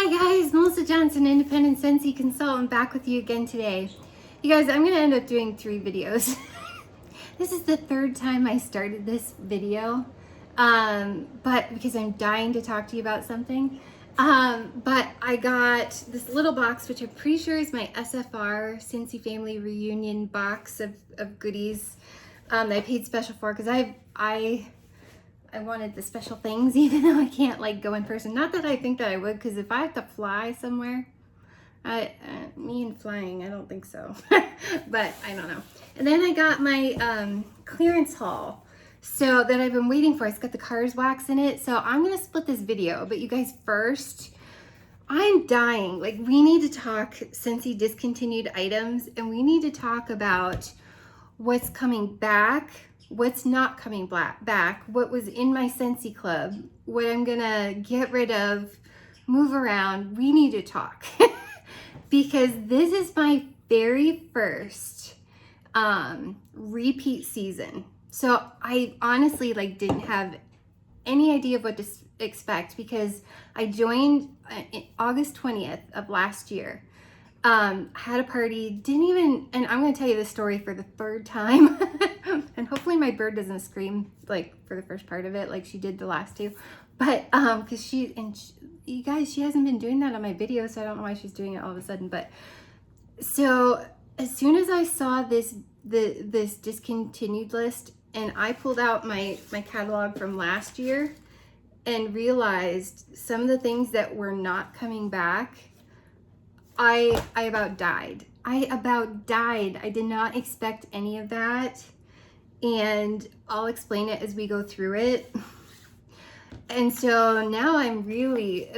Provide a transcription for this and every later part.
Hi guys, Melissa Johnson, independent Scentsy consultant, back with you again today. You guys, I'm gonna end up doing 3 videos. This is the 3rd time I started this video, but because I'm dying to talk to you about something. But I got this little box, which I'm pretty sure is my SFR Scentsy Family Reunion box of goodies that I paid special for because I wanted the special things, even though I can't like go in person. Not that I think that I would, because if I have to fly somewhere, me and flying, I don't think so. But I don't know. And then I got my clearance haul, so that I've been waiting for. It's got the Cars wax in it, so I'm gonna split this video. But you guys, first, I'm dying. Like, we need to talk Scentsy discontinued items, and we need to talk about what's coming back, what's not coming back, what was in my Scentsy club, what I'm gonna get rid of, move around. We need to talk because this is my very first repeat season. So I honestly didn't have any idea of what to expect because I joined August 20th of last year. Had a party, and I'm going to tell you this story for the 3rd time. And hopefully my bird doesn't scream for the first part of it like she did the last 2. But because you guys, she hasn't been doing that on my videos, so I don't know why she's doing it all of a sudden. But so as soon as I saw this discontinued list, and I pulled out my catalog from last year and realized some of the things that were not coming back, I about died. I did not expect any of that. And I'll explain it as we go through it. And so now I'm really,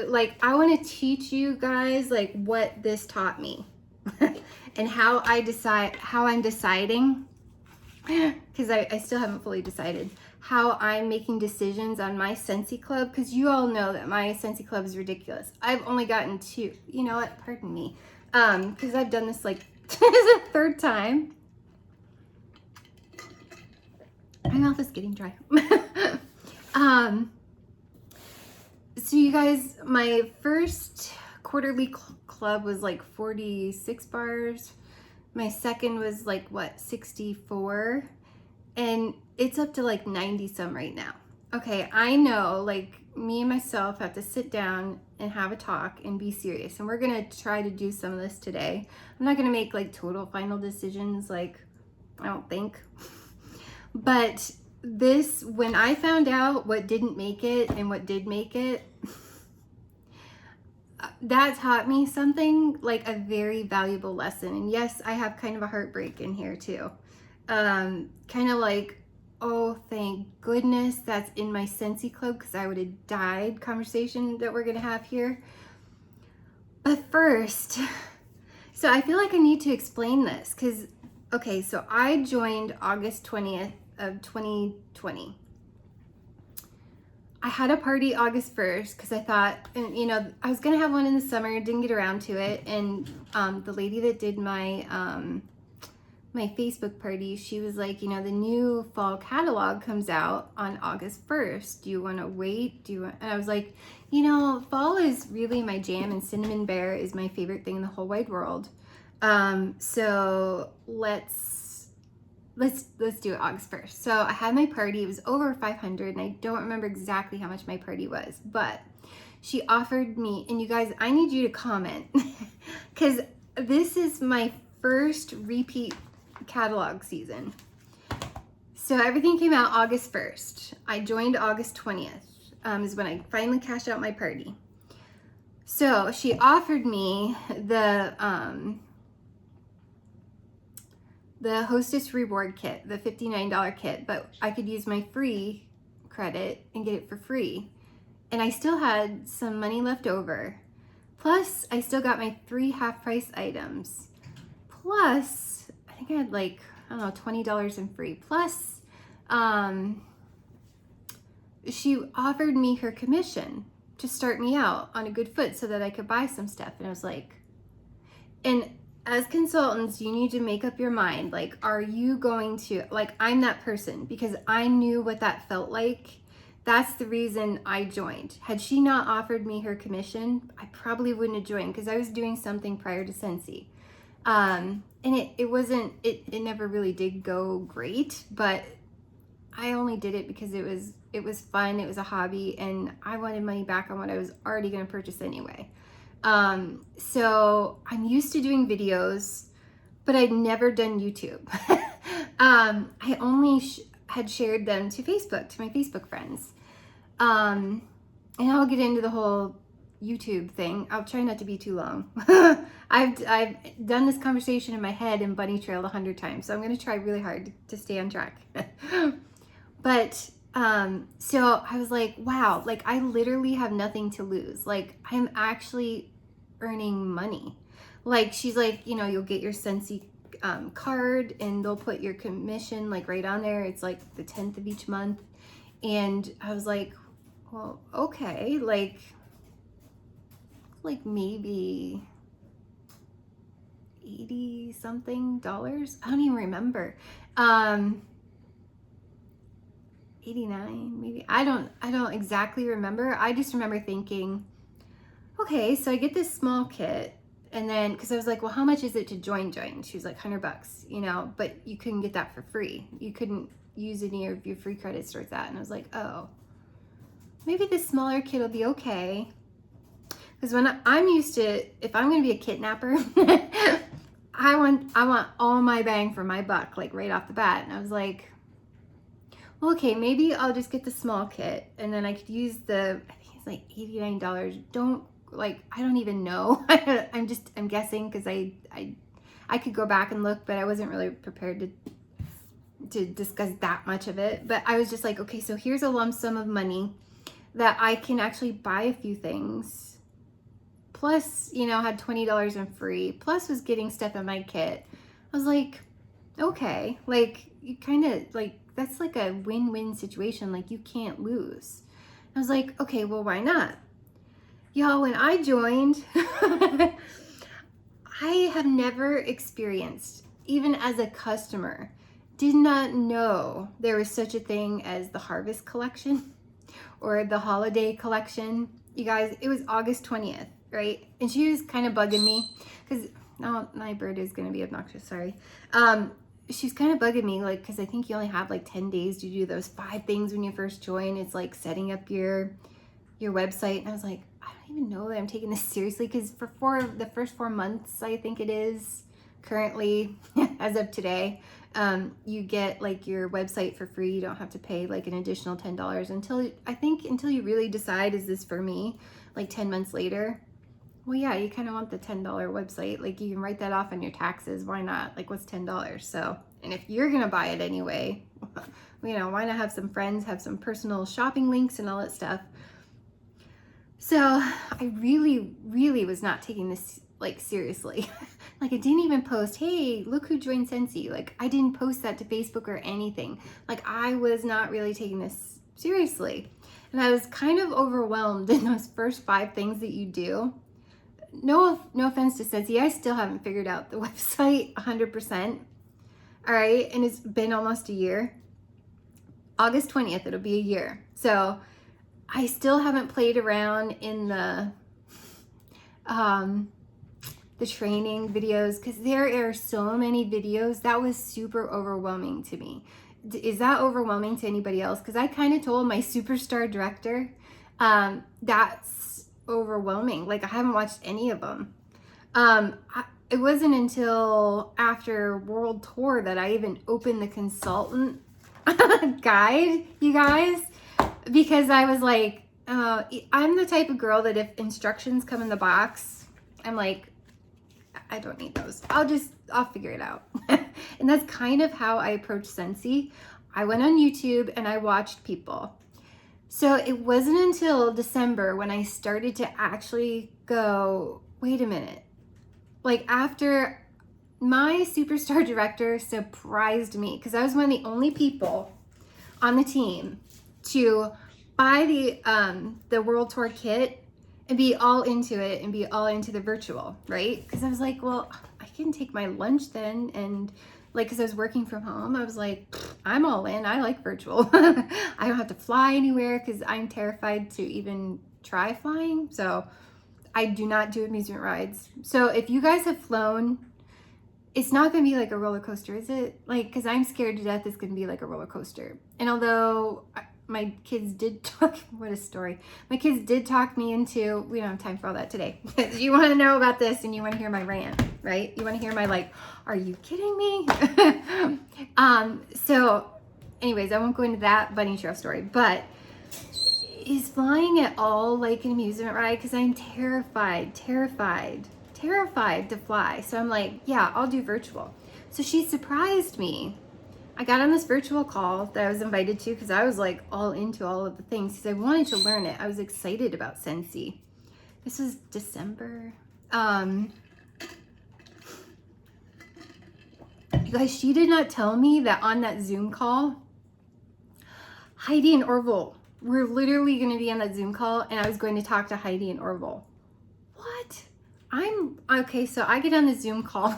I want to teach you guys, what this taught me. And how I'm deciding, because I still haven't fully decided, how I'm making decisions on my Scentsy club, because you all know that my Scentsy club is ridiculous. I've only gotten 2. You know what? Pardon me. Because I've done this this is the 3rd time. My mouth is getting dry. So you guys, my first quarterly club was 46 bars. My second was 64, and it's up to 90 some right now. Okay, I know me and myself have to sit down and have a talk and be serious, and we're gonna try to do some of this today. I'm not gonna make total final decisions, I don't think. But this, when I found out what didn't make it and what did make it, that taught me something, a very valuable lesson. And yes, I have kind of a heartbreak in here too. Kind of oh, thank goodness that's in my Scentsy club, because I would have died conversation that we're gonna have here. But first, so I feel like I need to explain this, because, okay, so I joined August 20th of 2020. I had a party August 1st because I thought, and I was gonna have one in the summer, didn't get around to it. And the lady that did my my Facebook party, she was like, the new fall catalog comes out on August 1st. Do you want to wait? And I was like, fall is really my jam, and Cinnamon Bear is my favorite thing in the whole wide world. So let's do it August 1st. So I had my party. It was over 500, and I don't remember exactly how much my party was, but she offered me, and you guys, I need you to comment because this is my first repeat catalog season. So everything came out August 1st. I joined August 20th, is when I finally cashed out my party. So she offered me the Hostess Reward Kit, the $59 kit, but I could use my free credit and get it for free. And I still had some money left over. Plus, I still got my 3 half-price items. Plus, I think I had I don't know, $20 in free. Plus, she offered me her commission to start me out on a good foot so that I could buy some stuff. And I was like, and as consultants, you need to make up your mind. Are you going to, I'm that person, because I knew what that felt like, That's the reason I joined. Had she not offered me her commission, I probably wouldn't have joined because I was doing something prior to Scentsy. And it never really did go great, but I only did it because it was fun, it was a hobby, and I wanted money back on what I was already going to purchase anyway. So I'm used to doing videos, but I'd never done YouTube. I only had shared them to Facebook, to my Facebook friends. And I'll get into the whole YouTube thing. I'll try not to be too long. I've done this conversation in my head and bunny trailed 100 times, so I'm going to try really hard to stay on track. But so I was like, wow, like I literally have nothing to lose. Like I'm actually earning money. Like she's like, you know, you'll get your Scentsy card and they'll put your commission like right on there. It's like the 10th of each month. And I was like, well, okay, like maybe $80 something. I don't even remember. 89 maybe. I don't exactly remember. I just remember thinking, okay, so I get this small kit, and then because I was like, well, how much is it to join? She was like $100, you know, but you couldn't get that for free. You couldn't use any of your free credits towards that. And I was like, oh, maybe this smaller kit will be okay. Because when I'm used to, if I'm going to be a kidnapper, I want all my bang for my buck, like right off the bat. And I was like, well, okay, maybe I'll just get the small kit, and then I could use I think it's like $89. I don't even know. I'm guessing because I could go back and look, but I wasn't really prepared to discuss that much of it. But I was just like, okay, so here's a lump sum of money that I can actually buy a few things. Plus, you know, had $20 in free, plus was getting stuff in my kit. I was like, okay, like you kind of like, that's like a win-win situation. Like you can't lose. I was like, okay, well, why not? Y'all, when I joined, I have never experienced, even as a customer, did not know there was such a thing as the Harvest Collection or the Holiday Collection. You guys, it was August 20th, right? And she was kind of bugging me because, oh, my bird is going to be obnoxious, sorry. She's kind of bugging me, like, because I think you only have like 10 days to do those 5 things when you first join. It's like setting up your website. And I was like, I don't even know that I'm taking this seriously, because for the first 4 months, I think it is currently, as of today, you get like your website for free. You don't have to pay like an additional $10 until you really decide, is this for me? Like 10 months later. Well, yeah, you kind of want the $10 website. Like you can write that off on your taxes. Why not? Like what's $10? So, and if you're going to buy it anyway, you know, why not have some friends, have some personal shopping links and all that stuff. So I really, really was not taking this like seriously. Like I didn't even post, hey, look who joined Scentsy. Like I didn't post that to Facebook or anything. Like I was not really taking this seriously. And I was kind of overwhelmed in those first 5 things that you do. No offense to Scentsy, I still haven't figured out the website 100%. All right, and it's been almost a year. August 20th, it'll be a year. So I still haven't played around in the training videos, because there are so many videos. That was super overwhelming to me. Is that overwhelming to anybody else? Because I kind of told my superstar director, that's overwhelming. Like I haven't watched any of them. It wasn't until after World Tour that I even opened the consultant guide, you guys, because I was like, I'm the type of girl that if instructions come in the box, I'm like, I don't need those. I'll figure it out. And that's kind of how I approached Scentsy. I went on YouTube and I watched people. So it wasn't until December when I started to actually go, wait a minute. Like after my superstar director surprised me, because I was one of the only people on the team to buy the World Tour kit and be all into it and be all into the virtual, right? Because I was like, well, I can take my lunch then and like, because I was working from home, I was like, I'm all in. I like virtual. I don't have to fly anywhere because I'm terrified to even try flying. So I do not do amusement rides. So if you guys have flown, it's not going to be like a roller coaster, is it? Like, because I'm scared to death it's going to be like a roller coaster. And although my kids did talk, what a story. My kids did talk me into, we don't have time for all that today. You want to know about this and you want to hear my rant, right? You want to hear my like, are you kidding me? So anyways, I won't go into that bunny trail story, but is flying at all like an amusement ride? Because I'm terrified to fly. So I'm like, yeah, I'll do virtual. So she surprised me. I got on this virtual call that I was invited to because I was like all into all of the things because I wanted to learn it. I was excited about Scentsy. This was December. You guys, she did not tell me that on that Zoom call, Heidi and Orville were literally going to be on that Zoom call and I was going to talk to Heidi and Orville. What? Okay, so I get on the Zoom call,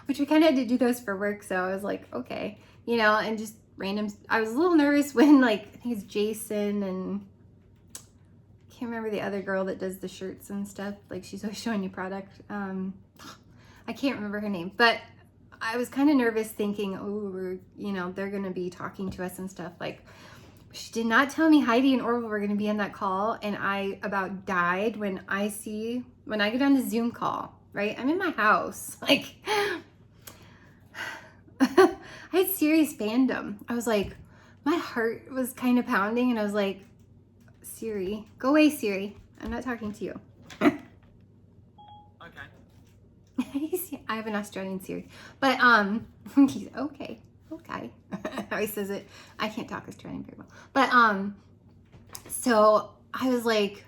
which we kind of had to do those for work. So I was like, okay, you know, and just random. I was a little nervous when like, I think it's Jason and I can't remember the other girl that does the shirts and stuff. Like she's always showing you product. I can't remember her name, but I was kind of nervous thinking, oh, you know, they're going to be talking to us and stuff. Like, she did not tell me Heidi and Orville were going to be on that call, and I about died when I get on the Zoom call, right? I'm in my house. Like, I had serious fandom. I was like, my heart was kind of pounding, and I was like, Siri, go away, Siri. I'm not talking to you. Okay. I have an Australian Siri, but he's okay. How he says it. I can't talk Australian very well. But so I was like,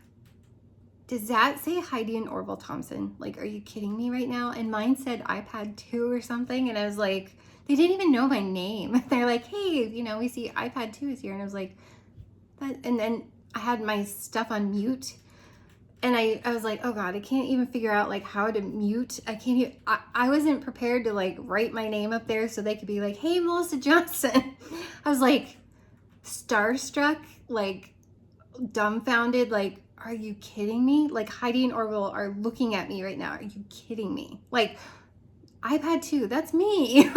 does that say Heidi and Orville Thompson? Like, are you kidding me right now? And mine said iPad 2 or something. And I was like, they didn't even know my name. They're like, hey, you know, we see iPad 2 is here. And I was like, that, and then I had my stuff on mute. And I was like, oh God, I can't even figure out like how to mute. I wasn't prepared to like write my name up there so they could be like, hey, Melissa Johnson. I was like starstruck, like dumbfounded, like, are you kidding me? Like Heidi and Orville are looking at me right now. Are you kidding me? Like iPad 2, that's me.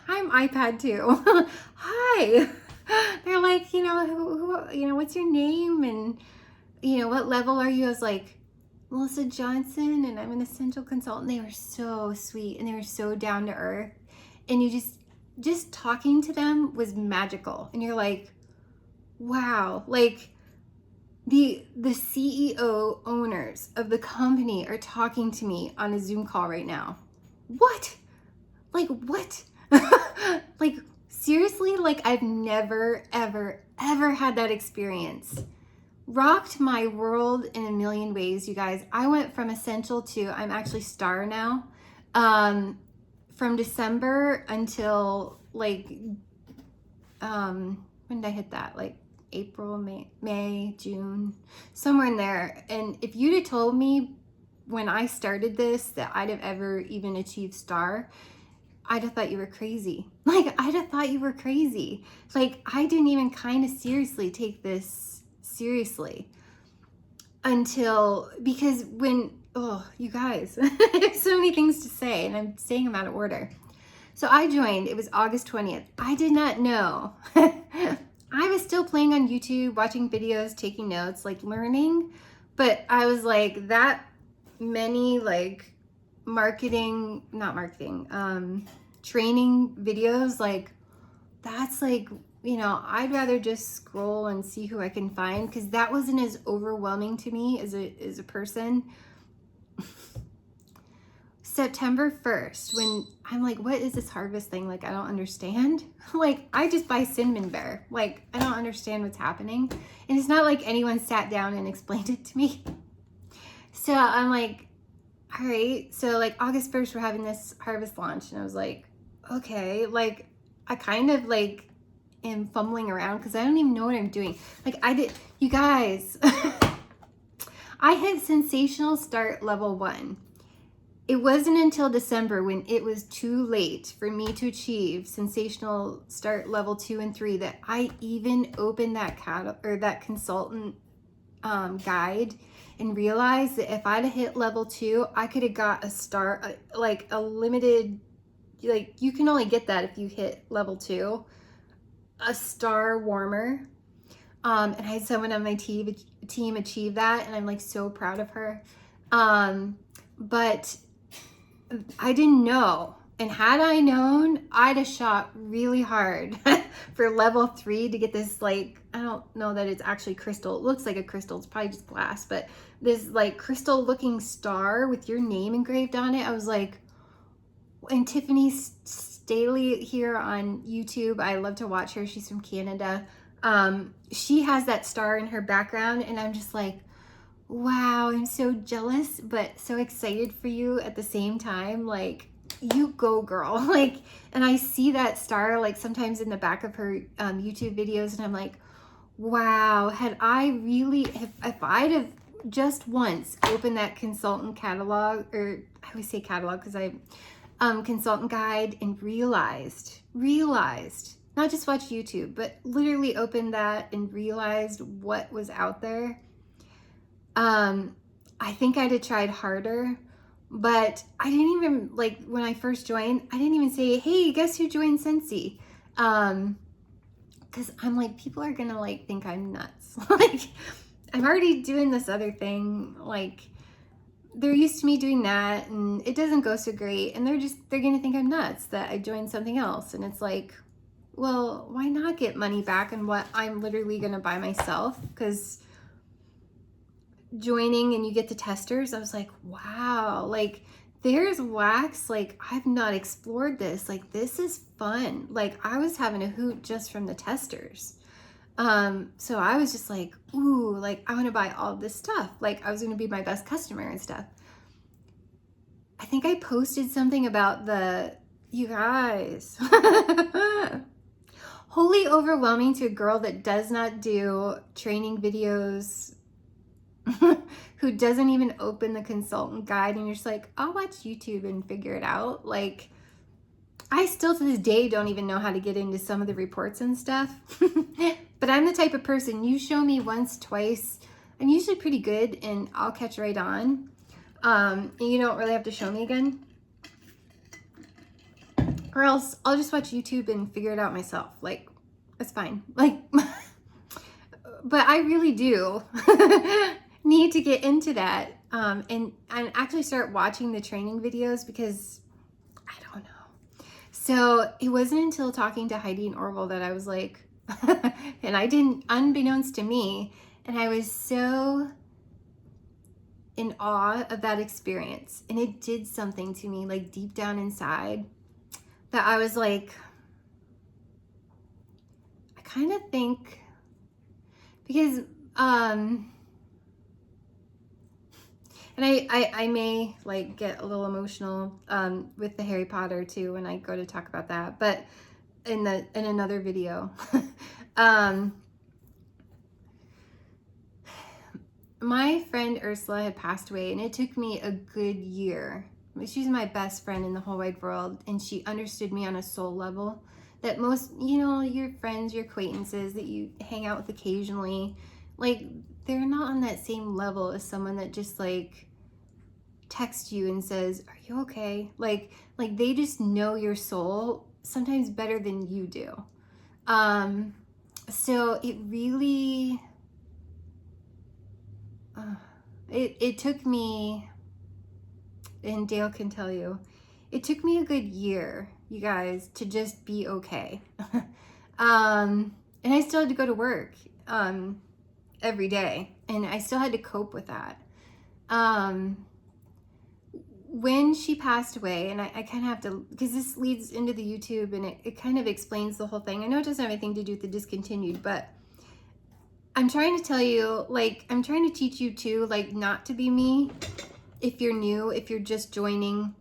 I'm iPad 2. Hi. They're like, you know, who, you know, what's your name? And you know, what level are you? I was like, Melissa Johnson, and I'm an essential consultant. They were so sweet and they were so down to earth. And you just talking to them was magical. And you're like, wow, like the CEO owners of the company are talking to me on a Zoom call right now. What? Like, what? Like, seriously, like I've never, ever had that experience. Rocked my world in a million ways, you guys. I went from essential to I'm actually star now. From December until like when did I hit that? Like April, May, June, somewhere in there. And if you'd have told me when I started this that I'd have ever even achieved star, I'd have thought you were crazy. Like I'd have thought you were crazy. Like I didn't even kind of seriously take this seriously until, because when, oh, you guys, I have so many things to say and I'm saying them out of order. So I joined, it was August 20th. I did not know. I was still playing on YouTube, watching videos, taking notes, like learning, but I was like that many like training videos, like that's like, you know, I'd rather just scroll and see who I can find because that wasn't as overwhelming to me as a person. September 1st, when I'm like, what is this harvest thing? Like, I don't understand. Like, I just buy cinnamon bear. Like, I don't understand what's happening. And it's not like anyone sat down and explained it to me. So I'm like, all right. So like August 1st, we're having this harvest launch. And I was like, okay. Like, I kind of like am fumbling around because I don't even know what I'm doing. Like you guys, I hit sensational start level 1. it wasn't until December, when it was too late for me to achieve sensational start level 2 and 3, that I even opened that that consultant guide and realized that if I'd have hit level 2, I could have got a star, like a limited, like you can only get that if you hit level 2, a star warmer. And I had someone on my team achieve that, and I'm like so proud of her. But I didn't know. And had I known, I'd have shot really hard for level 3 to get this, like, I don't know that it's actually crystal. It looks like a crystal. It's probably just glass, but this like crystal looking star with your name engraved on it. I was like, and Tiffany Staley here on YouTube, I love to watch her. She's from Canada. She has that star in her background, and I'm just like, wow, I'm so jealous, but so excited for you at the same time. Like, you go, girl. Like, and I see that star like sometimes in the back of her YouTube videos, and I'm like, wow, had I really, if I'd have just once opened that consultant catalog, or I always say catalog because I consultant guide, and realized, not just watch YouTube, but literally opened that and realized what was out there, I think I'd have tried harder. But I didn't even, like, when I first joined, I didn't even say, hey, guess who joined Scentsy? Because I'm like, people are gonna like think I'm nuts. Like, I'm already doing this other thing. Like, they're used to me doing that, and it doesn't go so great, and they're gonna think I'm nuts that I joined something else. And it's like, well, why not get money back on what I'm literally gonna buy myself? Because joining and you get the testers, I was like, wow, like there's wax, like I've not explored this, like this is fun. Like I was having a hoot just from the testers. So I was just like, ooh, like I want to buy all this stuff. Like I was going to be my best customer and stuff. I think I posted something about you guys, wholly overwhelming to a girl that does not do training videos, who doesn't even open the consultant guide, and you're just like, I'll watch YouTube and figure it out. Like, I still to this day don't even know how to get into some of the reports and stuff. But I'm the type of person, you show me once, twice, I'm usually pretty good and I'll catch right on. And you don't really have to show me again. Or else I'll just watch YouTube and figure it out myself. Like, that's fine. Like, but I really do need to get into that and actually start watching the training videos, because I don't know. So it wasn't until talking to Heidi and Orville that I was like, and I didn't, unbeknownst to me, and I was so in awe of that experience, and it did something to me, like deep down inside, that I was like, I kind of think, because and I may like get a little emotional with the Harry Potter too when I go to talk about that, but in another video. My friend Ursula had passed away, and it took me a good year. She's my best friend in the whole wide world, and she understood me on a soul level that most, you know, your friends, your acquaintances that you hang out with occasionally, like, they're not on that same level as someone that just like texts you and says, are you okay? Like they just know your soul sometimes better than you do. So it really, it took me, and Dale can tell you, it took me a good year, you guys, to just be okay. And I still had to go to work every day, and I still had to cope with that. When she passed away, and I kind of have to, because this leads into the YouTube, and it kind of explains the whole thing. I know it doesn't have anything to do with the discontinued, but I'm trying to tell you, like, I'm trying to teach you too, like, not to be me. If you're new, if you're just joining,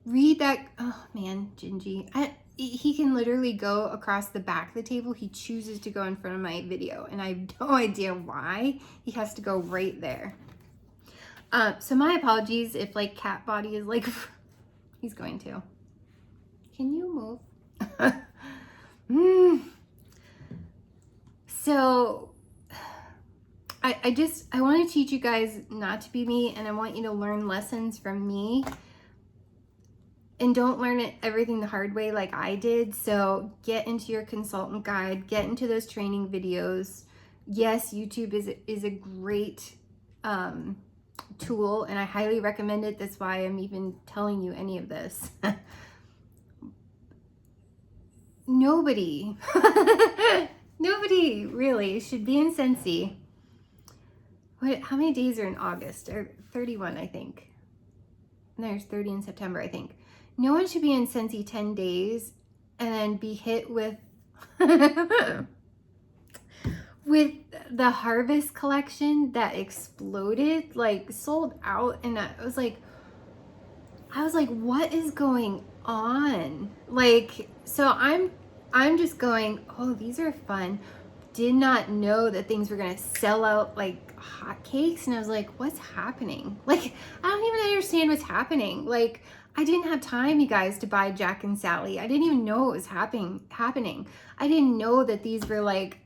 read that. Oh man, Gingy, he can literally go across the back of the table. He chooses to go in front of my video, and I have no idea why he has to go right there. So my apologies if like cat body is like He's going to. Can you move? So I want to teach you guys not to be me, and I want you to learn lessons from me, and don't learn everything the hard way like I did. So get into your consultant guide, get into those training videos. Yes, YouTube is a great tool, and I highly recommend it. That's why I'm even telling you any of this. Nobody really should be in Scentsy. How many days are in August? Or 31, I think. And there's 30 in September, I think. No one should be in Scentsy 10 days and then be hit with with the harvest collection that exploded, like sold out. And I was like, what is going on? Like, so I'm just going, oh, these are fun. Did not know that things were gonna sell out like hotcakes, and I was like, what's happening? Like, I don't even understand what's happening. Like, I didn't have time, you guys, to buy Jack and Sally. I didn't even know it was happening. I didn't know that these were like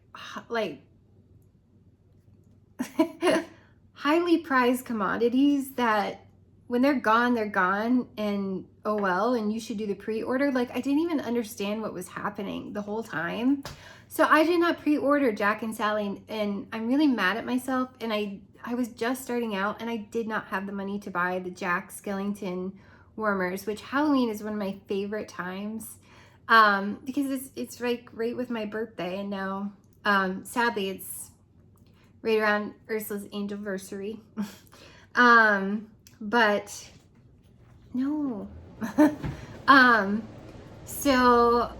highly prized commodities that when they're gone, and oh well, and you should do the pre-order. Like, I didn't even understand what was happening the whole time. So I did not pre-order Jack and Sally, and I'm really mad at myself. And I was just starting out, and I did not have the money to buy the Jack Skellington warmers, which Halloween is one of my favorite times, because it's right with my birthday. And now sadly it's right around Ursula's angelversary. But no. So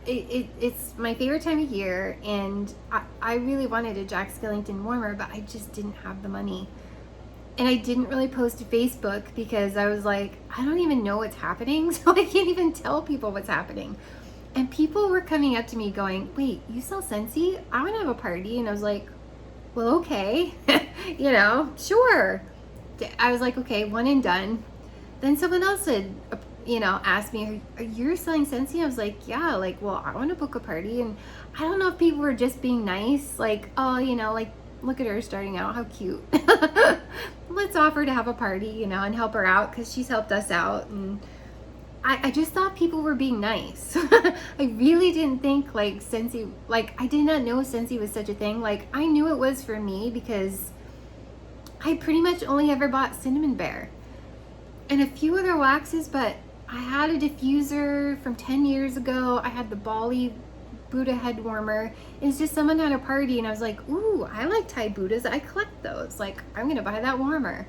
it's my favorite time of year, and I really wanted a Jack Skellington warmer, but I just didn't have the money. And I didn't really post to Facebook because I was like, I don't even know what's happening, so I can't even tell people what's happening. And people were coming up to me going, wait, you sell Scentsy? I want to have a party. And I was like, well, okay. Sure. I was like, okay, one and done. Then someone else had, asked me, are you selling Scentsy? I was like, yeah, like, well, I want to book a party. And I don't know if people were just being nice, like, oh, like, look at her starting out, how cute. Let's offer to have a party, and help her out, because she's helped us out. And I just thought people were being nice. I really didn't think like Scentsy, like, I did not know Scentsy was such a thing. Like, I knew it was for me because I pretty much only ever bought Cinnamon Bear and a few other waxes, but I had a diffuser from 10 years ago. I had the Bali Buddha head warmer. It's just someone had a party, and I was like, ooh, I like Thai Buddhas. I collect those. Like, I'm gonna buy that warmer.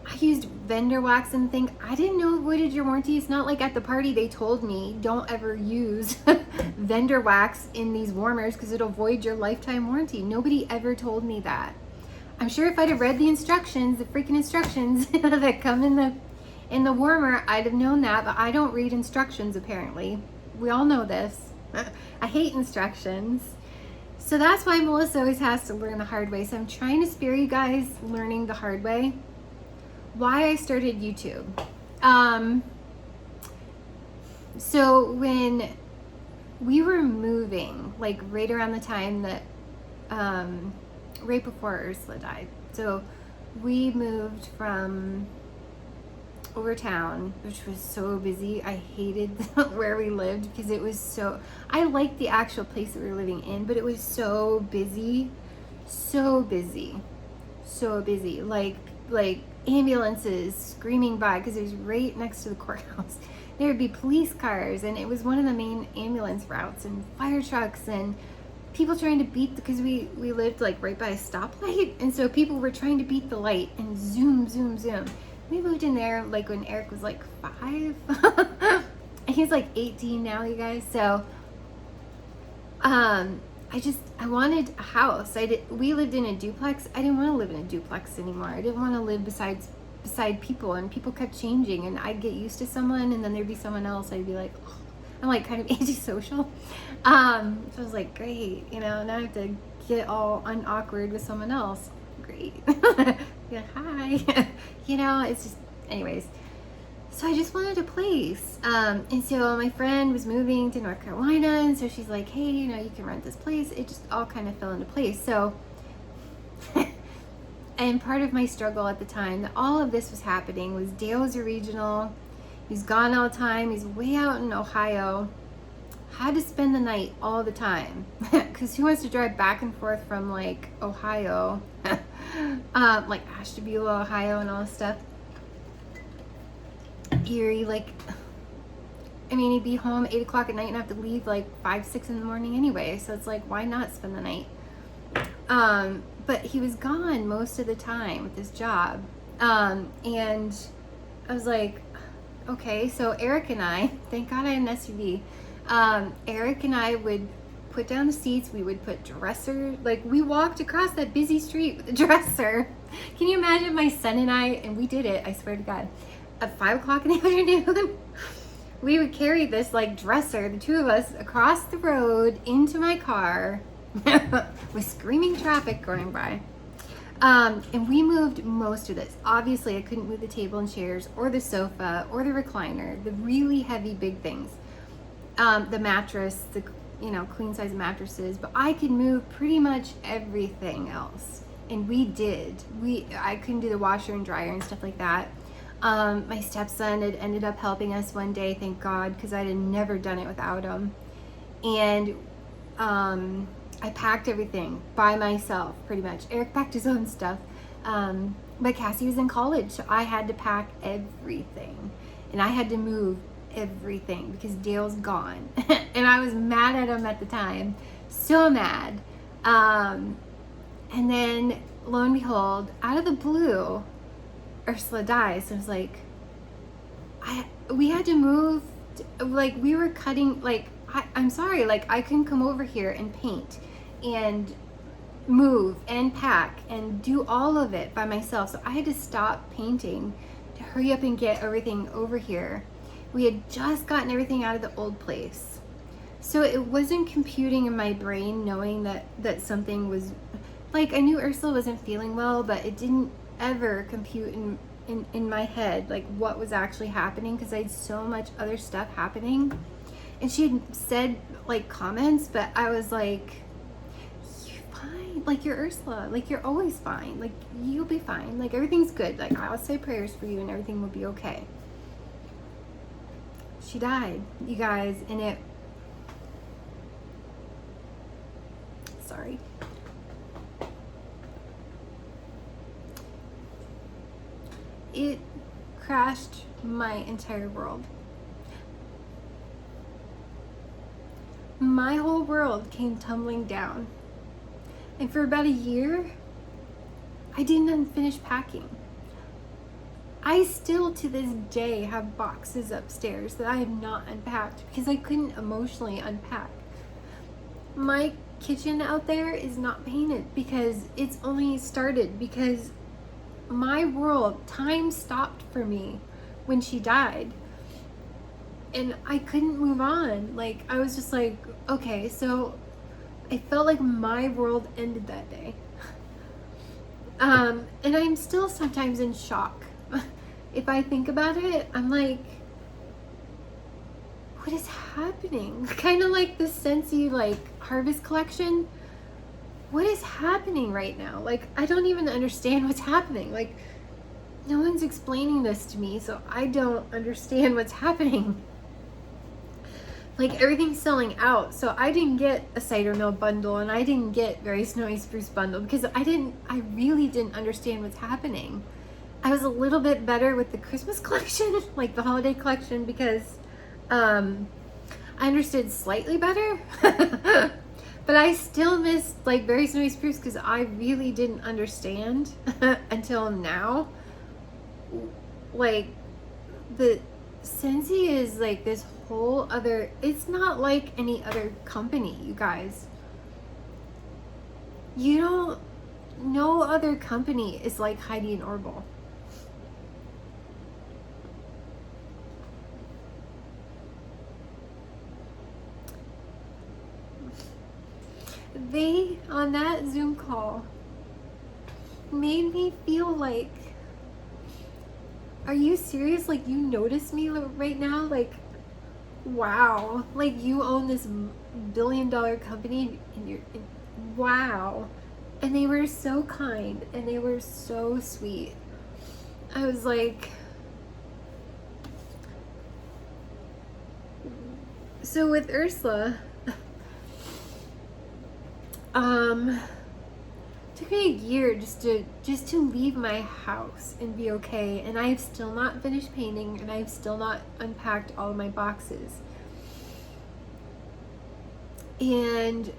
I used vendor wax and think, I didn't know it voided your warranty. It's not like at the party they told me, don't ever use vendor wax in these warmers because it'll void your lifetime warranty. Nobody ever told me that. I'm sure if I'd have read the instructions, the freaking instructions that come in the warmer, I'd have known that, but I don't read instructions apparently. We all know this. I hate instructions. So that's why Melissa always has to learn the hard way. So I'm trying to spare you guys learning the hard way. Why I started YouTube. So when we were moving, like right around the time that, right before Ursula died. So we moved from over town, which was so busy. I hated where we lived because it was so, I liked the actual place that we were living in, but it was so busy, like ambulances screaming by, because it was right next to the courthouse. There would be police cars, and it was one of the main ambulance routes, and fire trucks, and people trying to beat, because we lived like right by a stoplight, and so people were trying to beat the light and zoom. We moved in there like when Eric was like 5. He's like 18 now, you guys. So I wanted a house. We lived in a duplex. I didn't want to live in a duplex anymore. I didn't want to live beside people, and people kept changing, and I'd get used to someone, and then there'd be someone else. I'd be like, oh. I'm like kind of antisocial. So I was like, great, now I have to get all unawkward with someone else. Great. Yeah, hi. It's just, anyways. So I just wanted a place. And so my friend was moving to North Carolina, and so she's like, hey, you know, you can rent this place. It just all kind of fell into place. So, and part of my struggle at the time that all of this was happening was Dale was a regional. He's gone all the time. He's way out in Ohio. Had to spend the night all the time because who wants to drive back and forth from like Ohio, like Ashtabula, Ohio, and all this stuff. Erie, like, I mean, he'd be home 8 o'clock at night and have to leave like 5, 6 in the morning anyway. So it's like, why not spend the night? But he was gone most of the time with his job. And I was like, okay, so Eric and I, thank God I had an SUV. Eric and I would put down the seats. We would put dresser, like we walked across that busy street with a dresser. Can you imagine my son and I, and we did it, I swear to God, at 5 o'clock in the afternoon, we would carry this like dresser, the two of us, across the road into my car with screaming traffic going by. And we moved most of this. Obviously, I couldn't move the table and chairs or the sofa or the recliner, the really heavy big things. The mattress, the queen size mattresses, but I could move pretty much everything else. And we did. I couldn't do the washer and dryer and stuff like that. My stepson had ended up helping us one day, thank God, because I had never done it without him. And I packed everything by myself, pretty much. Eric packed his own stuff. But Cassie was in college, so I had to pack everything. And I had to move everything because Dale's gone. And I was mad at him at the time. So mad. And then, lo and behold, out of the blue, Ursula dies. So I was like, we had to move, like we were cutting, like, I'm sorry, like I couldn't come over here and paint and move and pack and do all of it by myself. So I had to stop painting to hurry up and get everything over here. We had just gotten everything out of the old place. So it wasn't computing in my brain knowing that something was, like I knew Ursula wasn't feeling well, but it didn't ever compute in my head like what was actually happening because I had so much other stuff happening. And she had said like comments, but I was like, you're fine, like you're Ursula, like you're always fine, like you'll be fine, like everything's good, like I'll say prayers for you and everything will be okay. She died, you guys, and it crashed my entire world. My whole world came tumbling down. And for about a year, I didn't finish packing. I still to this day have boxes upstairs that I have not unpacked because I couldn't emotionally unpack. My kitchen out there is not painted because it's only started because my world, time stopped for me when she died. And I couldn't move on. Like, I was just like, okay, so I felt like my world ended that day. And I'm still sometimes in shock. If I think about it, I'm like, what is happening? Kind of like the Scentsy like harvest collection. What is happening right now? Like, I don't even understand what's happening. Like, no one's explaining this to me, so I don't understand what's happening. Like, everything's selling out, so I didn't get a cider mill bundle and I didn't get Very Snowy Spruce bundle because I really didn't understand what's happening. I was a little bit better with the Christmas collection, like the holiday collection, because I understood slightly better. But I still missed like Very Snowy Spruce because I really didn't understand until now. Like, the Scentsy is like this whole other, it's not like any other company, you guys. No other company is like Heidi and Orville. They, on that Zoom call, made me feel like are you serious? Like, you notice me right now? Like, wow. Like, you own this billion-dollar company and wow. And they were so kind and they were so sweet. I was like, so with Ursula, took me a year just to leave my house and be okay, and I've still not finished painting, and I've still not unpacked all of my boxes. And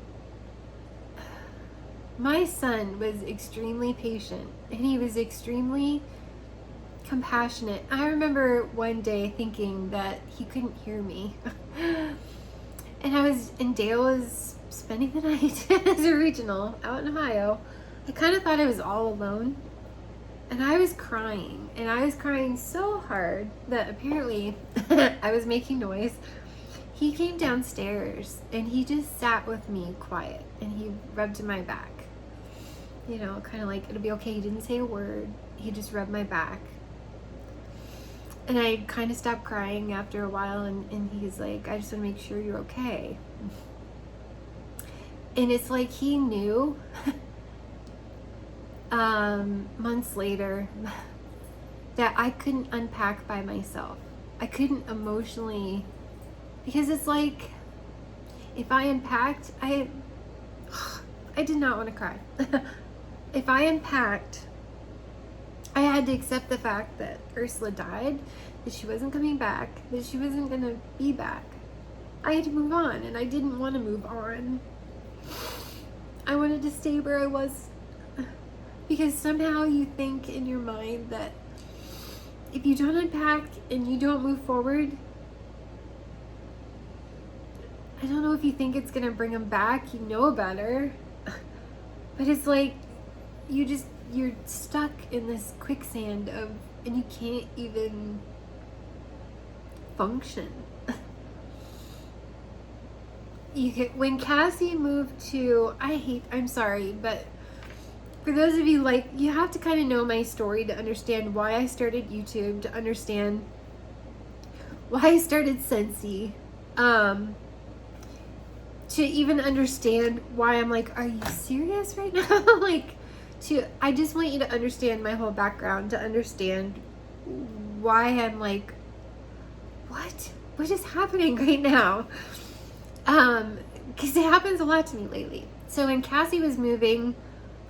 my son was extremely patient, and he was extremely compassionate. I remember one day thinking that he couldn't hear me. And Dale was spending the night as a regional out in Ohio. I kind of thought I was all alone. And I was crying. And I was crying so hard that apparently I was making noise. He came downstairs and he just sat with me quiet. And he rubbed my back. You know, kind of like, it'll be okay. He didn't say a word. He just rubbed my back. And I kind of stopped crying after a while, and he's like, I just want to make sure you're okay. And it's like he knew months later that I couldn't unpack by myself. I couldn't emotionally, because it's like, if I unpacked, I did not want to cry. If I unpacked, I had to accept the fact that Ursula died, that she wasn't coming back, that she wasn't going to be back. I had to move on, and I didn't want to move on. I wanted to stay where I was, because somehow you think in your mind that if you don't unpack and you don't move forward, I don't know if you think it's going to bring them back, you know better, but it's like you're stuck in this quicksand and you can't even function. When Cassie moved to, I'm sorry, but for those of you, like, you have to kind of know my story to understand why I started YouTube, to understand why I started Scentsy, to even understand why I'm like, are you serious right now? I just want you to understand my whole background, to understand why I'm like, what is happening right now? Because it happens a lot to me lately. So when Cassie was moving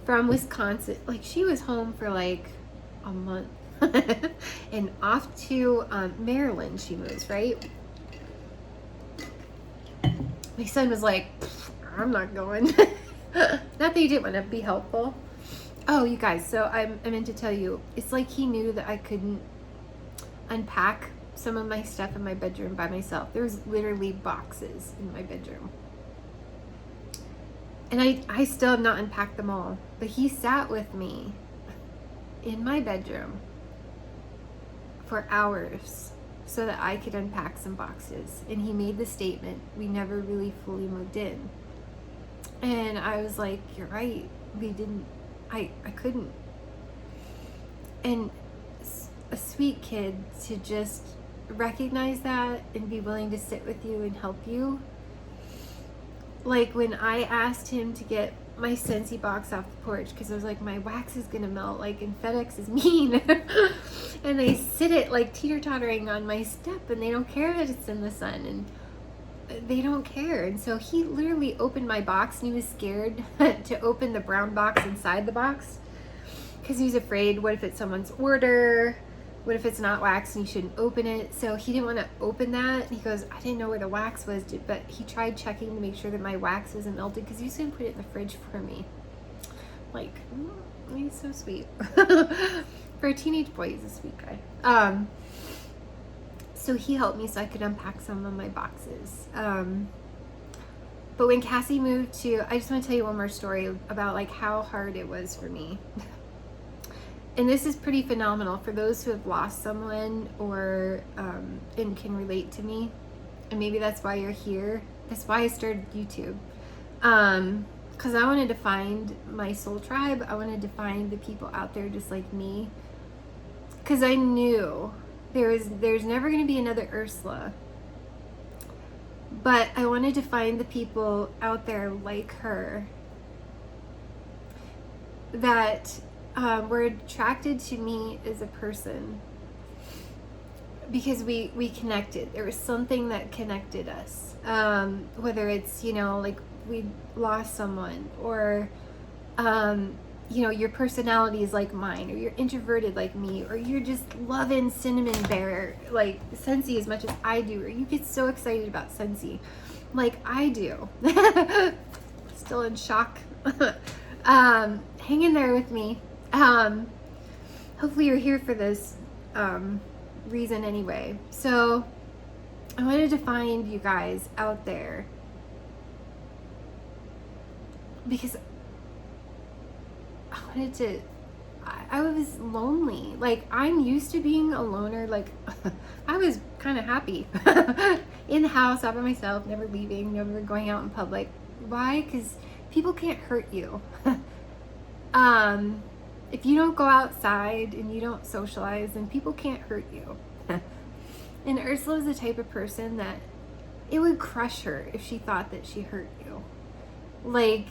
from Wisconsin, like, she was home for like a month and off to Maryland she moves, right? My son was like, I'm not going. Not that he didn't want to be helpful. Oh, you guys, so I meant to tell you, it's like he knew that I couldn't unpack some of my stuff in my bedroom by myself. There was literally boxes in my bedroom. And I still have not unpacked them all. But he sat with me in my bedroom for hours so that I could unpack some boxes. And he made the statement, we never really fully moved in. And I was like, you're right. We didn't. I couldn't. And a sweet kid to just recognize that and be willing to sit with you and help you. Like when I asked him to get my Scentsy box off the porch because I was like, my wax is gonna melt, like, and FedEx is mean. And they sit it like teeter-tottering on my step and they don't care that it's in the sun, and they don't care. And so he literally opened my box and he was scared to open the brown box inside the box because he was afraid, what if it's someone's order? What if it's not wax and you shouldn't open it? So he didn't want to open that. He goes, I didn't know where the wax was, but he tried checking to make sure that my wax wasn't melted because he was going to put it in the fridge for me. Like, he's so sweet. For a teenage boy, he's a sweet guy. So he helped me so I could unpack some of my boxes. But when Cassie moved to, I just want to tell you one more story about like how hard it was for me. And this is pretty phenomenal for those who have lost someone or and can relate to me. And maybe that's why you're here. That's why I started YouTube. Because I wanted to find my soul tribe. I wanted to find the people out there just like me because I knew there's never going to be another Ursula. But I wanted to find the people out there like her that were attracted to me as a person, because we connected. There was something that connected us, whether it's, you know, like we lost someone, or you know, your personality is like mine, or you're introverted like me, or you're just loving cinnamon bear like Scentsy as much as I do, or you get so excited about Scentsy like I do. Still in shock. Hang in there with me. Hopefully you're here for this reason anyway. So I wanted to find you guys out there because I was lonely. Like, I'm used to being a loner. Like, I was kind of happy in the house all by myself, never leaving, never going out in public. Why? Because people can't hurt you. If you don't go outside and you don't socialize, then people can't hurt you. And Ursula is the type of person that it would crush her if she thought that she hurt you. Like,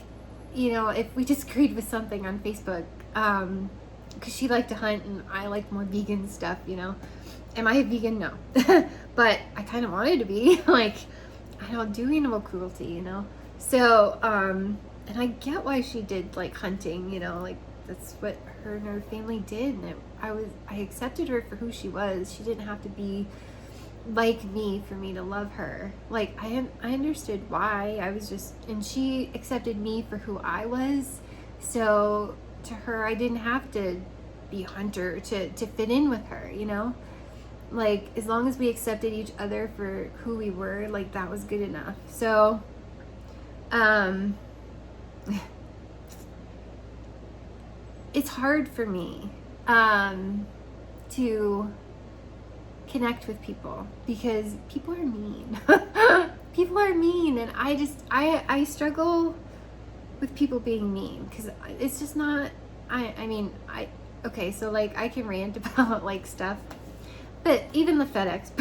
you know, if we disagreed with something on Facebook, because she liked to hunt and I like more vegan stuff, you know. Am I a vegan? No. But I kind of wanted to be. Like, I don't do animal cruelty, you know. So, and I get why she did, like, hunting, you know, like, that's what her and her family did. And I accepted her for who she was. She didn't have to be like me for me to love her. Like, I understood why. I was just, and she accepted me for who I was. So to her, I didn't have to be hunter to fit in with her, you know. Like, as long as we accepted each other for who we were, like, that was good enough. So it's hard for me to connect with people because people are mean. People are mean, and I struggle with people being mean because it's just not. Okay, so like I can rant about like stuff, but even the FedEx,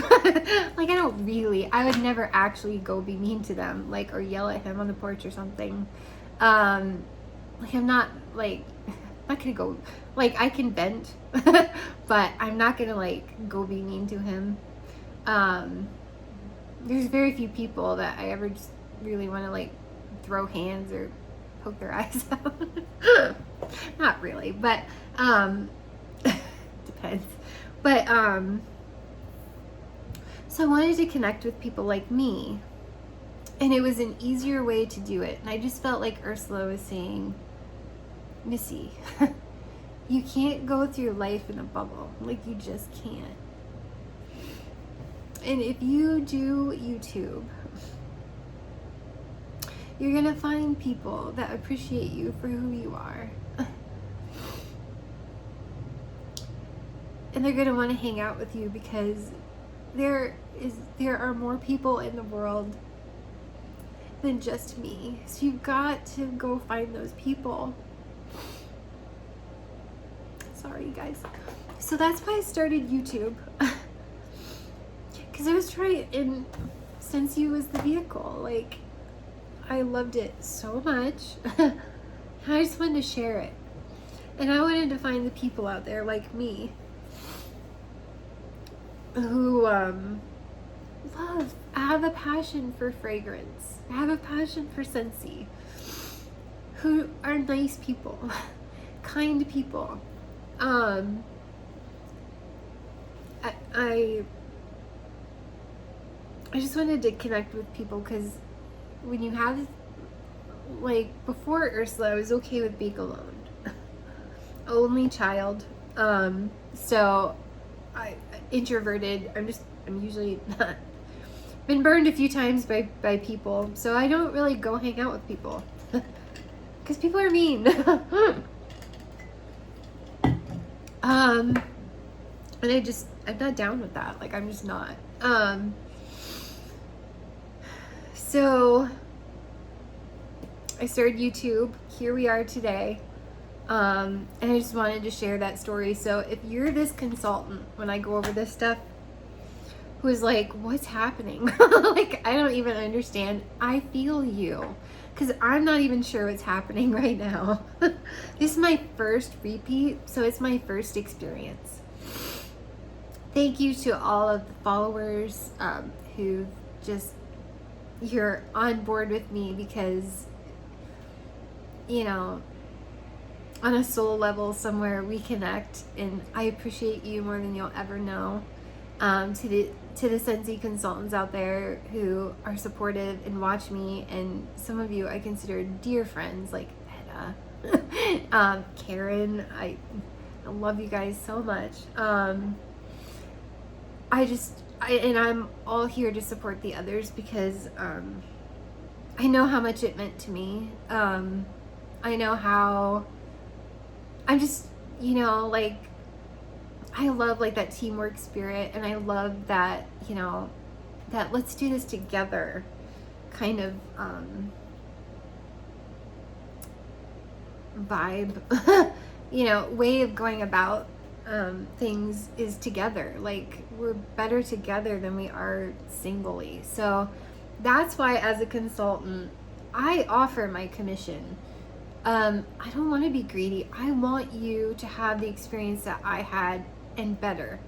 like I would never actually go be mean to them, like, or yell at him on the porch or something. Like, I'm not gonna go, like, I can vent, but I'm not gonna like go be mean to him. There's very few people that I ever just really want to like throw hands or poke their eyes out. Not really, but depends. But so I wanted to connect with people like me, and it was an easier way to do it. And I just felt like Ursula was saying, Missy, you can't go through life in a bubble. Like, you just can't. And if you do YouTube, you're gonna find people that appreciate you for who you are. And they're gonna want to hang out with you because there are more people in the world than just me. So you've got to go find those people. Sorry, you guys. So that's why I started YouTube. Because I was trying, and Scentsy was the vehicle. Like, I loved it so much. I just wanted to share it. And I wanted to find the people out there like me who have a passion for fragrance, have a passion for Scentsy, who are nice people, kind people. I just wanted to connect with people because when you have, like, before Ursula, I was okay with being alone. Only child. So I introverted. I'm usually not. Been burned a few times by people, so I don't really go hang out with people because people are mean. And I'm not down with that. Like, I'm just not. So I started YouTube. Here we are today. And I just wanted to share that story. So if you're this consultant, when I go over this stuff, who's like, what's happening? Like, I don't even understand. I feel you. Because I'm not even sure what's happening right now. This is my first repeat, so it's my first experience. Thank you to all of the followers who just, you're on board with me because, you know, on a soul level somewhere we connect, and I appreciate you more than you'll ever know. To the Scentsy consultants out there who are supportive and watch me, and some of you I consider dear friends, like Etta, Karen. I love you guys so much. And I'm all here to support the others because I know how much it meant to me. I know how I'm just, you know, like, I love like that teamwork spirit, and I love that, you know, that let's do this together kind of vibe, you know, way of going about things is together. Like, we're better together than we are singly. So that's why as a consultant, I offer my commission. I don't want to be greedy. I want you to have the experience that I had and better.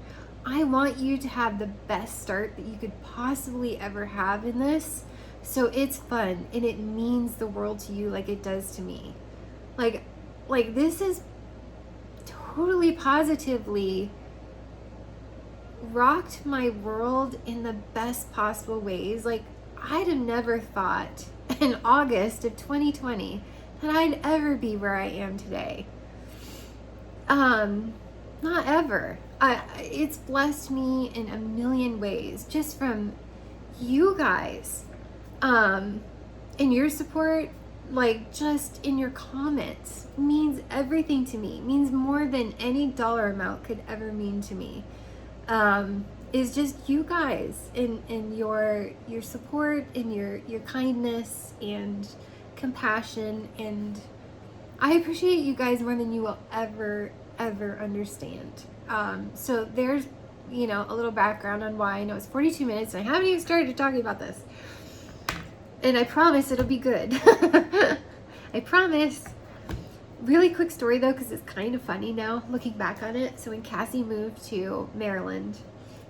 I want you to have the best start that you could possibly ever have in this. So it's fun and it means the world to you like it does to me. Like this is totally positively rocked my world in the best possible ways. Like, I'd have never thought in August of 2020 that I'd ever be where I am today. Not ever. It's blessed me in a million ways just from you guys. And your support, like just in your comments, means everything to me. Means more than any dollar amount could ever mean to me. Is just you guys and your support and your kindness and compassion, and I appreciate you guys more than you will ever understand. So there's, you know, a little background on why. I know it's 42 minutes and I haven't even started talking about this, and I promise it'll be good. I promise. Really quick story though, because it's kind of funny now looking back on it. So when Cassie moved to Maryland,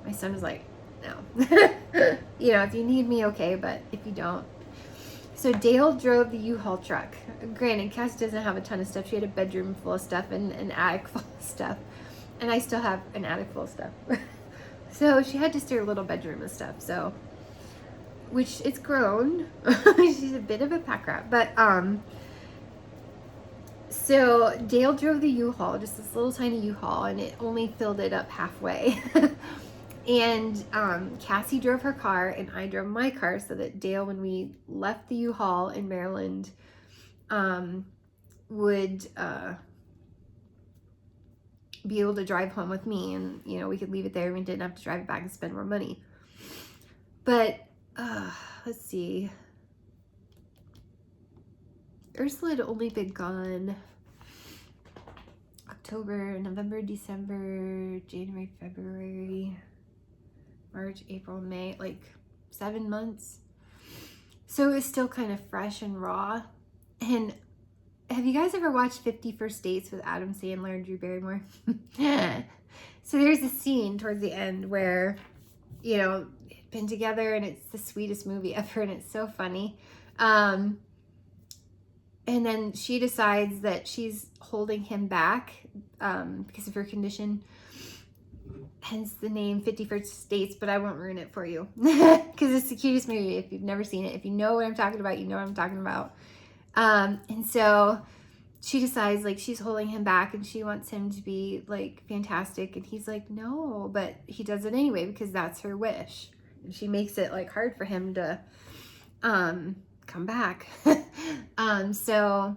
my son was like, no. You know, if you need me, okay, but if you don't. So Dale drove the U-Haul truck. Granted, Cassie doesn't have a ton of stuff. She had a bedroom full of stuff and an attic full of stuff. And I still have an attic full of stuff. So she had to steer a little bedroom of stuff. So, which it's grown. She's a bit of a pack rat. But, so Dale drove the U-Haul, just this little tiny U-Haul, and it only filled it up halfway. And Cassie drove her car and I drove my car, so that Dale, when we left the U-Haul in Maryland, would be able to drive home with me, and you know, we could leave it there and we didn't have to drive it back and spend more money. But let's see, Ursula had only been gone October, November, December, January, February, March, April, May, like 7 months. So it was still kind of fresh and raw. And have you guys ever watched 50 First Dates with Adam Sandler and Drew Barrymore? So there's a scene towards the end where, you know, they've been together and it's the sweetest movie ever and it's so funny. And then she decides that she's holding him back because of her condition. Hence the name 50 First Dates, but I won't ruin it for you because it's the cutest movie. If you've never seen it, if you know what I'm talking about, you know what I'm talking about. And so she decides like she's holding him back and she wants him to be like fantastic. And he's like, no, but he does it anyway because that's her wish. And she makes it like hard for him to come back. So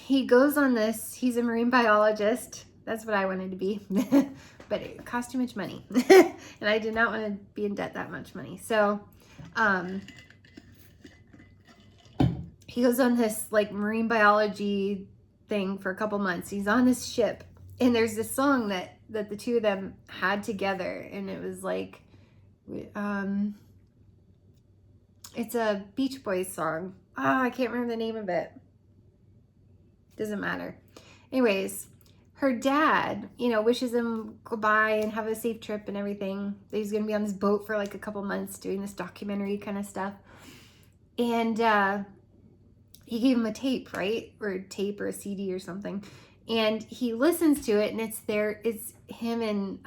he goes on this, he's a marine biologist. That's what I wanted to be, but it cost too much money. And I did not want to be in debt that much money. So, he goes on this like marine biology thing for a couple months. He's on this ship, and there's this song that the two of them had together, and it was like, it's a Beach Boys song. I can't remember the name of it. Doesn't matter. Anyways, her dad, wishes him goodbye and have a safe trip and everything. He's going to be on this boat for like a couple months doing this documentary kind of stuff. And he gave him a tape, right? Or a tape or a CD or something. And he listens to it, and it's him and,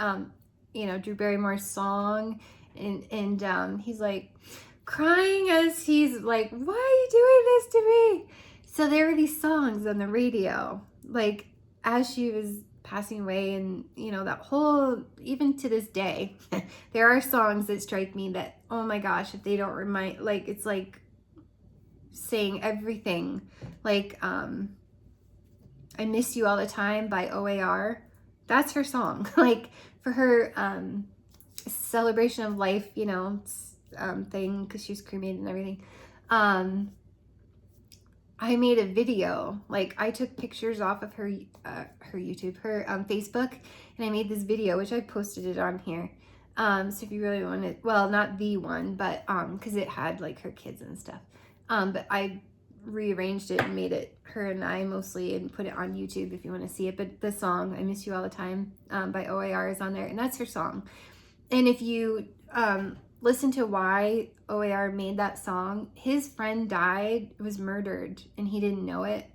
Drew Barrymore's song. And he's like crying as he's like, why are you doing this to me? So there were these songs on the radio, like as she was passing away, and that whole, even to this day, there are songs that strike me that, oh my gosh, if they don't remind, like, it's like saying everything, like I Miss You All the Time by OAR. That's her song. Like for her celebration of life, thing, because she was cremated and everything. I made a video, like I took pictures off of her YouTube, her Facebook, and I made this video, which I posted it on here. So if you really want it, well, not the one, but because it had like her kids and stuff. But I rearranged it and made it her and I mostly, and put it on YouTube if you want to see it. But the song I Miss You All the Time by OAR is on there, and that's her song. And if you listen to why OAR made that song, his friend died, was murdered, and he didn't know it,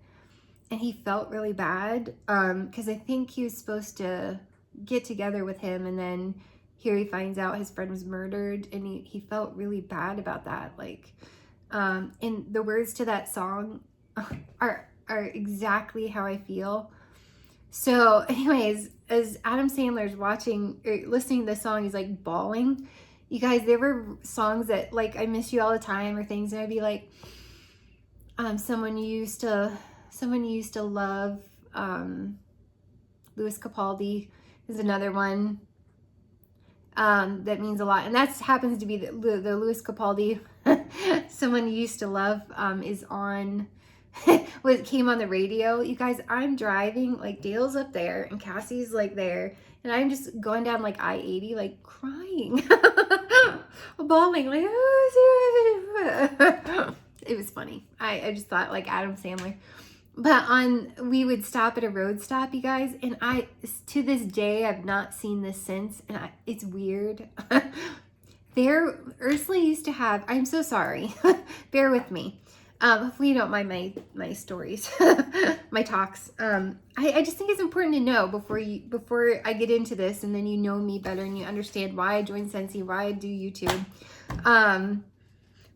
and he felt really bad because I think he was supposed to get together with him, and then here he finds out his friend was murdered, and he felt really bad about that. Like and the words to that song are exactly how I feel. So anyways, as Adam Sandler's watching or listening to the song, he's like bawling. You guys, there were songs that, like, I Miss You All the Time or things, and I'd be like, someone you used to love, Louis Capaldi is another one that means a lot, and that happens to be the Louis Capaldi Someone You Used to Love is on what came on the radio. You guys, I'm driving, like Dale's up there and Cassie's like there, and I'm just going down like I-80, like crying, bawling, like it was funny. I just thought like Adam Sandler. But we would stop at a road stop, you guys, and to this day, I've not seen this since, and it's weird. Ursula used to have, I'm so sorry, bear with me. Hopefully you don't mind my stories, my talks. I just think it's important to know before I get into this, and then you know me better and you understand why I joined Scentsy, why I do YouTube,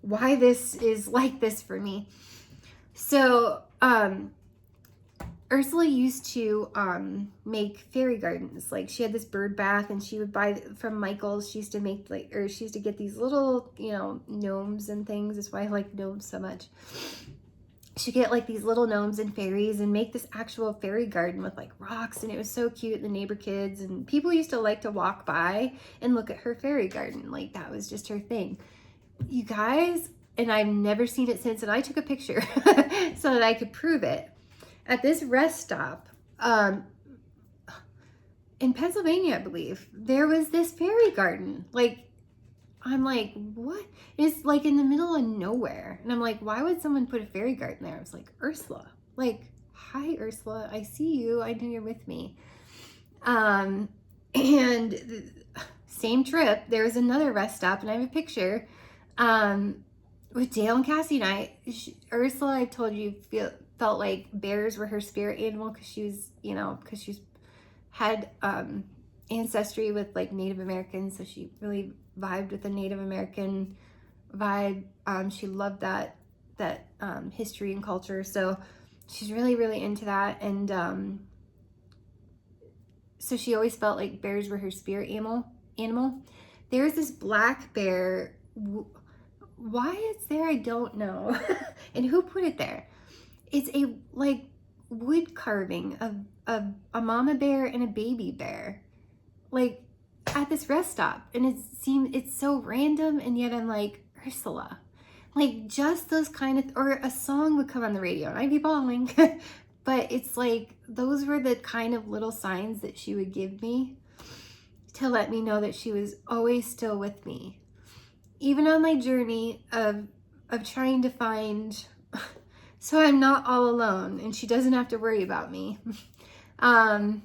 why this is like this for me. So, Ursula used to make fairy gardens. Like she had this bird bath, and she would buy from Michael's. She used to make she used to get these little, gnomes and things. That's why I like gnomes so much. She'd get like these little gnomes and fairies and make this actual fairy garden with like rocks, and it was so cute. The neighbor kids and people used to like to walk by and look at her fairy garden. Like that was just her thing. You guys, and I've never seen it since, and I took a picture so that I could prove it. At this rest stop in Pennsylvania, I believe, there was this fairy garden. Like, I'm like, what? It's like in the middle of nowhere. And I'm like, why would someone put a fairy garden there? I was like, Ursula. Like, hi, Ursula. I see you. I know you're with me. And same trip, there was another rest stop, and I have a picture with Dale and Cassie and I. Ursula, I told you, felt like bears were her spirit animal because she was, because she's had ancestry with like Native Americans, so she really vibed with the Native American vibe. She loved that history and culture, so she's really, really into that. And so she always felt like bears were her spirit animal. There's this black bear. Why it's there, I don't know. And who put it there? It's a like wood carving of a mama bear and a baby bear, like at this rest stop, and it's so random, and yet I'm like, Ursula, like just those kind of, or a song would come on the radio and I'd be bawling, but it's like those were the kind of little signs that she would give me to let me know that she was always still with me, even on my journey of trying to find, so I'm not all alone and she doesn't have to worry about me. Trying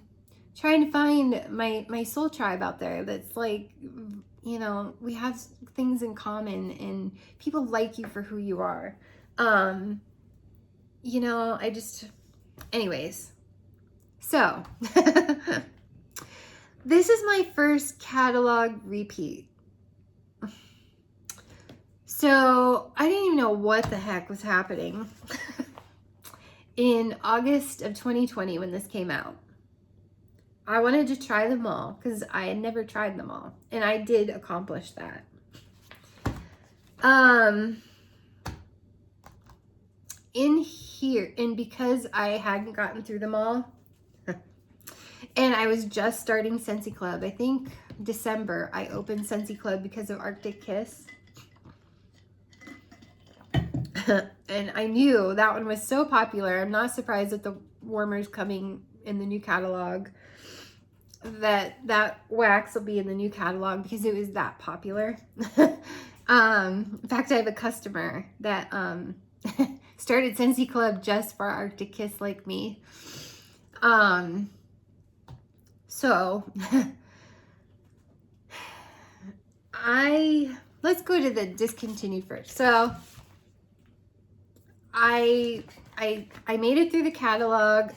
to find my soul tribe out there that's like, you know, we have things in common and people like you for who you are. You know, anyways, so this is my first catalog repeat. So I didn't even know what the heck was happening in August of 2020 when this came out. I wanted to try them all because I had never tried them all, and I did accomplish that. In here, and because I hadn't gotten through them all, and I was just starting Scentsy Club, I think December, I opened Scentsy Club because of Arctic Kiss. And I knew that one was so popular. I'm not surprised that the warmer's coming in the new catalog, that wax will be in the new catalog because it was that popular. In fact, I have a customer that started Scentsy Club just for Arctic Kiss like me. So let's go to the discontinued first. So I made it through the catalog.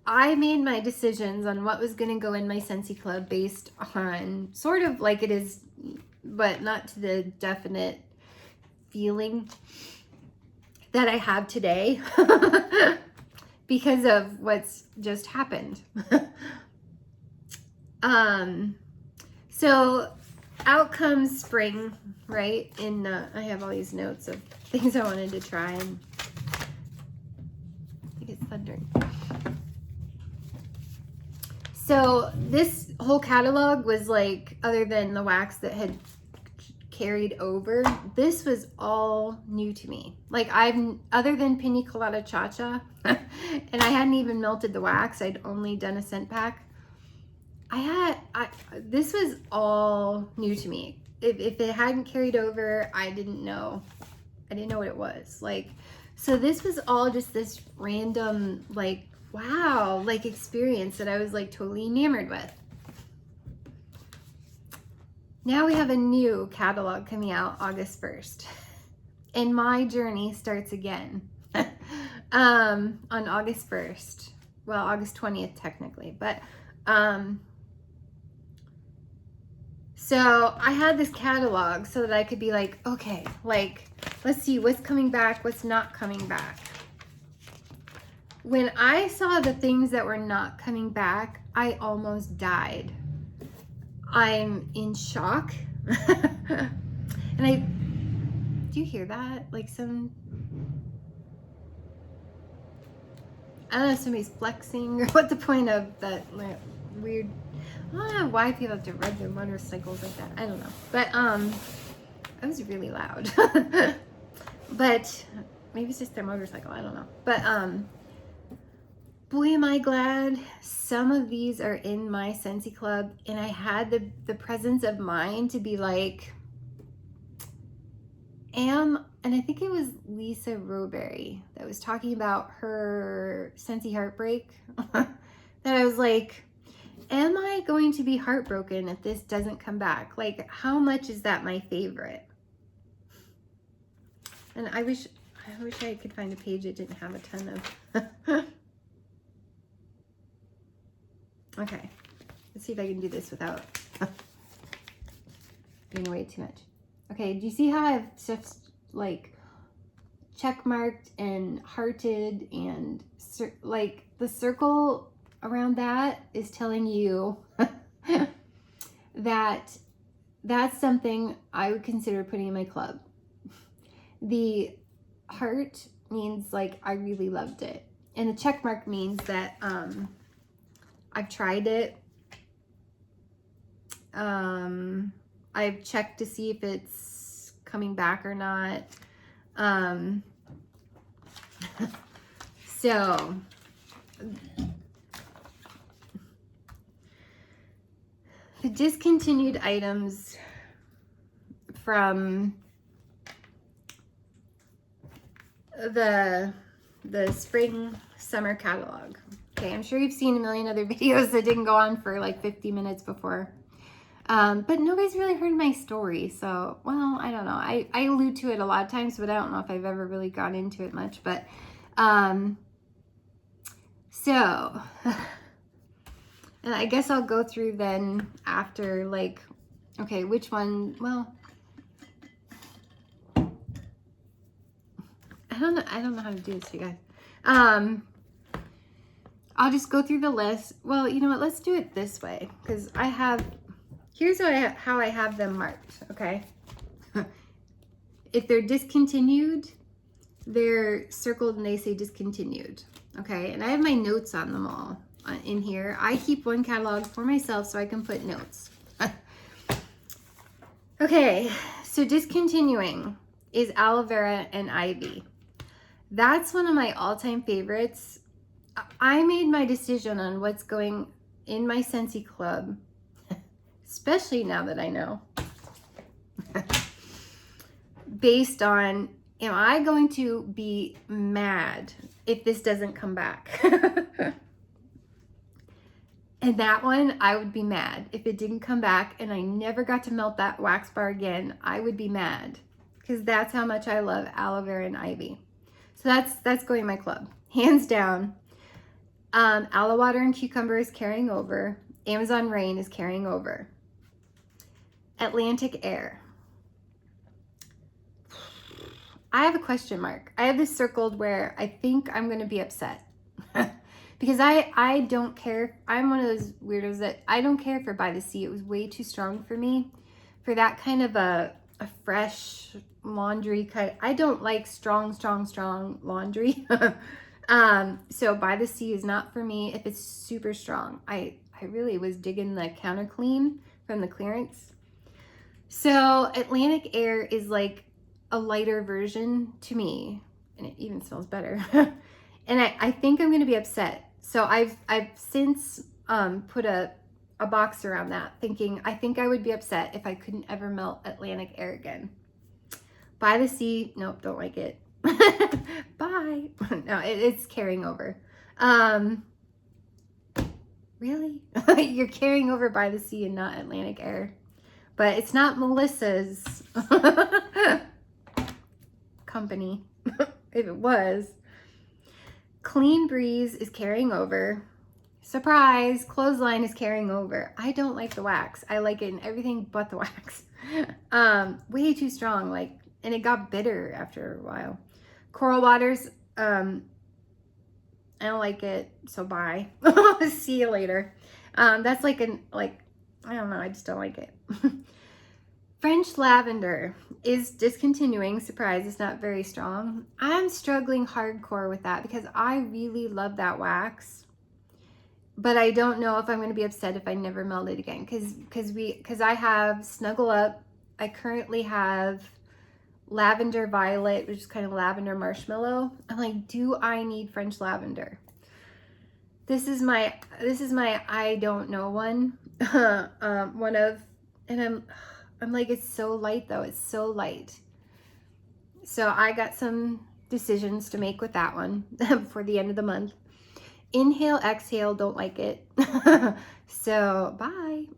I made my decisions on what was going to go in my Scentsy Club based on sort of like it is, but not to the definite feeling that I have today because of what's just happened. So out comes spring, right? I have all these notes of things I wanted to try, and I think it's thundering. So this whole catalog was like, other than the wax that had carried over, this was all new to me. Like other than Pina Colada Cha-Cha, and I hadn't even melted the wax, I'd only done a scent pack. This was all new to me. If it hadn't carried over, I didn't know what it was. Like, so this was all just this random, like, wow, like experience that I was like totally enamored with. Now we have a new catalog coming out August 1st. And my journey starts again on August 1st. Well, August 20th technically, but so I had this catalog so that I could be like, okay, like, let's see what's coming back, what's not coming back. When I saw the things that were not coming back, I almost died. I'm in shock. And do you hear that? Like I don't know if somebody's flexing or what the point of that weird, I don't know why people have to ride their motorcycles like that. I don't know. But it was really loud. But maybe it's just their motorcycle. I don't know. But boy, am I glad some of these are in my Scentsy Club, and I had the presence of mind to be like, and I think it was Lisa Roberry that was talking about her Scentsy heartbreak, that I was like, am I going to be heartbroken if this doesn't come back? Like, how much is that my favorite? And I wish I could find a page that didn't have a ton of... Okay, let's see if I can do this without giving away too much. Okay, do you see how I've just like check marked and hearted, and like the circle around that is telling you that that's something I would consider putting in my club. The heart means like I really loved it, and the check mark means that I've tried it. I've checked to see if it's coming back or not. So the discontinued items from the spring summer catalog. Okay, I'm sure you've seen a million other videos that didn't go on for like 50 minutes before. But nobody's really heard my story, so, well, I don't know. I allude to it a lot of times, but I don't know if I've ever really gone into it much. But, so, and I guess I'll go through then after, like, okay, which one, well, I don't know how to do this, you guys. I'll just go through the list. Well, you know what, let's do it this way, because I have, here's how I have them marked, okay? If they're discontinued, they're circled and they say discontinued, okay? And I have my notes on them all in here. I keep one catalog for myself so I can put notes. Okay, so discontinuing is aloe vera and ivy. That's one of my all-time favorites. I made my decision on what's going in my Scentsy club, especially now that I know, based on, am I going to be mad if this doesn't come back? And that one, I would be mad. If it didn't come back and I never got to melt that wax bar again, I would be mad, because that's how much I love aloe vera and ivy. So that's going in my club, hands down. Aloe water and cucumber is carrying over. Amazon rain is carrying over. Atlantic air. I have a question mark. I have this circled where I think I'm going to be upset. Because I don't care. I'm one of those weirdos that I don't care for By the Sea. It was way too strong for me. For that kind of a fresh laundry kind. I don't like strong laundry. So By the Sea is not for me if it's super strong. I really was digging the counter clean from the clearance. So Atlantic air is like a lighter version to me, and it even smells better. And I think I'm going to be upset. So I've since put a box around that, thinking I think I would be upset if I couldn't ever melt Atlantic air again. By the Sea, nope, don't like it. Bye. No, it's carrying over. Really? You're carrying over By the Sea and not Atlantic air. But it's not Melissa's company. If it was. Clean Breeze is carrying over. Surprise, Clothesline is carrying over. I don't like the wax. I like it in everything but the wax. Way too strong, like, and it got bitter after a while. Coral Waters, I don't like it, so bye. See you later. That's like I don't know, I just don't like it. French Lavender is discontinuing. Surprise, it's not very strong. I'm struggling hardcore with that because I really love that wax. But I don't know if I'm going to be upset if I never melt it again. Because I have Snuggle Up. I currently have Lavender Violet, which is kind of lavender marshmallow. I'm like, do I need French Lavender? This is my I don't know one. And I'm like, it's so light though. It's so light. So I got some decisions to make with that one before the end of the month. Inhale, exhale, don't like it. So bye.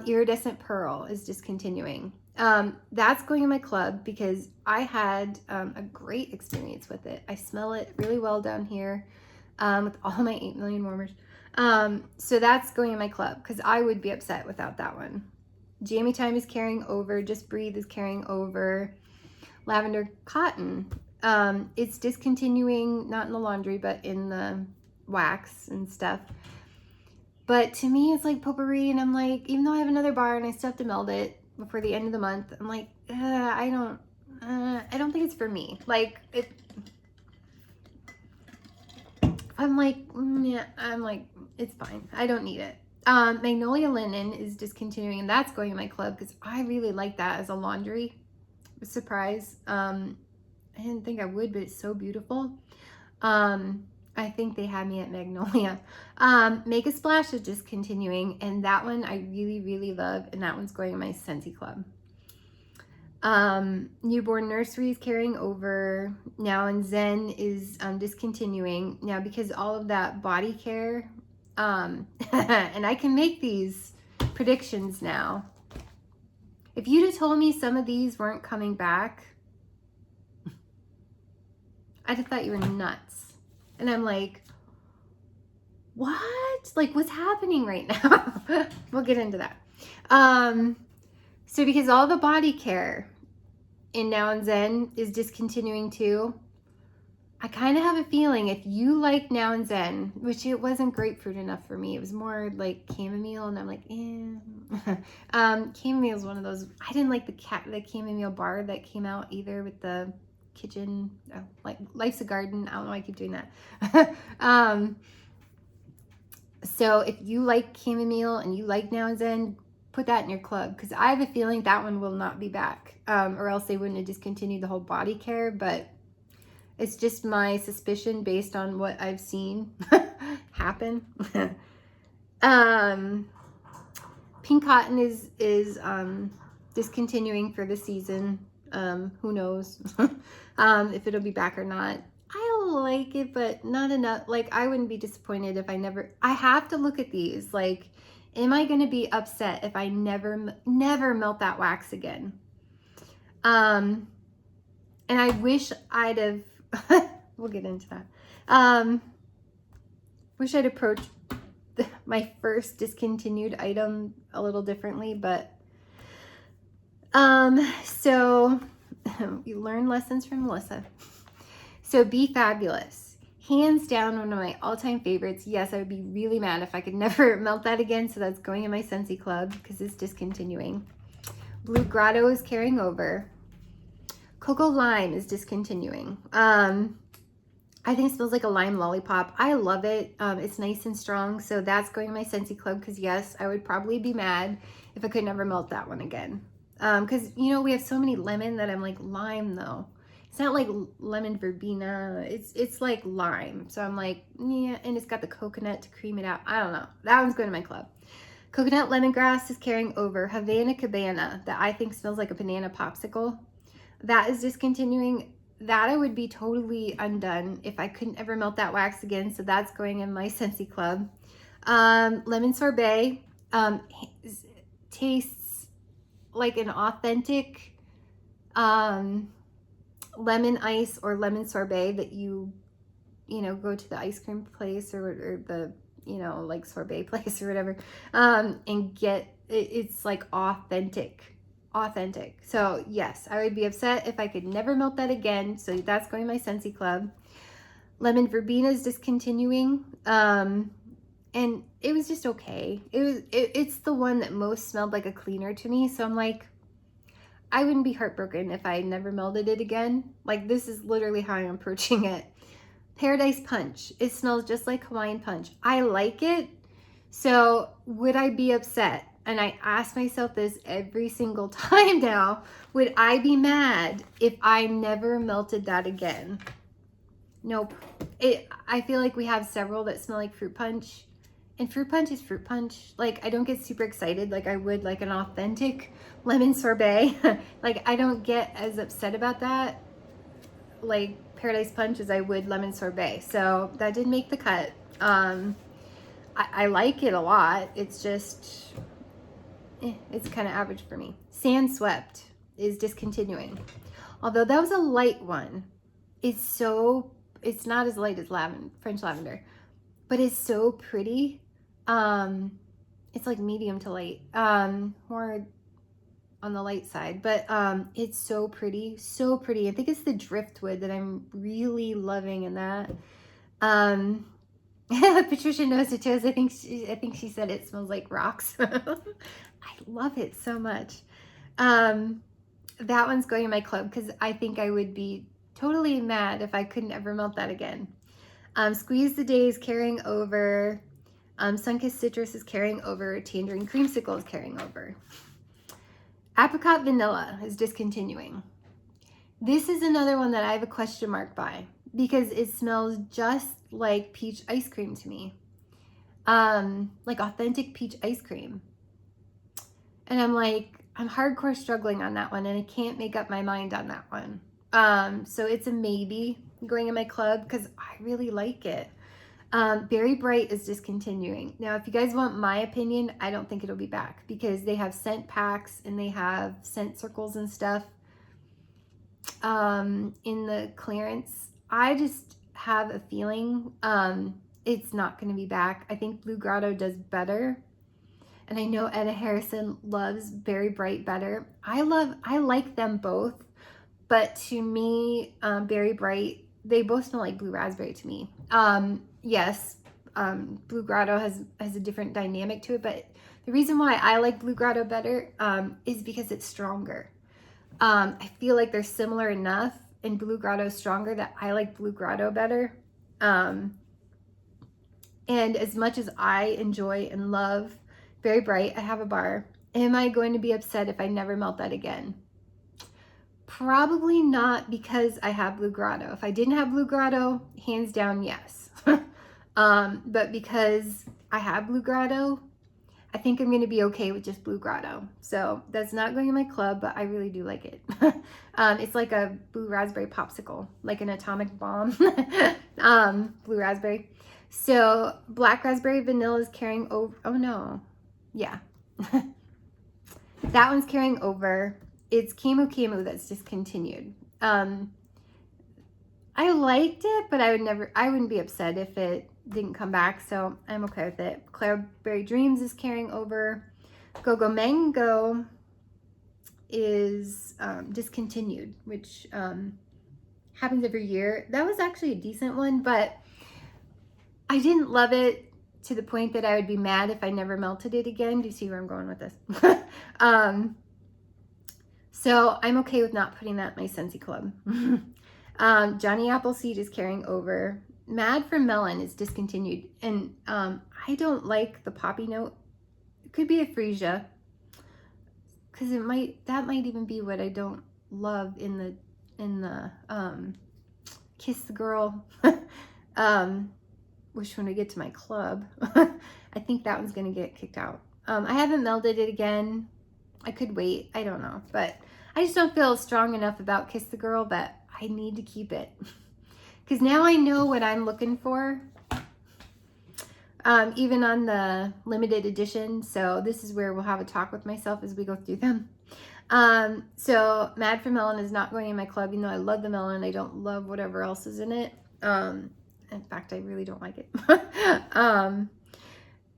Iridescent Pearl is discontinuing. That's going in my club because I had a great experience with it. I smell it really well down here with all my 8 million warmers. So that's going in my club because I would be upset without that one. Jamie Time is carrying over. Just Breathe is carrying over. Lavender Cotton. It's discontinuing, not in the laundry, but in the wax and stuff. But to me, it's like potpourri, and I'm like, even though I have another bar and I still have to melt it before the end of the month, I'm like, I don't think it's for me. Like it. I'm like, yeah, I'm like, it's fine. I don't need it. Magnolia Linen is discontinuing, and that's going in my club because I really like that as a laundry. Surprise. I didn't think I would, but it's so beautiful. I think they had me at Magnolia. Make a Splash is discontinuing, and that one I really, really love, and that one's going in my Scentsy club. Newborn Nursery is carrying over now, and Zen is discontinuing now because all of that body care, and I can make these predictions now. If you'd have told me some of these weren't coming back, I'd have thought you were nuts. And I'm like, what? Like, what's happening right now? We'll get into that. So because all the body care in Now and Zen is discontinuing too, I kind of have a feeling if you like Now and Zen, which it wasn't grapefruit enough for me, it was more like chamomile, and I'm like, chamomile is one of those. I didn't like the chamomile bar that came out either with the kitchen, like Life's a Garden. I don't know why I keep doing that. So if you like chamomile and you like Now and Zen, put that in your club, because I have a feeling that one will not be back, or else they wouldn't have discontinued the whole body care. But it's just my suspicion based on what I've seen happen. Pink Cotton is discontinuing for the season. Who knows if it'll be back or not. I like it, but not enough. Like, I wouldn't be disappointed if I have to look at these. Like, am I going to be upset if I never melt that wax again? And I wish I'd have, we'll get into that. Wish I'd approached my first discontinued item a little differently, but, so you learn lessons from Melissa. So Be Fabulous, hands down one of my all-time favorites. Yes, I would be really mad if I could never melt that again, so that's going in my Scentsy club because it's discontinuing. Blue Grotto is carrying over. Cocoa Lime is discontinuing. I think it smells like a lime lollipop. I love it. It's nice and strong, so that's going in my Scentsy club because yes, I would probably be mad if I could never melt that one again. Because, you know, we have so many lemon that I'm like, lime though. It's not like lemon verbena. It's like lime. So I'm like, yeah, and it's got the coconut to cream it out. I don't know. That one's going to my club. Coconut Lemongrass is carrying over. Havana Cabana, that I think smells like a banana popsicle, that is discontinuing. That I would be totally undone if I couldn't ever melt that wax again. So that's going in my Scentsy club. Lemon Sorbet tastes like an authentic lemon ice or lemon sorbet that you know, go to the ice cream place or the, you know, like sorbet place or whatever, and get it's like authentic. So yes, I would be upset if I could never melt that again. So that's going to my Scentsy club. Lemon Verbena is discontinuing, and it was just okay. It's the one that most smelled like a cleaner to me. So I'm like, I wouldn't be heartbroken if I never melted it again. Like, this is literally how I'm approaching it. Paradise Punch. It smells just like Hawaiian Punch. I like it. So would I be upset? And I ask myself this every single time now. Would I be mad if I never melted that again? Nope. I feel like we have several that smell like fruit punch. And fruit punch is fruit punch. Like, I don't get super excited like I would like an authentic lemon sorbet. Like, I don't get as upset about that, like Paradise Punch, as I would lemon sorbet. So that did make the cut. I like it a lot. It's just, it's kind of average for me. Sand Swept is discontinuing. Although that was a light one. It's not as light as French lavender, but it's so pretty. It's like medium to light, more on the light side, but it's so pretty. I think it's the driftwood that I'm really loving in that. Patricia knows it too. I think she said it smells like rocks. I love it so much. That one's going in my club because I think I would be totally mad if I couldn't ever melt that again. Squeeze the Day is carrying over. Sunkissed Citrus is carrying over. Tangerine Creamsicle is carrying over. Apricot Vanilla is discontinuing. This is another one that I have a question mark by, because it smells just like peach ice cream to me. Like authentic peach ice cream. And I'm like, I'm hardcore struggling on that one, and I can't make up my mind on that one. So it's a maybe going in my club because I really like it. Berry Bright is discontinuing. Now, if you guys want my opinion, I don't think it'll be back because they have scent packs and they have scent circles and stuff in the clearance. I just have a feeling it's not going to be back. I think Blue Grotto does better. And I know Etta Harrison loves Berry Bright better. I like them both. But to me, Berry Bright, they both smell like blue raspberry to me. Yes, Blue Grotto has a different dynamic to it, but the reason why I like Blue Grotto better is because it's stronger. I feel like they're similar enough, and Blue Grotto is stronger, that I like Blue Grotto better. And as much as I enjoy and love Berry Bright, I have a bar. Am I going to be upset if I never melt that again? Probably not, because I have Blue Grotto. If I didn't have Blue Grotto, hands down, yes. But because I have Blue Grotto, I think I'm going to be okay with just Blue Grotto. So that's not going in my club, but I really do like it. It's like a blue raspberry popsicle, like an atomic bomb. Blue raspberry. So black raspberry vanilla is carrying over. Oh no. Yeah. That one's carrying over. It's Camu Camu that's discontinued. I liked it, but I wouldn't be upset if it didn't come back, so I'm okay with it. Cloudberry Dreams is carrying over. Go Go Mango is discontinued, which happens every year. That was actually a decent one, but I didn't love it to the point that I would be mad if I never melted it again. Do you see where I'm going with this? So I'm okay with not putting that in my Scentsy club. Johnny Appleseed is carrying over. Mad for Melon is discontinued. And I don't like the poppy note. It could be a freesia. Because that might even be what I don't love in the Kiss the Girl. Which when I get to my club, I think that one's going to get kicked out. I haven't melded it again. I could wait. I don't know. But I just don't feel strong enough about Kiss the Girl that I need to keep it. Because now I know what I'm looking for. Even on the limited edition. So this is where we'll have a talk with myself as we go through them. So Mad for Melon is not going in my club. Even though I love the melon, I don't love whatever else is in it. In fact, I really don't like it.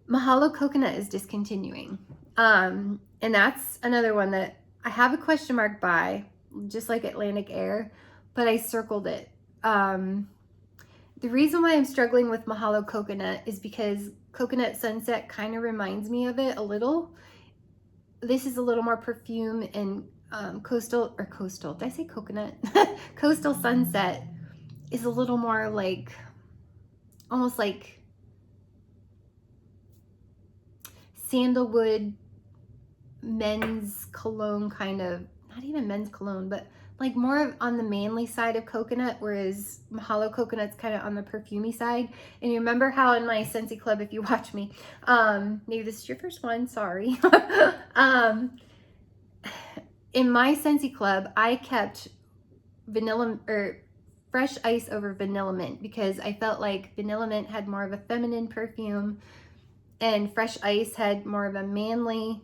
Mahalo Coconut is discontinuing. And that's another one that I have a question mark by, just like Atlantic Air, but I circled it. The reason why I'm struggling with Mahalo Coconut is because Coconut Sunset kind of reminds me of it a little. This is a little more perfume, and coastal, did I say coconut? Coastal Sunset is a little more like, almost like sandalwood men's cologne, kind of, not even men's cologne, but like more on the manly side of coconut, whereas Mahalo Coconut's kind of on the perfumey side. And you remember how in my Scentsy club, if you watch me, maybe this is your first one, sorry. In my Scentsy club, I kept vanilla or fresh ice over vanilla mint because I felt like vanilla mint had more of a feminine perfume and fresh ice had more of a manly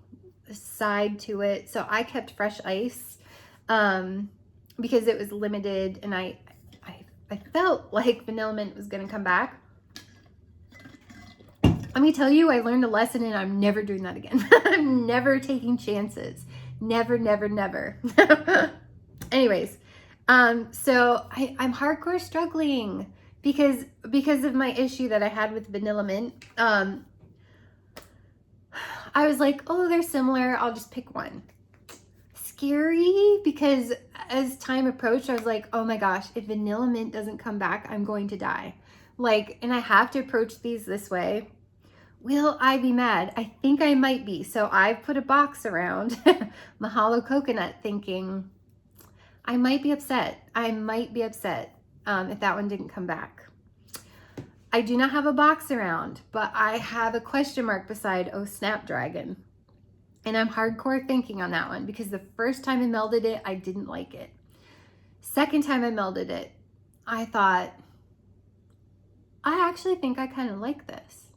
side to it. So I kept fresh ice because it was limited, and I felt like vanilla mint was going to come back. Let me tell you, I learned a lesson, and I'm never doing that again. I'm never taking chances. Never, never, never. Anyways, so I'm hardcore struggling because of my issue that I had with vanilla mint. I was like, oh, they're similar. I'll just pick one. Scary, because as time approached, I was like, oh my gosh, if vanilla mint doesn't come back, I'm going to die. Like, and I have to approach these this way. Will I be mad? I think I might be. So I've put a box around Mahalo Coconut thinking I might be upset. I might be upset. if that one didn't come back. I do not have a box around, but I have a question mark beside Oh Snapdragon. And I'm hardcore thinking on that one because the first time I melded it, I didn't like it. Second time I melded it, I thought, I actually think I kind of like this.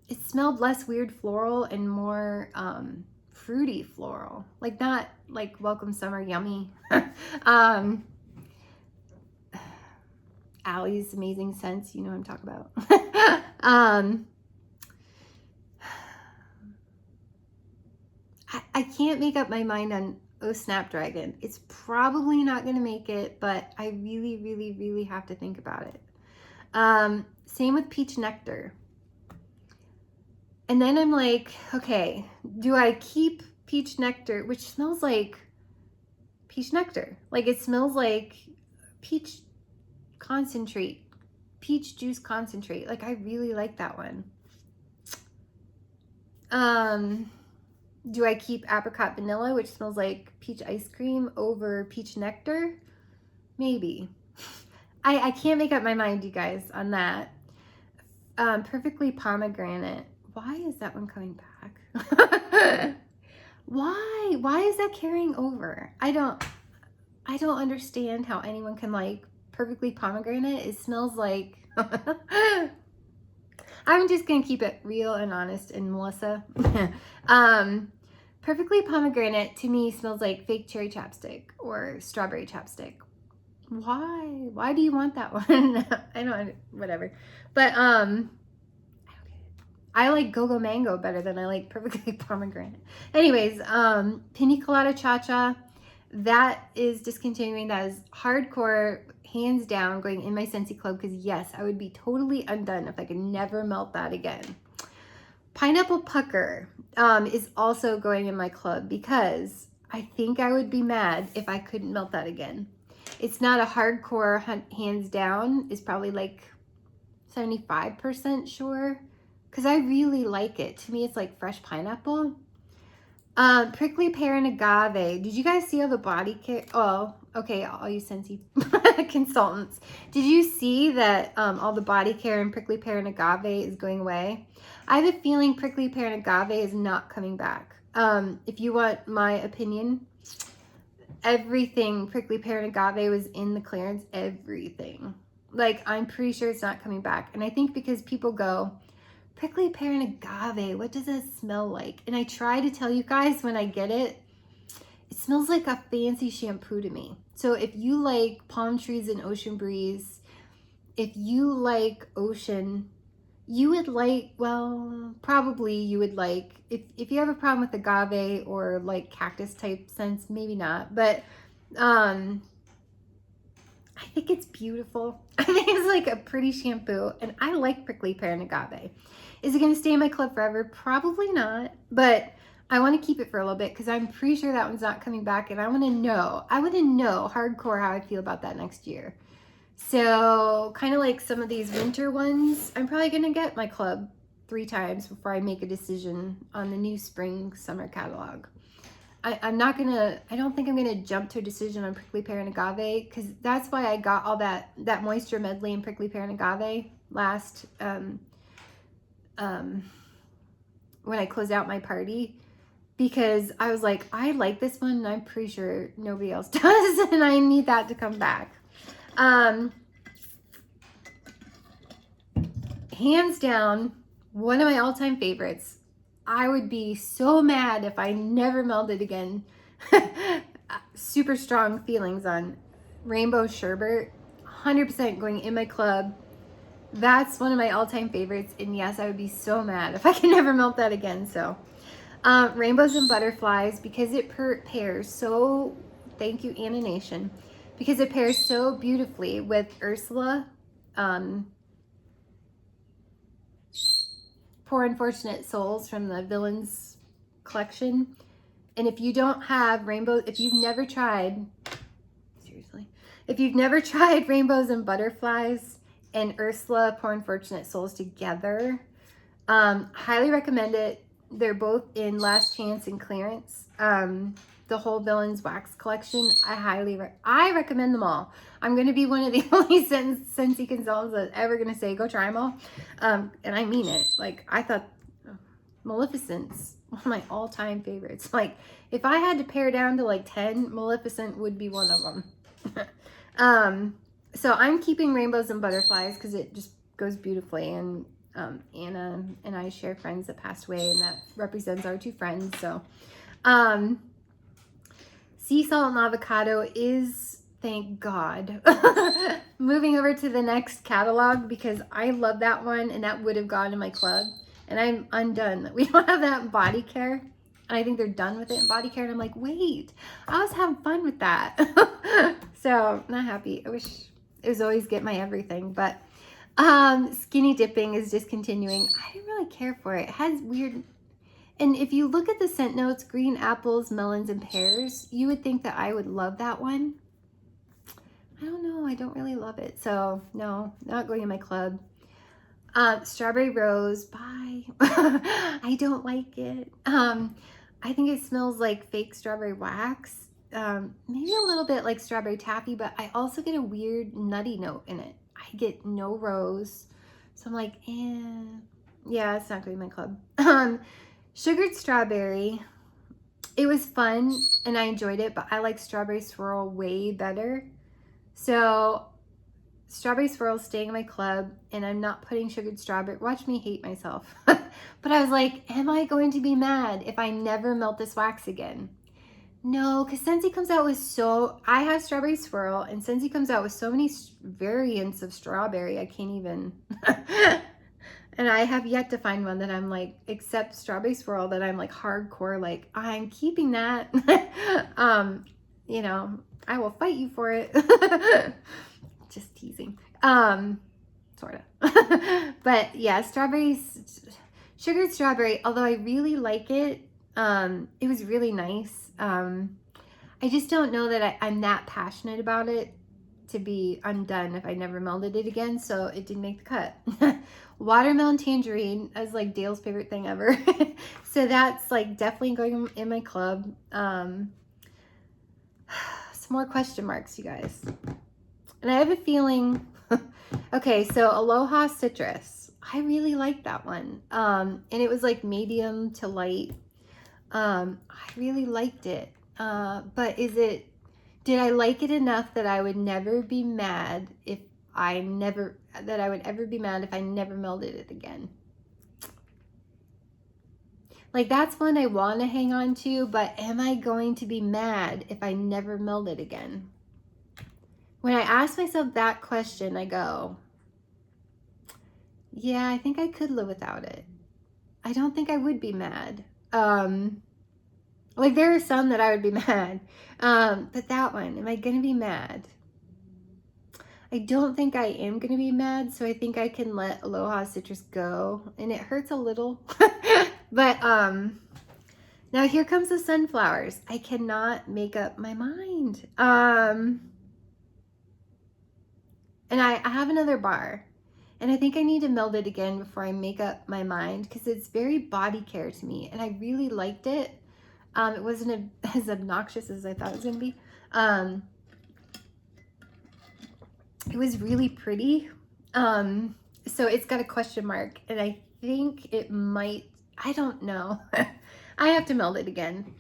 It smelled less weird floral and more fruity floral. Like not like Welcome Summer Yummy. Allie's Amazing Scents, you know what I'm talking about. I can't make up my mind on Oh Snapdragon. It's probably not going to make it, but I really, really, really have to think about it. Same with Peach Nectar. And then I'm like, okay, do I keep Peach Nectar, which smells like peach nectar? Like it smells like peach concentrate, peach juice concentrate. Like I really like that one. Do I keep Apricot Vanilla, which smells like peach ice cream, over peach nectar? Maybe. I can't make up my mind, you guys, on that. Perfectly Pomegranate. Why is that one coming back? Why is that carrying over? I don't understand how anyone can like Perfectly Pomegranate. It smells like I'm just gonna keep it real and honest and Melissa. Perfectly Pomegranate to me smells like fake cherry chapstick or strawberry chapstick. Why do you want that one? I don't, whatever. But I like Go-Go Mango better than I like Perfectly Pomegranate. Anyways, Pina Colada Cha-Cha, that is discontinuing. That is hardcore, hands down, going in my Scentsy club because yes, I would be totally undone if I could never melt that again. Pineapple Pucker is also going in my club because I think I would be mad if I couldn't melt that again. It's not a hardcore hands down. It's probably like 75% sure because I really like it. To me, it's like fresh pineapple. Prickly Pear and Agave. Did you guys see all the body care? Oh, okay, all you Scentsy consultants. Did you see that all the body care and Prickly Pear and Agave is going away? I have a feeling Prickly Pear and Agave is not coming back. If you want my opinion, everything Prickly Pear and Agave was in the clearance, everything. Like, I'm pretty sure it's not coming back. And I think because people go, Prickly Pear and Agave, what does it smell like? And I try to tell you guys when I get it, it smells like a fancy shampoo to me. So if you like palm trees and ocean breeze, if you like ocean, you would like, well, probably you would like, if you have a problem with agave or like cactus type scents, maybe not, but I think it's beautiful. I think it's like a pretty shampoo, and I like Prickly Pear and Agave. Is it going to stay in my club forever? Probably not, but I want to keep it for a little bit because I'm pretty sure that one's not coming back, and I want to know hardcore how I feel about that next year. So kind of like some of these winter ones, I'm probably going to get my club 3 times before I make a decision on the new spring summer catalog. I don't think I'm gonna jump to a decision on Prickly Pear and Agave because that's why I got all that moisture medley in Prickly Pear and Agave last when I closed out my party, because I was like, I like this one and I'm pretty sure nobody else does, and I need that to come back. Hands down, one of my all-time favorites. I would be so mad if I never melded again. Super strong feelings on Rainbow Sherbet. 100% going in my club. That's one of my all-time favorites. And yes, I would be so mad if I can never melt that again. So Rainbows and Butterflies, because it pairs so, thank you Anna Nation, because it pairs so beautifully with Ursula. Poor Unfortunate Souls from the Villains collection. And if you don't have rainbow, if you've never tried, seriously, if you've never tried Rainbows and Butterflies and Ursula Poor Unfortunate Souls together, highly recommend it. They're both in Last Chance and clearance. the whole Villains wax collection. I recommend them all. I'm going to be one of the only Scentsy consultants that's ever going to say go try them all. And I mean it. Like, I thought Maleficent's one of my all-time favorites. Like, if I had to pare down to like 10, Maleficent would be one of them. So I'm keeping Rainbows and Butterflies because it just goes beautifully. And Anna and I share friends that passed away, and that represents our two friends. So sea salt and avocado is, thank God, moving over to the next catalog because I love that one, and that would have gone in my club. And I'm undone that we don't have that in body care. And I think they're done with it in body care. And I'm like, wait, I was having fun with that. So not happy. I wish it was always get my everything. But skinny dipping is discontinuing. I didn't really care for it. It has weird, and if you look at the scent notes, green apples, melons, and pears, you would think that I would love that one. I don't know. I don't really love it. So no, not going in my club. Strawberry rose, bye. I don't like it. I think it smells like fake strawberry wax. Maybe a little bit like strawberry taffy, but I also get a weird nutty note in it. I get no rose. So I'm like, yeah, it's not going to be my club. Sugared strawberry. It was fun and I enjoyed it, but I like strawberry swirl way better. So strawberry swirl staying in my club, and I'm not putting sugared strawberry. Watch me hate myself. But I was like, am I going to be mad if I never melt this wax again? No, because Scentsy comes out with I have strawberry swirl, and Scentsy comes out with so many variants of strawberry, I can't even. And I have yet to find one that I'm like, except strawberry swirl, that I'm like hardcore, like, I'm keeping that. You know, I will fight you for it. Just teasing. Sort of. But yeah, sugared strawberry, although I really like it, it was really nice. I just don't know that I'm that passionate about it to be undone if I never melded it again, so it didn't make the cut. Watermelon tangerine is like Dale's favorite thing ever. So that's like definitely going in my club. Some more question marks, you guys. And I have a feeling, okay, so Aloha Citrus. I really like that one. And it was like medium to light. I really liked it. But did I like it enough that I would never be mad if I never melded it again? Like, that's one I want to hang on to, but am I going to be mad if I never meld it again? When I ask myself that question, I go, yeah, I think I could live without it. I don't think I would be mad. Like, there are some that I would be mad. But that one, am I going to be mad? I don't think I am going to be mad, so I think I can let Aloha Citrus go. And it hurts a little. But now here comes the sunflowers. I cannot make up my mind. And I have another bar, and I think I need to meld it again before I make up my mind, because it's very body care to me, and I really liked it. It wasn't as obnoxious as I thought it was going to be. It was really pretty. So it's got a question mark, and I think it might, I don't know. I have to meld it again.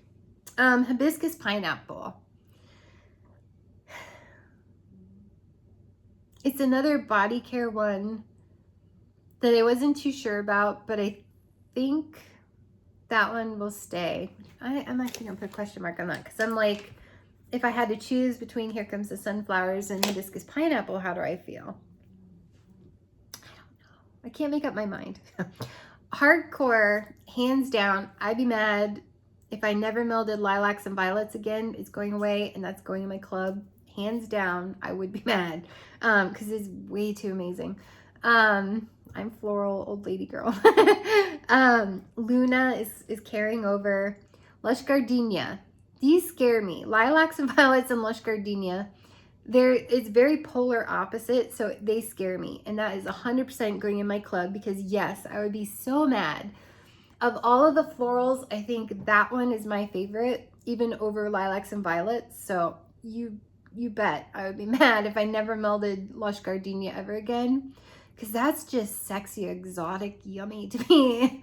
Hibiscus pineapple. It's another body care one that I wasn't too sure about, but I think that one will stay. I'm actually gonna put a question mark on that, because I'm like, if I had to choose between Here Comes the Sunflowers and Hibiscus Pineapple, how do I feel? I don't know. I can't make up my mind. Hardcore, hands down, I'd be mad if I never melded Lilacs and Violets again. It's going away, and that's going in my club. Hands down, I would be mad, because it's way too amazing. I'm floral old lady girl. Luna is carrying over. Lush Gardenia. These scare me. Lilacs and Violets and Lush Gardenia. It's very polar opposite, so they scare me. And that is 100% going in my club, because yes, I would be so mad. Of all of the florals, I think that one is my favorite, even over lilacs and violets. So you bet I would be mad if I never melded Lush Gardenia ever again, because that's just sexy, exotic, yummy to me.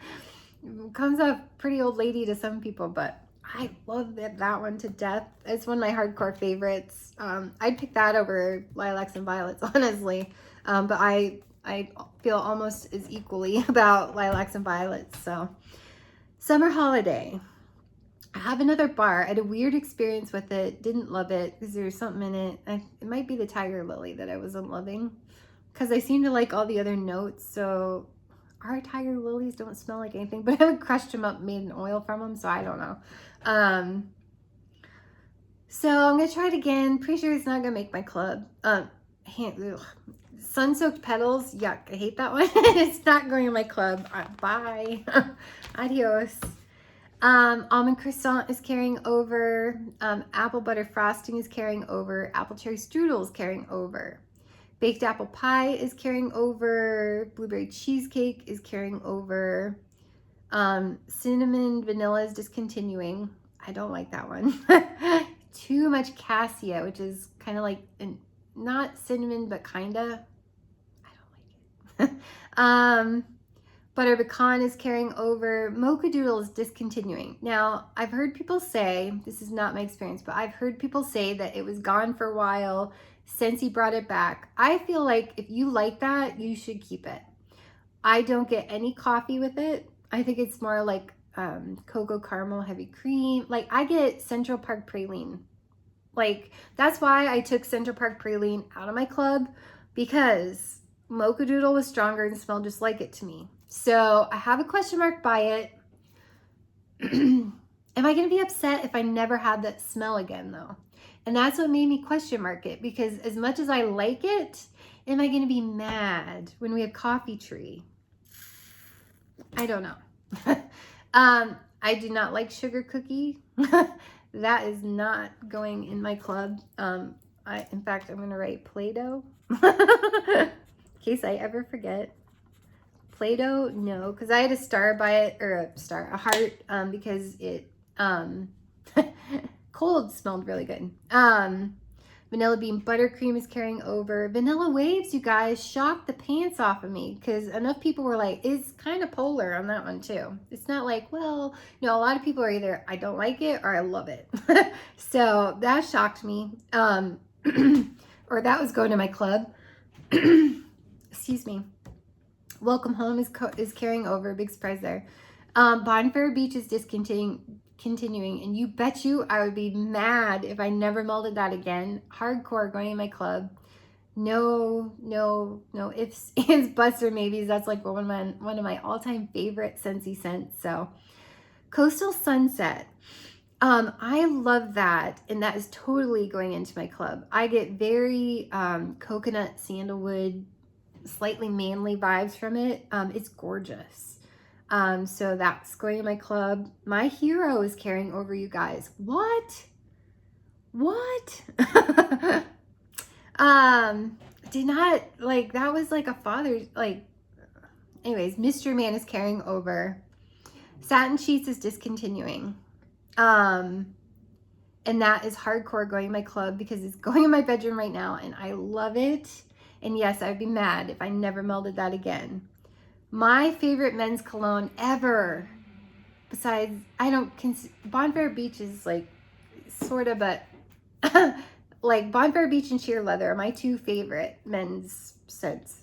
It comes off pretty old lady to some people, but I love that one to death. It's one of my hardcore favorites. I'd pick that over lilacs and violets, honestly. But I feel almost as equally about lilacs and violets. So summer holiday. I have another bar. I had a weird experience with it. Didn't love it because there's something in it. It might be the tiger lily that I wasn't loving, because I seem to like all the other notes. So our tiger lilies don't smell like anything, but I haven't crushed them up, made an oil from them, so I don't know. So I'm gonna try it again. Pretty sure it's not gonna make my club. Sun-soaked petals, yuck, I hate that one. It's not going in my club. Bye. Adios. Almond croissant is carrying over. Apple butter frosting is carrying over. Apple cherry strudel is carrying over. Baked apple pie is carrying over. Blueberry cheesecake is carrying over. Cinnamon vanilla is discontinuing. I don't like that one. Too much cassia, which is kind of like, not cinnamon, but kinda. I don't like it. Butter pecan is carrying over. Mocha doodle is discontinuing. Now, I've heard people say, this is not my experience, but I've heard people say that it was gone for a while. Scentsy brought it back. I feel like if you like that, you should keep it. I don't get any coffee with it. I think it's more like cocoa caramel heavy cream. Like, I get Central Park praline. Like, that's why I took Central Park praline out of my club, because Mocha Doodle was stronger and smelled just like it to me. So I have a question mark by it. Am I going to be upset if I never had that smell again, though? And that's what made me question mark it, because as much as I like it, am I going to be mad when we have coffee tree? I don't know. I do not like sugar cookie. That is not going in my club. In fact, I'm going to write Play-Doh in case I ever forget. Play-Doh, no, because I had a star by it, or a heart, because it cold smelled really good. Vanilla bean buttercream is carrying over. Vanilla waves, you guys, shocked the pants off of me, because enough people were like, it's kind of polar on that one too. It's not like, well, no, a lot of people are either I don't like it or I love it. So that shocked me. Or that was going to my club. Excuse me. Welcome Home is carrying over. Big surprise there. Bonfire Beach is continuing, and you bet you I would be mad if I never melded that again. Hardcore going in my club. No ifs, ands, buts, or maybes. That's like one of my all-time favorite Scentsy scents. So Coastal Sunset. I love that, and that is totally going into my club. I get very coconut, sandalwood, slightly manly vibes from it. It's gorgeous. So that's going in my club. My Hero is carrying over, you guys. What? Did not, like, that was like a father's, like, anyways, Mystery Man is carrying over. Satin Sheets is discontinuing. And that is hardcore going in my club, because it's going in my bedroom right now and I love it. And yes, I'd be mad if I never melded that again. My favorite men's cologne ever, besides, Bonfire Beach is like, sort of, but like Bonfire Beach and Sheer Leather are my two favorite men's scents.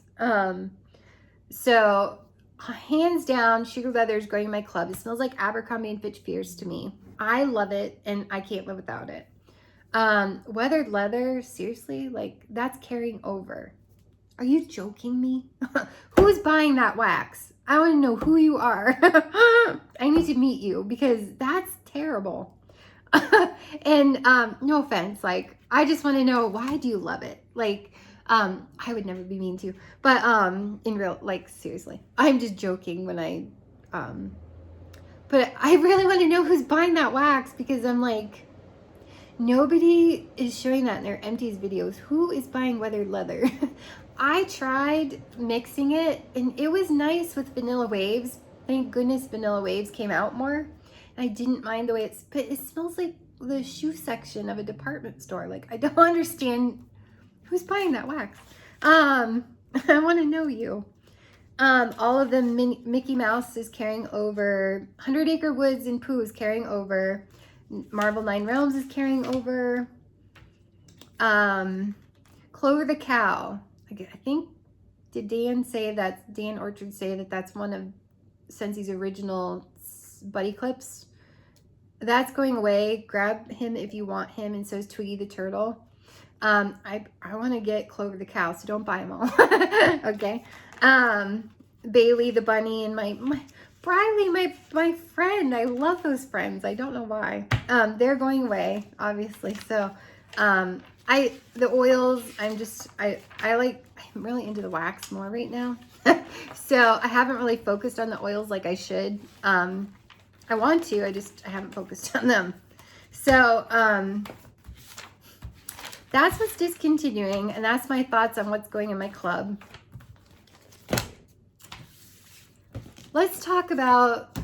So hands down, Sheer Leather is going in my club. It smells like Abercrombie and Fitch Fierce to me. I love it and I can't live without it. Weathered Leather, seriously, like, that's carrying over. Are you joking me? Who's buying that wax? I want to know who you are. I need to meet you, because that's terrible. And no offense, like, I just want to know, why do you love it? Like, I would never be mean to you, but in real, like, seriously, I'm just joking when I but I really want to know who's buying that wax, because I'm like, nobody is showing that in their empties videos. Who is buying Weathered Leather? I tried mixing it and it was nice with Vanilla Waves, Thank goodness Vanilla Waves came out more. I didn't mind the way but it smells like the shoe section of a department store. Like, I don't understand who's buying that wax. I want to know you. All of them, Mickey Mouse is carrying over. 100 Acre Woods and Pooh is carrying over. Marvel 9 Realms is carrying over. Clover the Cow. I think, did Dan Orchard say that that's one of Scentsy's original buddy clips? That's going away. Grab him if you want him, and so is Twiggy the Turtle. I want to get Clover the Cow, so don't buy them all. Okay. Bailey the Bunny and my Briley, my friend. I love those friends. I don't know why. They're going away, obviously. So, the oils, I'm really into the wax more right now. So I haven't really focused on the oils like I should. I want to, I haven't focused on them. So, that's what's discontinuing, and that's my thoughts on what's going in my club. Let's talk about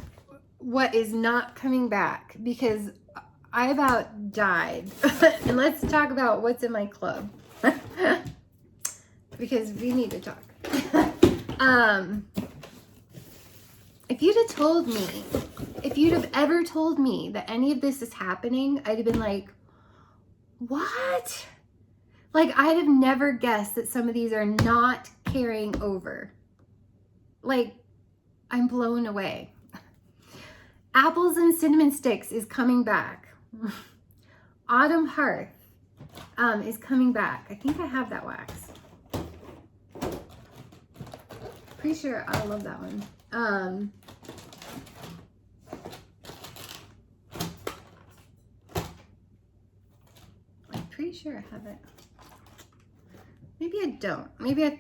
what is not coming back, because I about died. And let's talk about what's in my club. Because we need to talk. If you'd have ever told me that any of this is happening, I'd have been like, what? Like, I'd have never guessed that some of these are not carrying over. Like, I'm blown away. Apples and Cinnamon Sticks is coming back. Autumn Hearth is coming back. I think I have that wax. Pretty sure I love that one. I'm pretty sure I have it. Maybe I don't. Maybe I...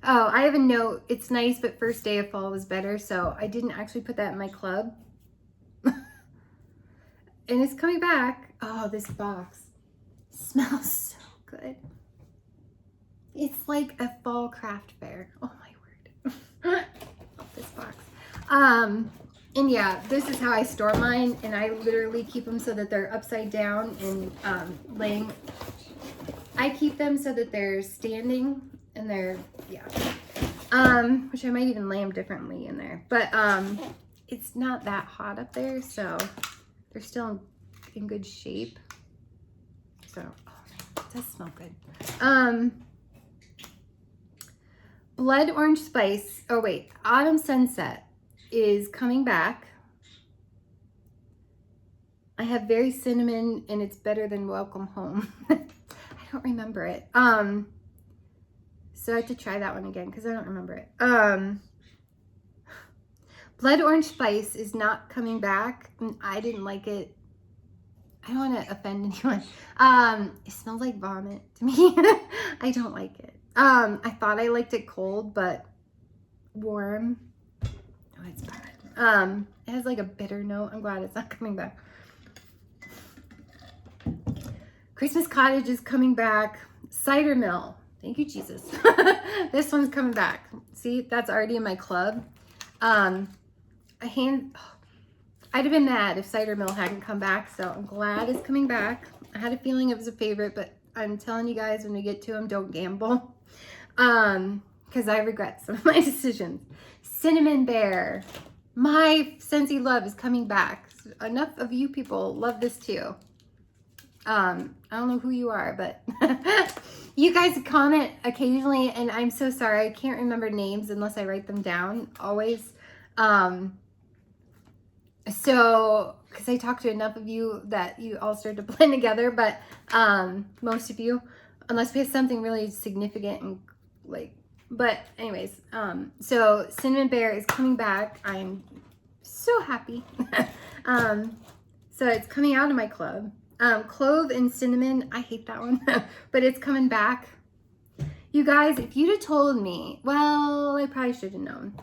Oh, I have a note. It's nice, but first day of fall was better. So I didn't actually put that in my club. And it's coming back. Oh, this box smells so good. It's like a fall craft fair. Oh my word. Love this box. And yeah, this is how I store mine. And I literally keep them so that they're upside down and laying. I keep them so that they're standing and they're, yeah. Which I might even lay them differently in there. But it's not that hot up there, so they're still in good shape. So, oh, it does smell good. Blood Orange Spice. Oh wait, Autumn Sunset is coming back. I have Very Cinnamon, and it's better than Welcome Home. I don't remember it. So I have to try that one again because I don't remember it. Blood Orange Spice is not coming back. I didn't like it. I don't want to offend anyone. It smells like vomit to me. I don't like it. I thought I liked it cold, but warm. Oh, it's bad. It has like a bitter note. I'm glad it's not coming back. Christmas Cottage is coming back. Cider Mill. Thank you, Jesus. This one's coming back. See, that's already in my club. I'd have been mad if Cider Mill hadn't come back, so I'm glad it's coming back. I had a feeling it was a favorite, but I'm telling you guys, when we get to them, don't gamble. Because I regret some of my decisions. Cinnamon Bear. My Scentsy love is coming back. Enough of you people love this too. I don't know who you are, but you guys comment occasionally, and I'm so sorry. I can't remember names unless I write them down always. So, because I talked to enough of you that you all start to blend together, but most of you, unless we have something really significant and like, but anyways, so Cinnamon Bear is coming back. I'm so happy. So it's coming out of my club. Clove and Cinnamon, I hate that one, but it's coming back. You guys, if you'd have told me, well, I probably should have known.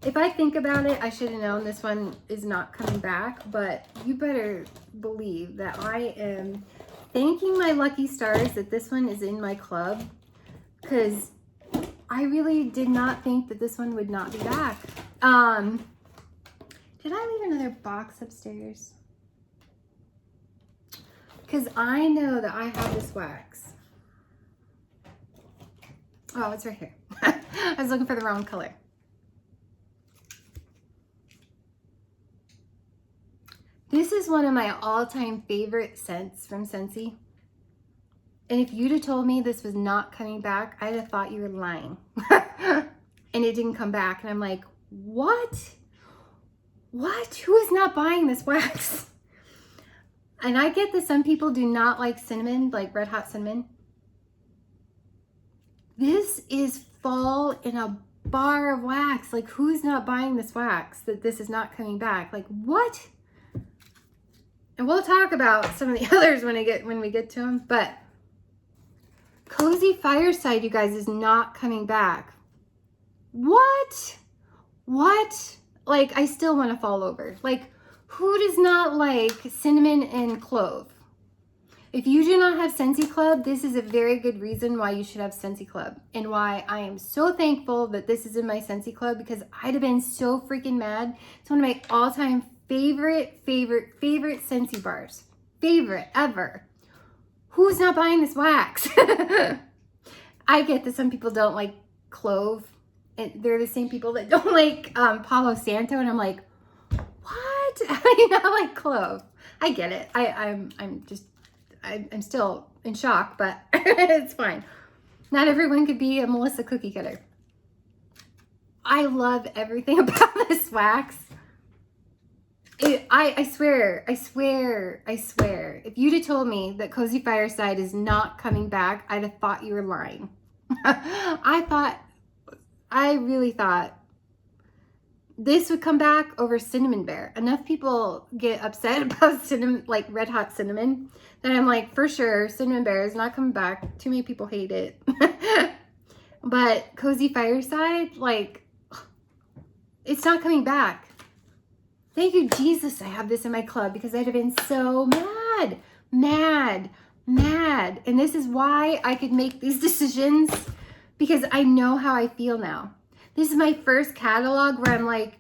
If I think about it, I should have known this one is not coming back, but you better believe that I am thanking my lucky stars that this one is in my club, because I really did not think that this one would not be back. Did I leave another box upstairs? Because I know that I have this wax. Oh, it's right here. I was looking for the wrong color. This is one of my all-time favorite scents from Scentsy. And if you'd have told me this was not coming back, I'd have thought you were lying. And it didn't come back. And I'm like, what? What? Who is not buying this wax? And I get that some people do not like cinnamon, like red hot cinnamon. This is fall in a bar of wax. Like, who's not buying this wax that this is not coming back? Like, what? And we'll talk about some of the others when we get to them. But Cozy Fireside, you guys, is not coming back. What? What? Like, I still want to fall over. Like, who does not like cinnamon and clove? If you do not have Scentsy Club, this is a very good reason why you should have Scentsy Club, and why I am so thankful that this is in my Scentsy Club, because I'd have been so freaking mad. It's one of my all-time favorite Scentsy bars. Favorite ever. Who's not buying this wax? I get that some people don't like clove, and they're the same people that don't like Palo Santo, and I'm like, what? How do you not like clove? I get it. I'm still in shock, but it's fine. Not everyone could be a Melissa cookie cutter. I love everything about this wax. I swear, if you'd have told me that Cozy Fireside is not coming back, I'd have thought you were lying. I really thought this would come back over Cinnamon Bear. Enough people get upset about cinnamon, like red hot cinnamon, that I'm like, for sure, Cinnamon Bear is not coming back. Too many people hate it. But Cozy Fireside, like, it's not coming back. Thank you, Jesus, I have this in my club, because I'd have been so mad. And this is why I could make these decisions, because I know how I feel now. This is my first catalog where I'm like,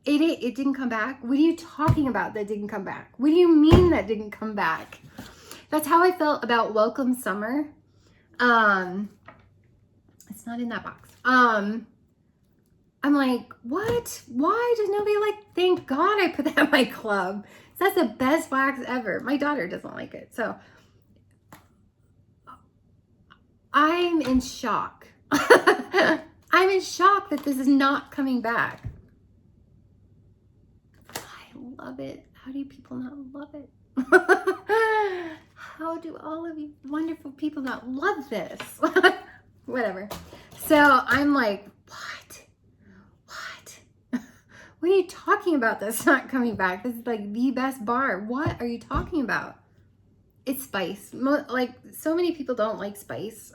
it didn't come back. What are you talking about that didn't come back? What do you mean that didn't come back? That's how I felt about Welcome Summer. It's not in that box. I'm like, what? Why does nobody like, thank God I put that in my club. That's the best wax ever. My daughter doesn't like it. So I'm in shock. I'm in shock that this is not coming back. I love it. How do you people not love it? How do all of you wonderful people not love this? Whatever. So I'm like, what? What are you talking about that's not coming back? This is like the best bar. What are you talking about? It's spice. Like, so many people don't like spice.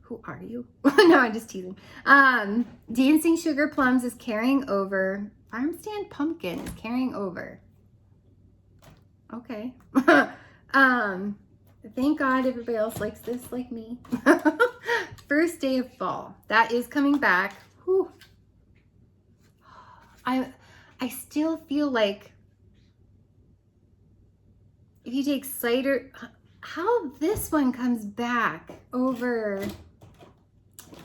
Who are you? No, I'm just teasing. Dancing Sugar Plums is carrying over. Farm Stand Pumpkin is carrying over. Okay. Thank God everybody else likes this like me. First Day of Fall. That is coming back. Whew. I still feel like if you take cider, how this one comes back over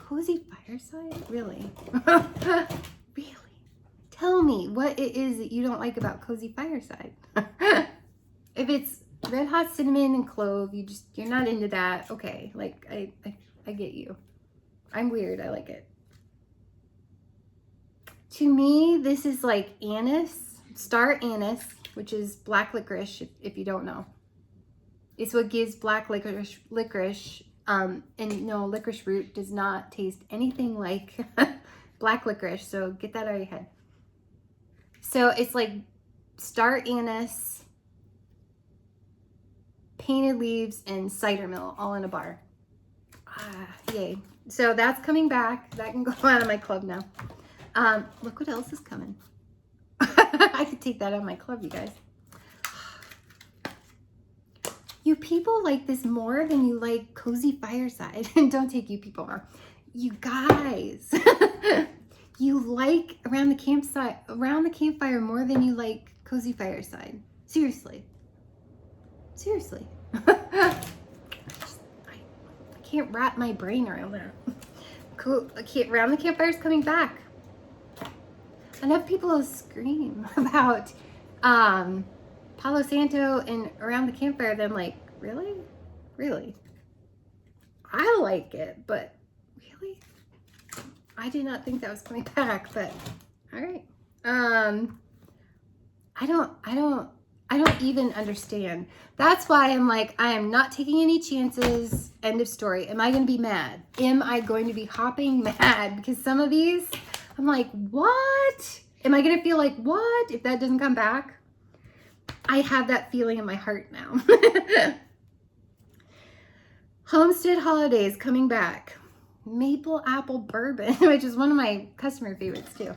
Cozy Fireside? Really? Really? Tell me what it is that you don't like about Cozy Fireside. If it's red hot cinnamon and clove, you're not into that. Okay, like I get you. I'm weird. I like it. To me, this is like anise, star anise, which is black licorice, if you don't know. It's what gives black licorice, and no, licorice root does not taste anything like black licorice, so get that out of your head. So it's like star anise, painted leaves, and cider mill all in a bar. Yay. So that's coming back. That can go out of my club now. Look what else is coming. I could take that out of my club, you guys. You people like this more than you like cozy fireside. And don't take you people more. You guys, you like around the campfire more than you like cozy fireside. Seriously. Seriously. I can't wrap my brain around that. Cool. Around the campfire's coming back. Enough people scream about Palo Santo and around the campfire that I'm like, really? Really? I like it, but really? I did not think that was coming back, but all right. I don't even understand. That's why I'm like, I am not taking any chances. End of story. Am I going to be mad? Am I going to be hopping mad? Because some of these, I'm like, what? Am I going to feel like, what? If that doesn't come back? I have that feeling in my heart now. Homestead Holidays coming back. Maple Apple Bourbon, which is one of my customer favorites too.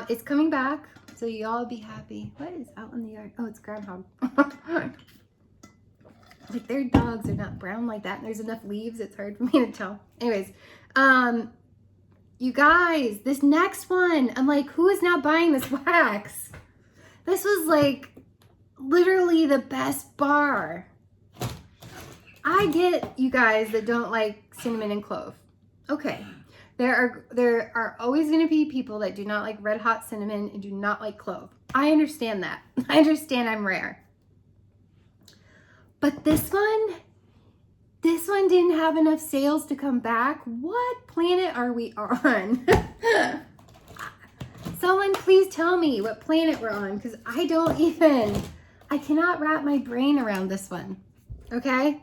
It's coming back, so y'all be happy. What is out in the yard? Oh, it's groundhog. Like their dogs are not brown like that, and there's enough leaves, it's hard for me to tell. Anyways, you guys, this next one, I'm like, who is not buying this wax? This was like literally the best bar. I get you guys that don't like cinnamon and clove. Okay, there are always going to be people that do not like red hot cinnamon and do not like clove. I understand that. I understand I'm rare. But this one didn't have enough sales to come back. What planet are we on? Someone please tell me what planet we're on, because I cannot wrap my brain around this one. Okay?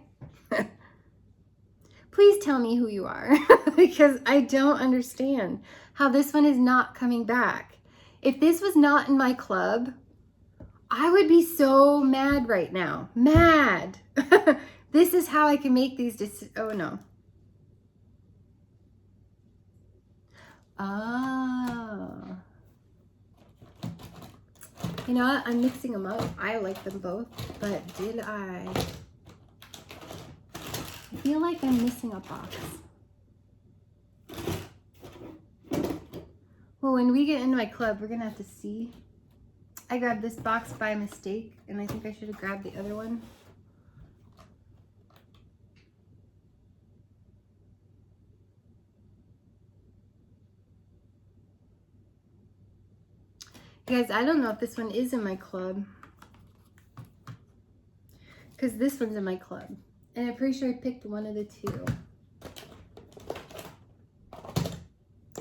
Please tell me who you are, because I don't understand how this one is not coming back. If this was not in my club, I would be so mad right now. Mad. This is how I can make these oh no. Oh. You know what? I'm mixing them up. I like them both, but did I feel like I'm missing a box? Well, when we get into my club, we're gonna have to see. I grabbed this box by mistake, and I think I should have grabbed the other one. Guys, I don't know if this one is in my club, because this one's in my club. And I'm pretty sure I picked one of the two.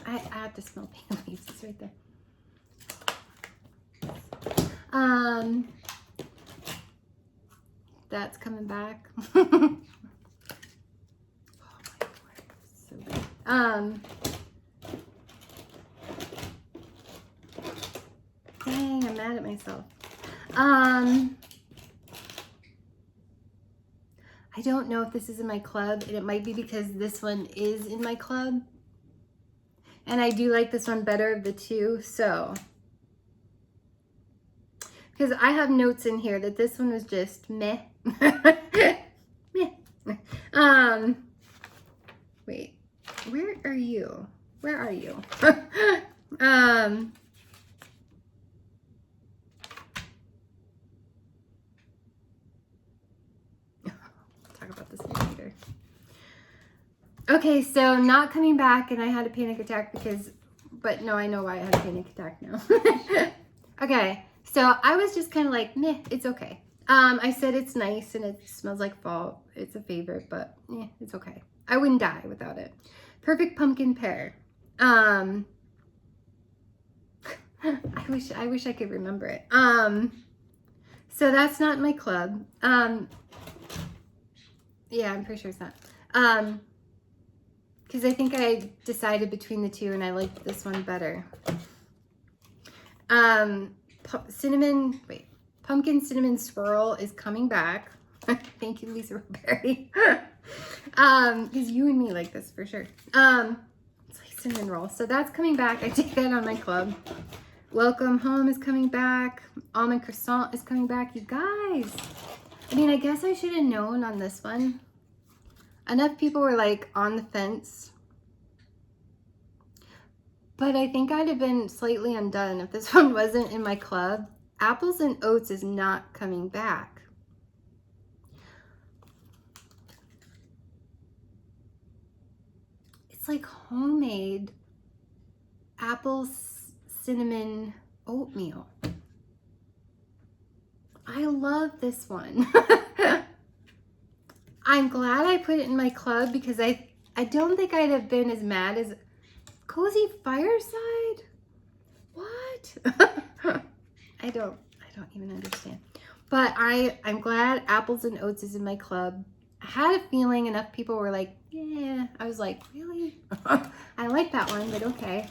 I have to smell pink leaves. It's right there. That's coming back. Oh my Lord, so good. Dang, I'm mad at myself. I don't know if this is in my club, and it might be because this one is in my club. And I do like this one better of the two, so. Because I have notes in here that this one was just meh. Meh. Wait, where are you? Where are you? Talk about this later. Okay, so not coming back, and I had a panic attack but no, I know why I had a panic attack now. Okay, so I was just kind of like, meh, it's okay. I said it's nice and it smells like fall. It's a favorite, but yeah, it's okay. I wouldn't die without it. Perfect Pumpkin Pear. I wish I could remember it. So that's not in my club. Yeah, I'm pretty sure it's not. Because I think I decided between the two and I liked this one better. Pumpkin Cinnamon Swirl is coming back. Thank you, Lisa Roberry. Because you and me like this for sure. It's like cinnamon roll. So that's coming back. I take that on my club. Welcome Home is coming back. Almond Croissant is coming back. You guys, I mean, I guess I should have known on this one. Enough people were like on the fence. But I think I'd have been slightly undone if this one wasn't in my club. Apples and Oats is not coming back. It's like homemade apple cinnamon oatmeal. I love this one. I'm glad I put it in my club because I don't think I'd have been as mad as Cozy Fireside. What? I don't even understand. But I'm glad Apples and Oats is in my club. I had a feeling enough people were like, yeah. I was like, really? I like that one, but okay.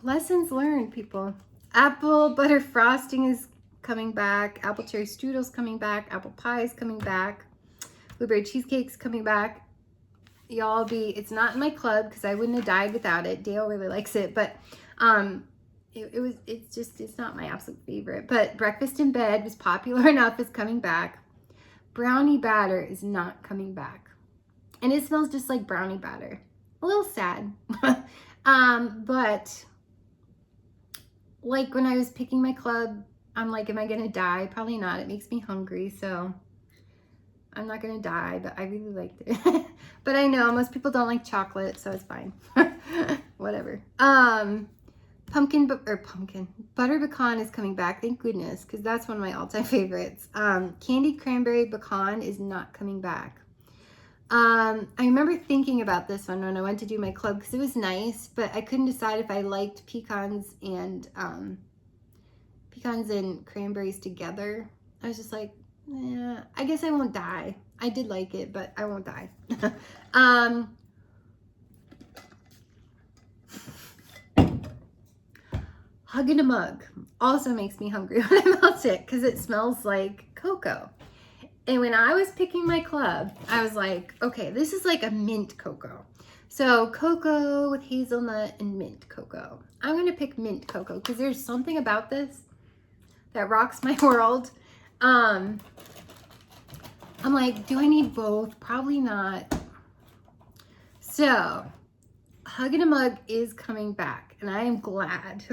Lessons learned, people. Apple butter frosting is coming back. Apple cherry strudels coming back. Apple pie is coming back. Blueberry cheesecake's coming back. Y'all it's not in my club because I wouldn't have died without it. Dale really likes it, but it's not my absolute favorite. But breakfast in bed was popular enough, is coming back. Brownie batter is not coming back. And it smells just like brownie batter. A little sad. But like when I was picking my club, I'm like, am I gonna die? Probably not. It makes me hungry, so I'm not gonna die, but I really liked it. But I know most people don't like chocolate, so it's fine. Whatever. Butter pecan is coming back, thank goodness, because that's one of my all-time favorites. Candied cranberry pecan is not coming back. I remember thinking about this one when I went to do my club because it was nice, but I couldn't decide if I liked pecans and cranberries together. I was just like, yeah, I guess I won't die. I did like it, but I won't die. Hug in a Mug also makes me hungry when I melt it because it smells like cocoa. And when I was picking my club, I was like, okay, this is like a mint cocoa. So cocoa with hazelnut and mint cocoa. I'm gonna pick mint cocoa because there's something about this that rocks my world. I'm like, do I need both? Probably not. So Hug in a Mug is coming back, and I am glad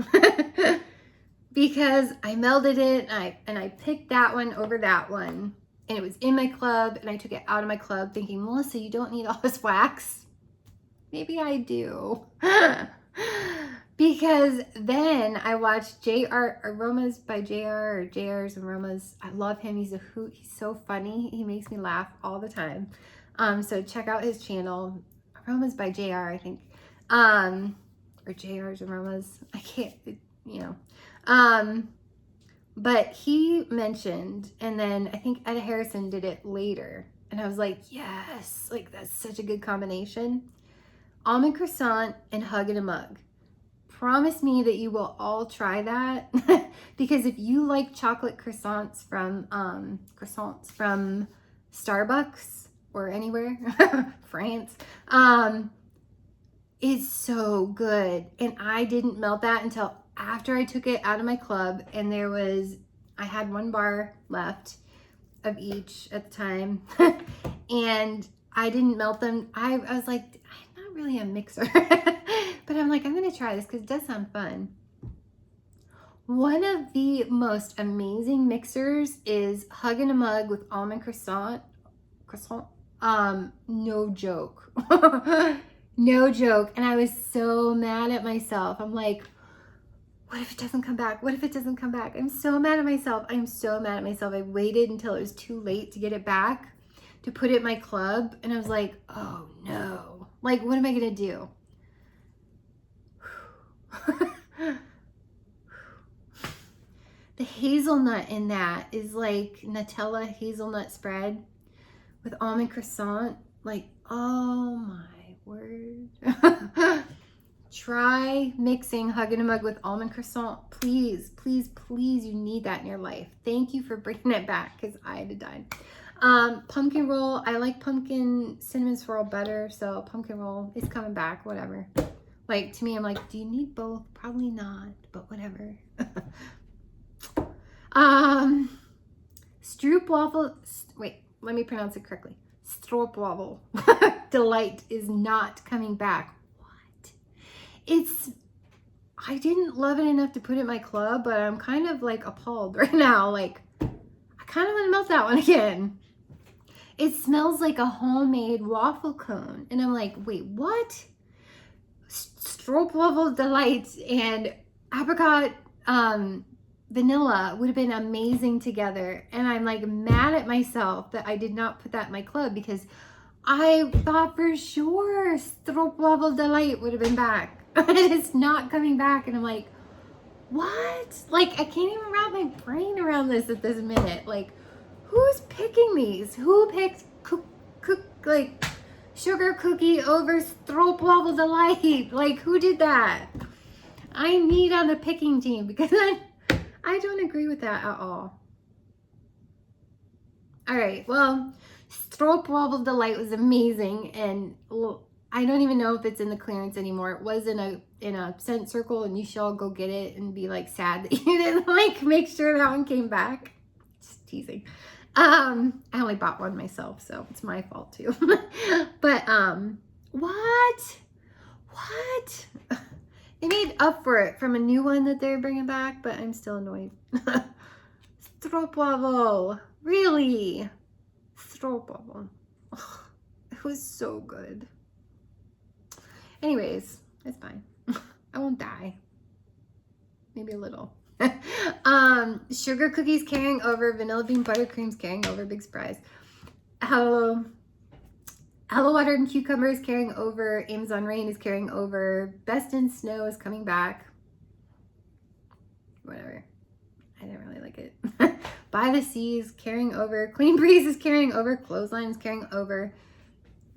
because I melded it and I picked that one over that one, and it was in my club, and I took it out of my club thinking, Melissa, you don't need all this wax. Maybe I do. Because then I watched JR Aromas by JR or JR's Aromas. I love him. He's a hoot. He's so funny. He makes me laugh all the time. So check out his channel, Aromas by JR, I think. Or JR's Aromas. I can't, but he mentioned, and then I think Ed Harrison did it later. And I was like, yes, like that's such a good combination. Almond croissant and Hug in a Mug. Promise me that you will all try that because if you like chocolate croissants from Starbucks or anywhere, France, it's so good. And I didn't melt that until after I took it out of my club, and I had one bar left of each at the time, and I didn't melt them. I was like, I'm not really a mixer. But I'm like, I'm gonna try this because it does sound fun. One of the most amazing mixers is Hug in a Mug with almond croissant. No joke. No joke. And I was so mad at myself. I'm like, what if it doesn't come back? What if it doesn't come back? I'm so mad at myself. I'm so mad at myself. I waited until it was too late to get it back, to put it in my club. And I was like, oh no. Like, what am I gonna do? The hazelnut in that is like Nutella hazelnut spread with almond croissant. Like, oh my word. Try mixing Hug in a Mug with almond croissant. Please, please, please, you need that in your life. Thank you for bringing it back because I had to die. Pumpkin roll. I like pumpkin cinnamon swirl better, so pumpkin roll is coming back, whatever. Like, to me, I'm like, do you need both? Probably not, but whatever. Stroopwafel, wait, let me pronounce it correctly. Stroopwafel Delight is not coming back. What? I didn't love it enough to put it in my club, but I'm kind of like appalled right now. Like, I kind of want to melt that one again. It smells like a homemade waffle cone. And I'm like, wait, what? Stroopwafel Delight and apricot vanilla would have been amazing together. And I'm like mad at myself that I did not put that in my club because I thought for sure Stroopwafel Delight would have been back. It's not coming back. And I'm like, what? Like, I can't even wrap my brain around this at this minute. Like, who's picking these? Who picked like sugar cookie over Stroopwafel Delight? Like, who did that? I need on the picking team because I don't agree with that at all. All right, well, Stroopwafel Delight was amazing, and I don't even know if it's in the clearance anymore. It was in a scent circle, and you should all go get it and be like sad that you didn't like make sure that one came back. Just teasing. I only bought one myself, so it's my fault too. But what? They made up for it from a new one that they're bringing back, but I'm still annoyed. Stroopwafel, really? Stroopwafel. It was so good. Anyways, it's fine. I won't die. Maybe a little. Sugar cookies carrying over, vanilla bean buttercreams carrying over, big surprise. Hello Water and Cucumber is carrying over, Amazon Rain is carrying over, Best in Snow is coming back. Whatever. I didn't really like it. By the Sea is carrying over, Clean Breeze is carrying over, Clothesline is carrying over.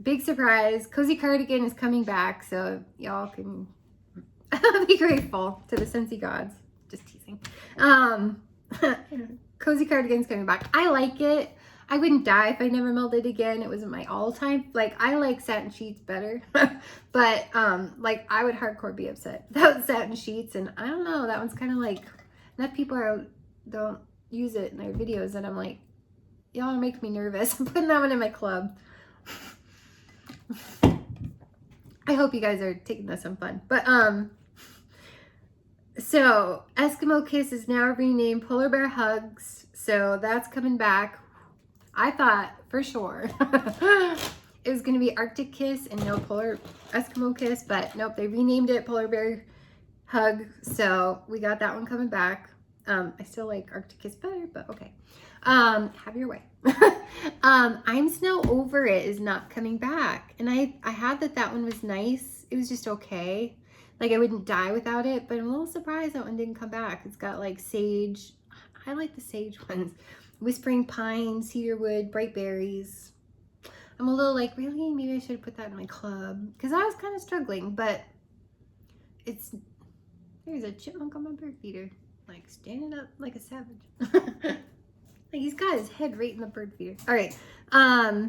Big surprise, Cozy Cardigan is coming back, so y'all can be grateful to the Scentsy gods. Just teasing. Cozy Cardigan's coming back. I like it. I wouldn't die if I never melted again. It wasn't my all-time. Like, I like satin sheets better. But, like, I would hardcore be upset without satin sheets. And I don't know, that one's kind of like, enough people don't use it in their videos. And I'm like, y'all make me nervous. I'm putting that one in my club. I hope you guys are taking this some fun. But, so Eskimo Kiss is now renamed Polar Bear Hugs. So that's coming back. I thought for sure it was going to be Arctic Kiss and no Polar Eskimo Kiss, but nope, they renamed it Polar Bear Hug. So we got that one coming back. I still like Arctic Kiss better, but okay. Have your way. I'm Snow Over It is not coming back. And I had that one was nice. It was just okay. Like, I wouldn't die without it, but I'm a little surprised that one didn't come back. It's got like sage. I like the sage ones. Whispering Pine, Cedarwood, Bright Berries. I'm a little like, really? Maybe I should have put that in my club. Because I was kind of struggling, but there's a chipmunk on my bird feeder. Like, standing up like a savage. Like, he's got his head right in the bird feeder. All right. I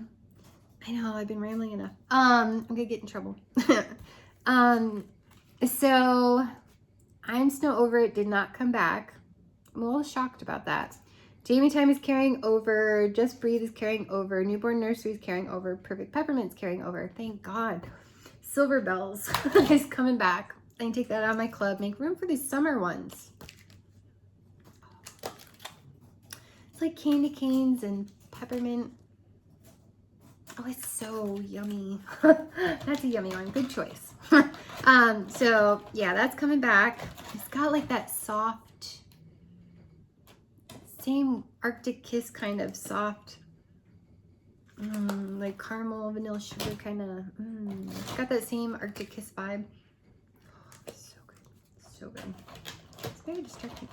know, I've been rambling enough. I'm going to get in trouble. So, I'm Snow Over It did not come back. I'm a little shocked about that. Jamie Time is carrying over. Just Breathe is carrying over. Newborn Nursery is carrying over. Perfect Peppermint is carrying over. Thank God. Silver Bells is coming back. I can take that out of my club. Make room for these summer ones. It's like candy canes and peppermint. Oh, it's so yummy. That's a yummy one. Good choice. So yeah, that's coming back. It's got like that soft, same Arctic Kiss kind of soft, like caramel, vanilla sugar kind of. It's got that same Arctic Kiss vibe. Oh, so good. So good. It's very distracting.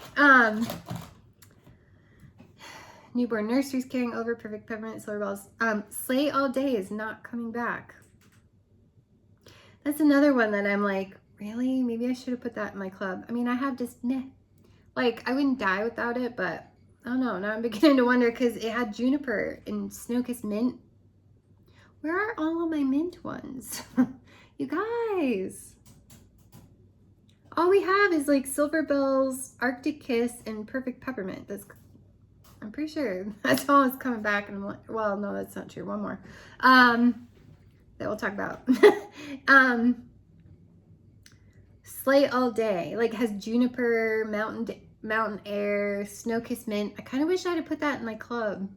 Newborn Nursery's carrying over. Perfect Peppermint, Silver Bells. Slay All Day is not coming back. That's another one that I'm like, really? Maybe I should have put that in my club. I mean, I have just, like, I wouldn't die without it, but I don't know. Now I'm beginning to wonder because it had Juniper and Snow Kiss Mint. Where are all of my mint ones? You guys. All we have is like Silver Bells, Arctic Kiss, and Perfect Peppermint. That's, I'm pretty sure that's all is coming back. And I'm like, well, no, that's not true. One more. That we'll talk about. Slay All Day, like has juniper, mountain air, snow kiss mint. I kind of wish I had put that in my club.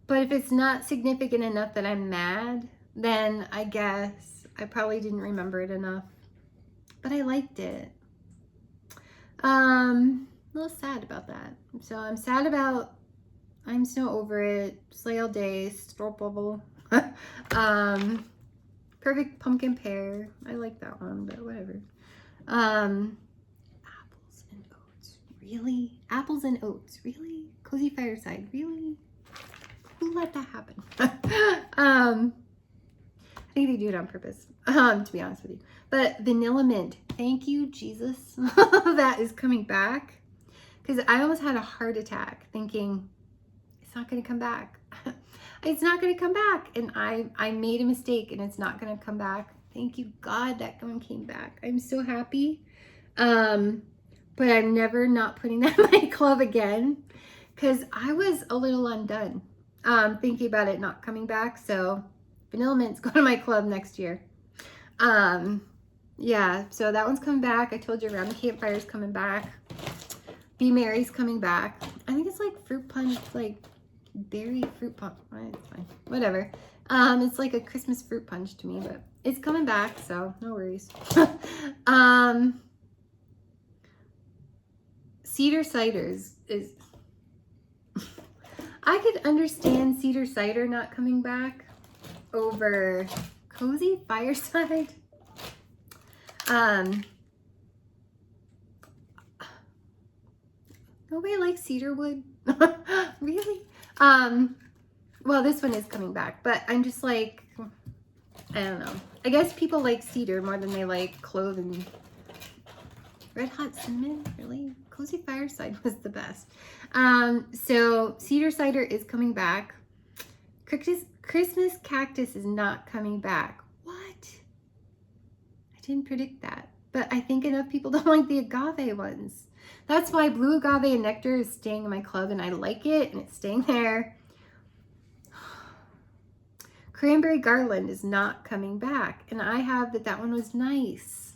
But if it's not significant enough that I'm mad, then I guess I probably didn't remember it enough. But I liked it. A little sad about that. So I'm sad about I'm So Over It, Slay All Day, Strop Bubble. Perfect Pumpkin Pear. I like that one, but whatever. Apples and Oats. Really? Apples and Oats. Really? Cozy Fireside. Really? Who let that happen? I think they do it on purpose, to be honest with you. But Vanilla Mint. Thank you, Jesus. That is coming back. Because I almost had a heart attack thinking, it's not going to come back. It's not going to come back. And I made a mistake and it's not going to come back. Thank you, God, that one came back. I'm so happy. But I'm never not putting that in my club again. Because I was a little undone thinking about it not coming back. So Vanilla Mint's going to my club next year. Yeah, so that one's coming back. I told you Around the Campfire's coming back. Be Merry's coming back. I think it's like fruit punch, like berry fruit punch. It's fine. Whatever. It's like a Christmas fruit punch to me, but it's coming back, so no worries. Cedar ciders is I could understand cedar cider not coming back over Cozy Fireside. Nobody likes cedar wood. Really? Well, this one is coming back, but I'm just like, I don't know. I guess people like cedar more than they like clove and Red Hot Cinnamon. Really? Cozy Fireside was the best. So cedar cider is coming back. Christmas cactus is not coming back. What? I didn't predict that, but I think enough people don't like the agave ones. That's why blue agave and nectar is staying in my club, and I like it, and it's staying there. Cranberry garland is not coming back, and I have that one was nice.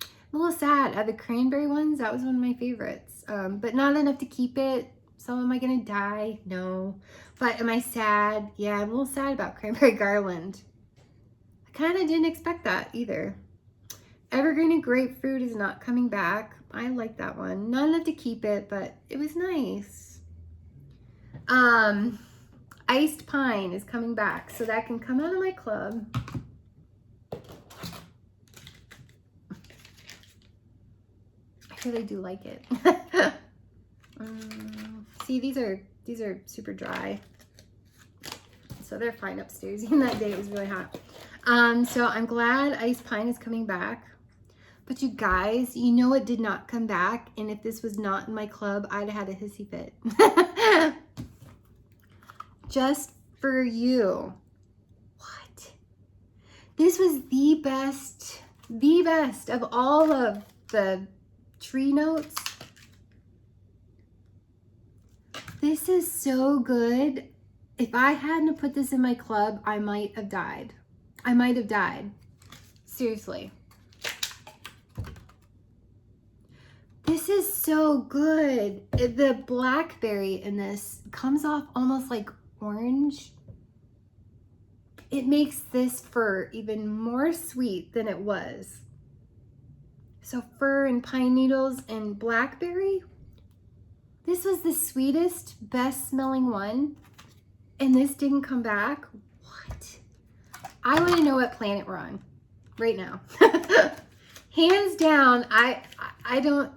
I'm a little sad. Out of the cranberry ones, that was one of my favorites, but not enough to keep it. So am I gonna die? No. But am I sad? Yeah, I'm a little sad about cranberry garland. I kind of didn't expect that either. Evergreen and grapefruit is not coming back. I like that one. Not enough to keep it, but it was nice. Iced pine is coming back, so that can come out of my club. I really do like it. See, these are super dry, so they're fine upstairs. Even that day it was really hot. So I'm glad iced pine is coming back. But you guys, you know it did not come back, and if this was not in my club, I'd have had a hissy fit. Just for you. What? This was the best of all of the tree notes. This is so good. If I hadn't put this in my club, I might have died. I might have died. Seriously. This is so good. The blackberry in this comes off almost like orange. It makes this fir even more sweet than it was. So fir and pine needles and blackberry. This was the sweetest, best smelling one. And this didn't come back. What? I want to know what planet we're on right now. Hands down, I don't.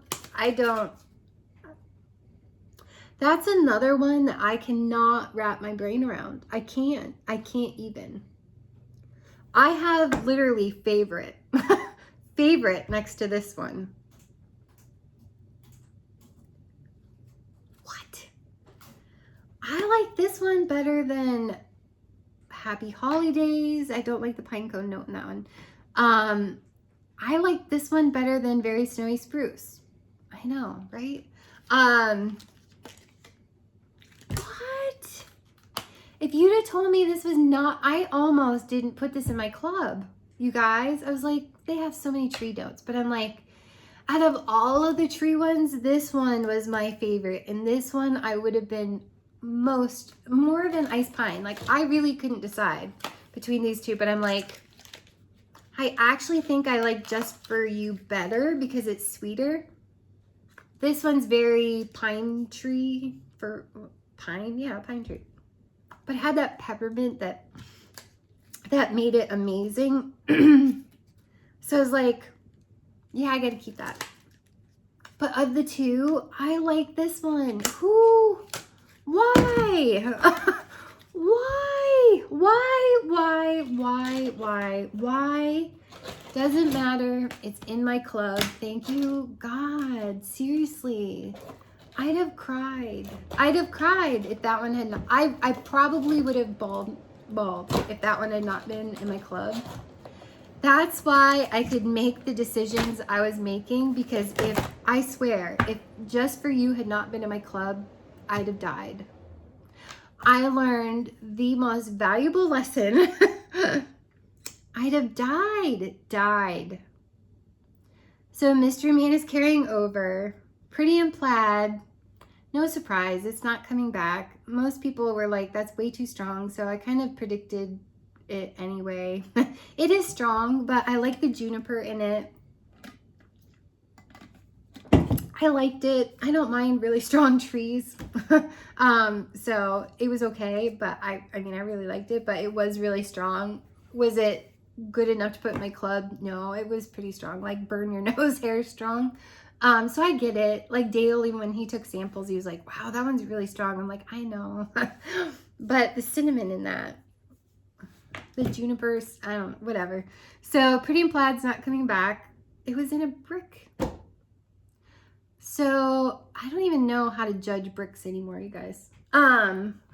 That's another one that I cannot wrap my brain around. I can't even. I have literally favorite next to this one. What? I like this one better than Happy Holidays. I don't like the pine cone note in that one. I like this one better than Very Snowy Spruce. I know, right? If you'd have told me this was not, I almost didn't put this in my club, you guys. I was like, they have so many tree notes, but I'm like, out of all of the tree ones, this one was my favorite. And this one I would have been more than ice pine. Like, I really couldn't decide between these two, but I'm like, I actually think I like Just For You better because it's sweeter. This one's very pine tree for pine. Yeah, pine tree. But it had that peppermint that made it amazing. So I was like, yeah, I gotta keep that. But of the two, I like this one. Who? Why? Why? Doesn't matter. It's in my club. Thank you, God. Seriously. I'd have cried. If that one had not. I probably would have bawled if that one had not been in my club. That's why I could make the decisions I was making, because I swear, if Just For You had not been in my club, I'd have died. I learned the most valuable lesson. I'd have died. So Mystery Man is carrying over. Pretty in Plaid. No surprise, it's not coming back. Most people were like, that's way too strong. So I kind of predicted it anyway. It is strong, but I like the juniper in it. I liked it. I don't mind really strong trees. So it was okay, but I mean, I really liked it, but it was really strong. Was it good enough to put in my club? No, it was pretty strong, like burn your nose hair strong. So I get it. Like Dale, even when he took samples, he was like, wow, that one's really strong. I'm like, I know. But the cinnamon in that, the junipers, I don't know, whatever. So Pretty in Plaid's not coming back. It was in a brick. So I don't even know how to judge bricks anymore, you guys. Of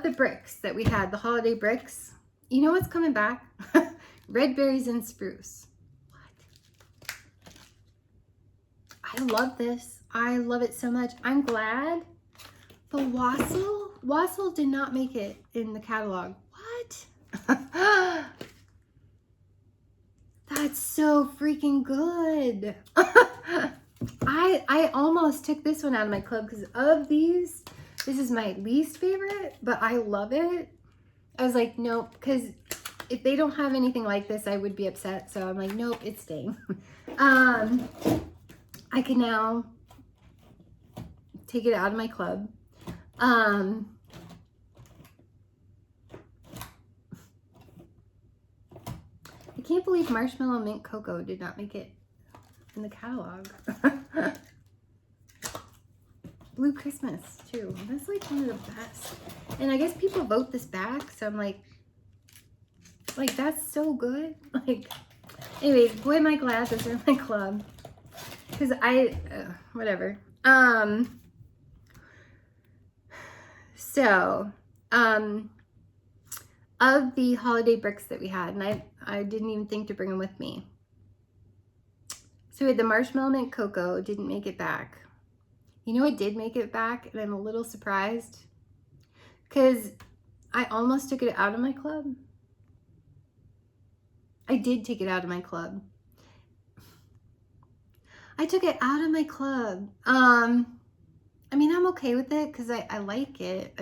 the bricks that we had, the holiday bricks, you know what's coming back? Red berries and spruce. What? I love this. I love it so much. I'm glad. The wassail did not make it in the catalog. What? That's so freaking good. I almost took this one out of my club because of these. This is my least favorite, but I love it. I was like, nope, because if they don't have anything like this, I would be upset. So I'm like, nope, it's staying. I can now take it out of my club. I can't believe Marshmallow Mint Cocoa did not make it in the catalog. Blue Christmas too. That's like one of the best. And I guess people vote this back, so I'm like that's so good. Like, anyways, boy, am I glad those are in my club. Because whatever. So, of the holiday bricks that we had, and I didn't even think to bring them with me. So we had the Marshmallow Mint Cocoa, didn't make it back. You know what did make it back, and I'm a little surprised? Because I almost took it out of my club. I did take it out of my club. I took it out of my club. I mean, I'm okay with it because I like it.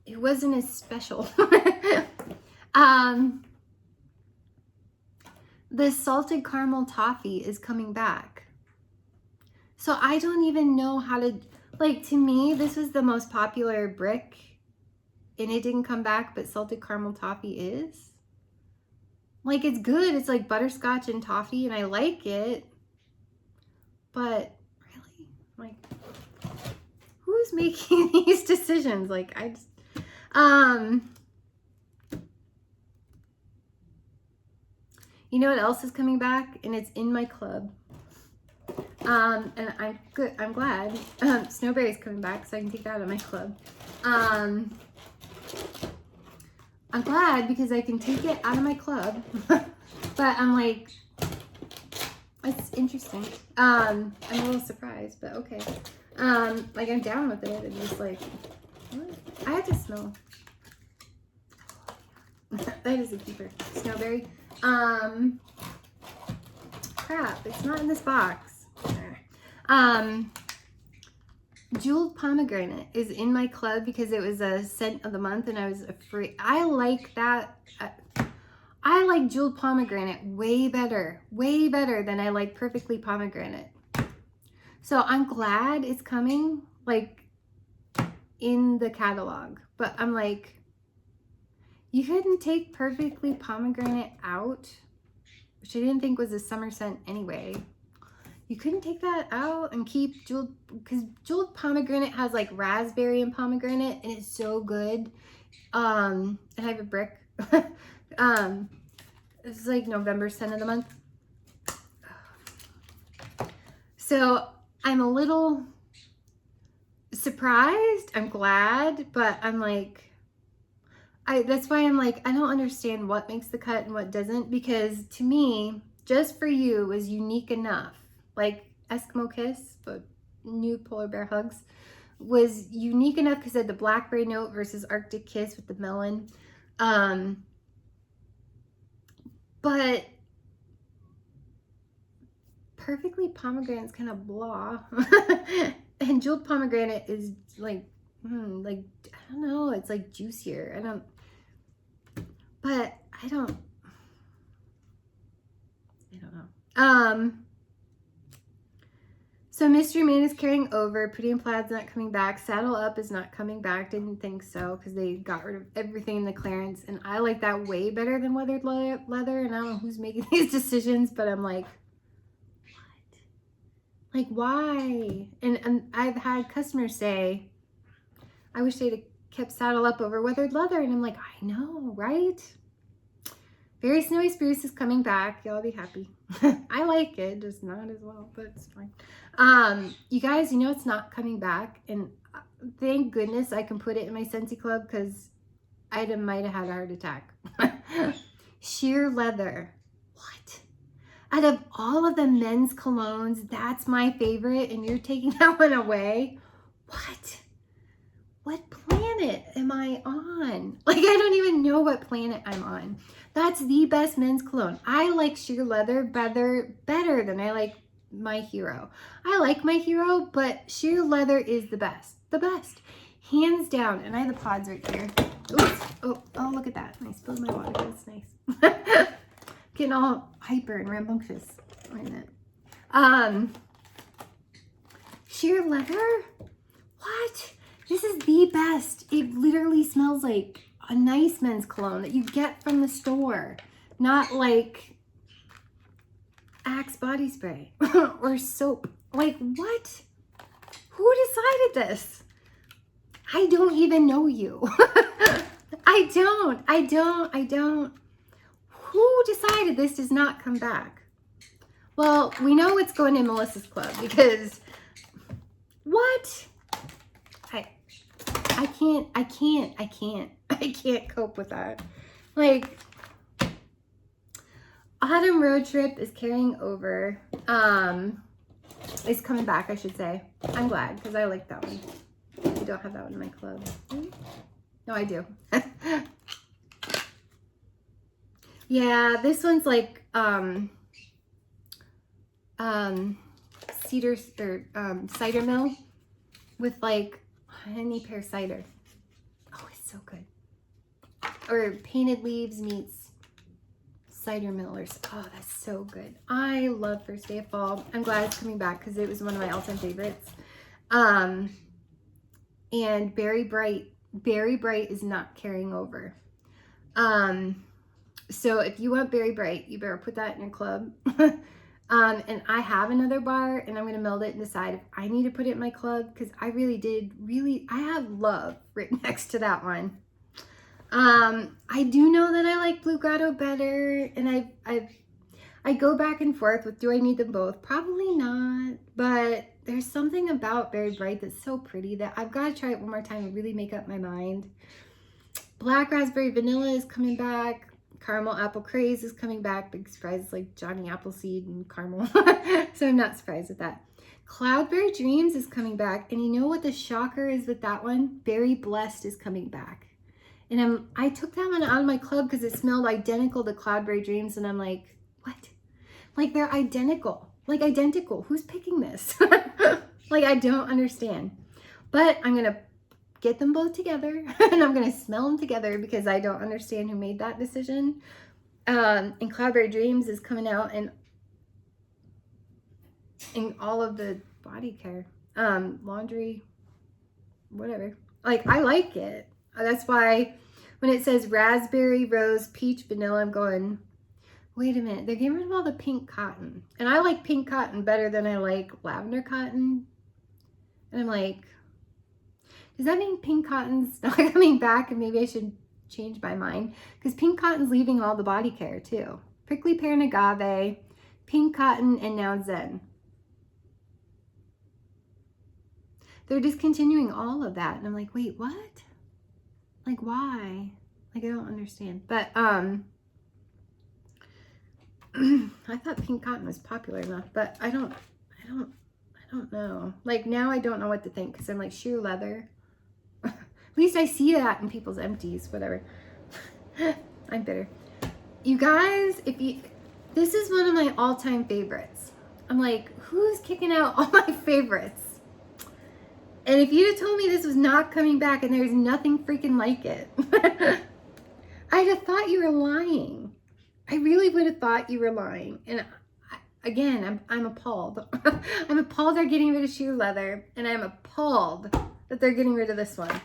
It wasn't as special. The salted caramel toffee is coming back. So I don't even know how to, like, to me, this was the most popular brick and it didn't come back, but salted caramel toffee is. Like, it's good. It's like butterscotch and toffee and I like it. But really, like, who's making these decisions? Like, I just, you know what else is coming back? And it's in my club. And I'm good. I'm glad. Snowberry's coming back, so I can take that out of my club. I'm glad because I can take it out of my club. But I'm like, it's interesting. I'm a little surprised, but okay. Like I'm down with it. I'm just like, what? I have to smell. That is a keeper. Snowberry. Crap, it's not in this box. Jeweled pomegranate is in my club because it was a scent of the month and I was free. I like that. I like jeweled pomegranate way better than I like perfectly pomegranate. So I'm glad it's coming like in the catalog, but I'm like, you couldn't take perfectly pomegranate out, which I didn't think was a summer scent anyway. You couldn't take that out and keep jeweled, because jeweled pomegranate has like raspberry and pomegranate and it's so good. And I have a brick. It's like November scent of the month. So I'm a little surprised. I'm glad, but I'm like, that's why I'm like, I don't understand what makes the cut and what doesn't, because to me, Just For You was unique enough. Like Eskimo Kiss, but new polar bear hugs, was unique enough because it had the blackberry note versus Arctic Kiss with the melon. But perfectly pomegranate's kind of blah. And jeweled pomegranate is like, I don't know, it's like juicier. I don't know. So Mystery Man is carrying over. Pretty in Plaid's not coming back. Saddle Up is not coming back. Didn't think so because they got rid of everything in the clearance. And I like that way better than weathered leather. And I don't know who's making these decisions, but I'm like, what? Like, why? And I've had customers say, I wish they'd have kept Saddle Up over weathered leather. And I'm like, I know, right? Very Snowy Spruce is coming back. Y'all be happy. I like it, just not as well, but it's fine. You guys, you know it's not coming back, and thank goodness I can put it in my Scentsy Club because I might have had a heart attack. Sheer leather. What? Out of all of the men's colognes, that's my favorite, and you're taking that one away? What? What planet am I on? Like, I don't even know what planet I'm on. That's the best men's cologne. I like sheer leather better than I like My Hero. I like My Hero, but sheer leather is the best. The best. Hands down. And I have the pods right here. Oops. Oh, look at that. I spilled my water. That's nice. Getting all hyper and rambunctious. Wait a minute. Sheer leather? What? This is the best. It literally smells like a nice men's cologne that you get from the store, not like Axe body spray or soap. Like, what? Who decided this? I don't even know you. I don't. Who decided this does not come back? Well, we know it's going in Melissa's club because what? I can't cope with that. Like, Autumn Road Trip is carrying over. It's coming back, I should say. I'm glad because I like that one. I don't have that one in my club. No, I do. Yeah, this one's like cedar or cider mill with like honey pear cider. Oh, it's so good. Or Painted Leaves meets cider millers. Oh, that's so good. I love First Day of Fall. I'm glad it's coming back because it was one of my all-time favorites. And Berry Bright is not carrying over. So if you want Berry Bright, you better put that in your club. And I have another bar and I'm going to meld it and decide if I need to put it in my club because I I have love written next to that one. I do know that I like Blue Grotto better, and I go back and forth with, do I need them both? Probably not, but there's something about Berry Bright that's so pretty that I've got to try it one more time and really make up my mind. Black Raspberry Vanilla is coming back. Caramel Apple Craze is coming back. Big surprise, it's like Johnny Appleseed and caramel. So I'm not surprised at that. Cloudberry Dreams is coming back. And you know what the shocker is with that one? Berry Blessed is coming back. And I took that one out of my club because it smelled identical to Cloudberry Dreams. And I'm like, what? Like, they're identical. Like, identical. Who's picking this? Like, I don't understand. But I'm going to get them both together. And I'm going to smell them together because I don't understand who made that decision. And Cloudberry Dreams is coming out in all of the body care, laundry, whatever. Like, I like it. That's why when it says raspberry, rose, peach, vanilla, I'm going, wait a minute, they're getting rid of all the pink cotton. And I like pink cotton better than I like lavender cotton. And I'm like, does that mean pink cotton's not coming back and maybe I should change my mind? Because pink cotton's leaving all the body care too. Prickly pear and agave, pink cotton, and now Zen. They're discontinuing all of that. And I'm like, wait, what? Like, why? Like, I don't understand. But I thought pink cotton was popular enough, but I don't know. Like, now I don't know what to think because I'm like, sheer leather. At least I see that in people's empties, whatever. I'm bitter. You guys, this is one of my all-time favorites. I'm like, who's kicking out all my favorites? And if you'd have told me this was not coming back and there's nothing freaking like it, I'd have thought you were lying. I really would have thought you were lying. And again, I'm appalled. I'm appalled they're getting rid of sheer leather, and I'm appalled that they're getting rid of this one.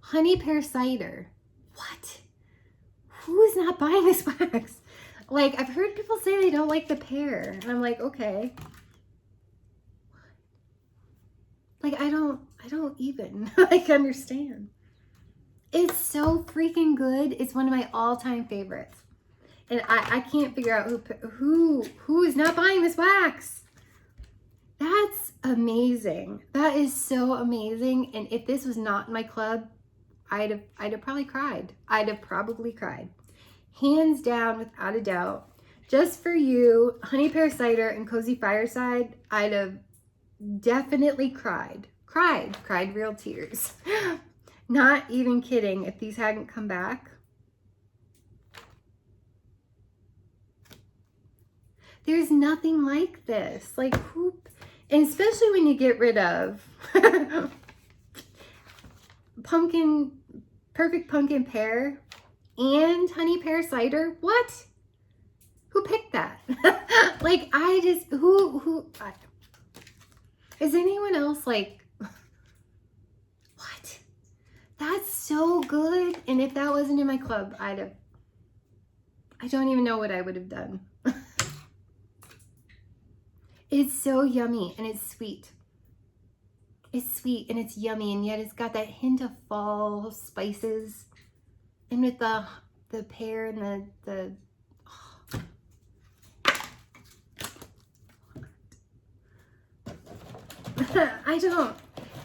Honey pear cider. What? Who is not buying this wax? Like, I've heard people say they don't like the pear, and I'm like, okay. Like, I don't even like understand. It's so freaking good. It's one of my all-time favorites. And I can't figure out who is not buying this wax. That's amazing. That is so amazing. And if this was not in my club, I'd have probably cried. I'd have probably cried. Hands down, without a doubt. Just for you, honey pear cider and cozy fireside, I'd have definitely cried real tears. Not even kidding. If these hadn't come back, there's nothing like this. Like, who, and especially when you get rid of perfect pumpkin pear and honey pear cider. What? Who picked that? Like, is anyone else like, what? That's so good. And if that wasn't in my club, I don't even know what I would have done. It's so yummy and it's sweet. It's sweet and it's yummy, and yet it's got that hint of fall spices. And with the pear and the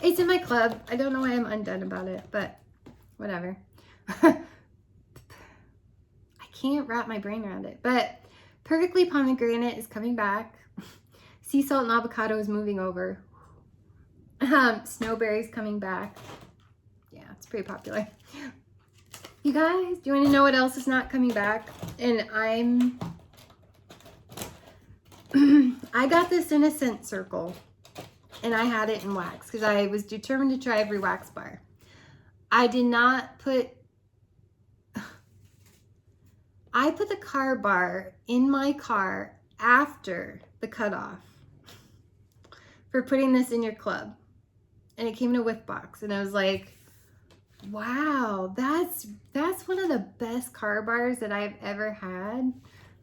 it's in my club. I don't know why I'm undone about it, but whatever. I can't wrap my brain around it, but Perfectly Pomegranate is coming back. Sea Salt and Avocado is moving over. Snowberry's coming back. Yeah, it's pretty popular. You guys, do you want to know what else is not coming back? And I got this in a scent circle, and I had it in wax because I was determined to try every wax bar. I did not put, I put the car bar in my car after the cutoff for putting this in your club. And it came in a whiff box, and I was like, wow, that's one of the best car bars that I've ever had.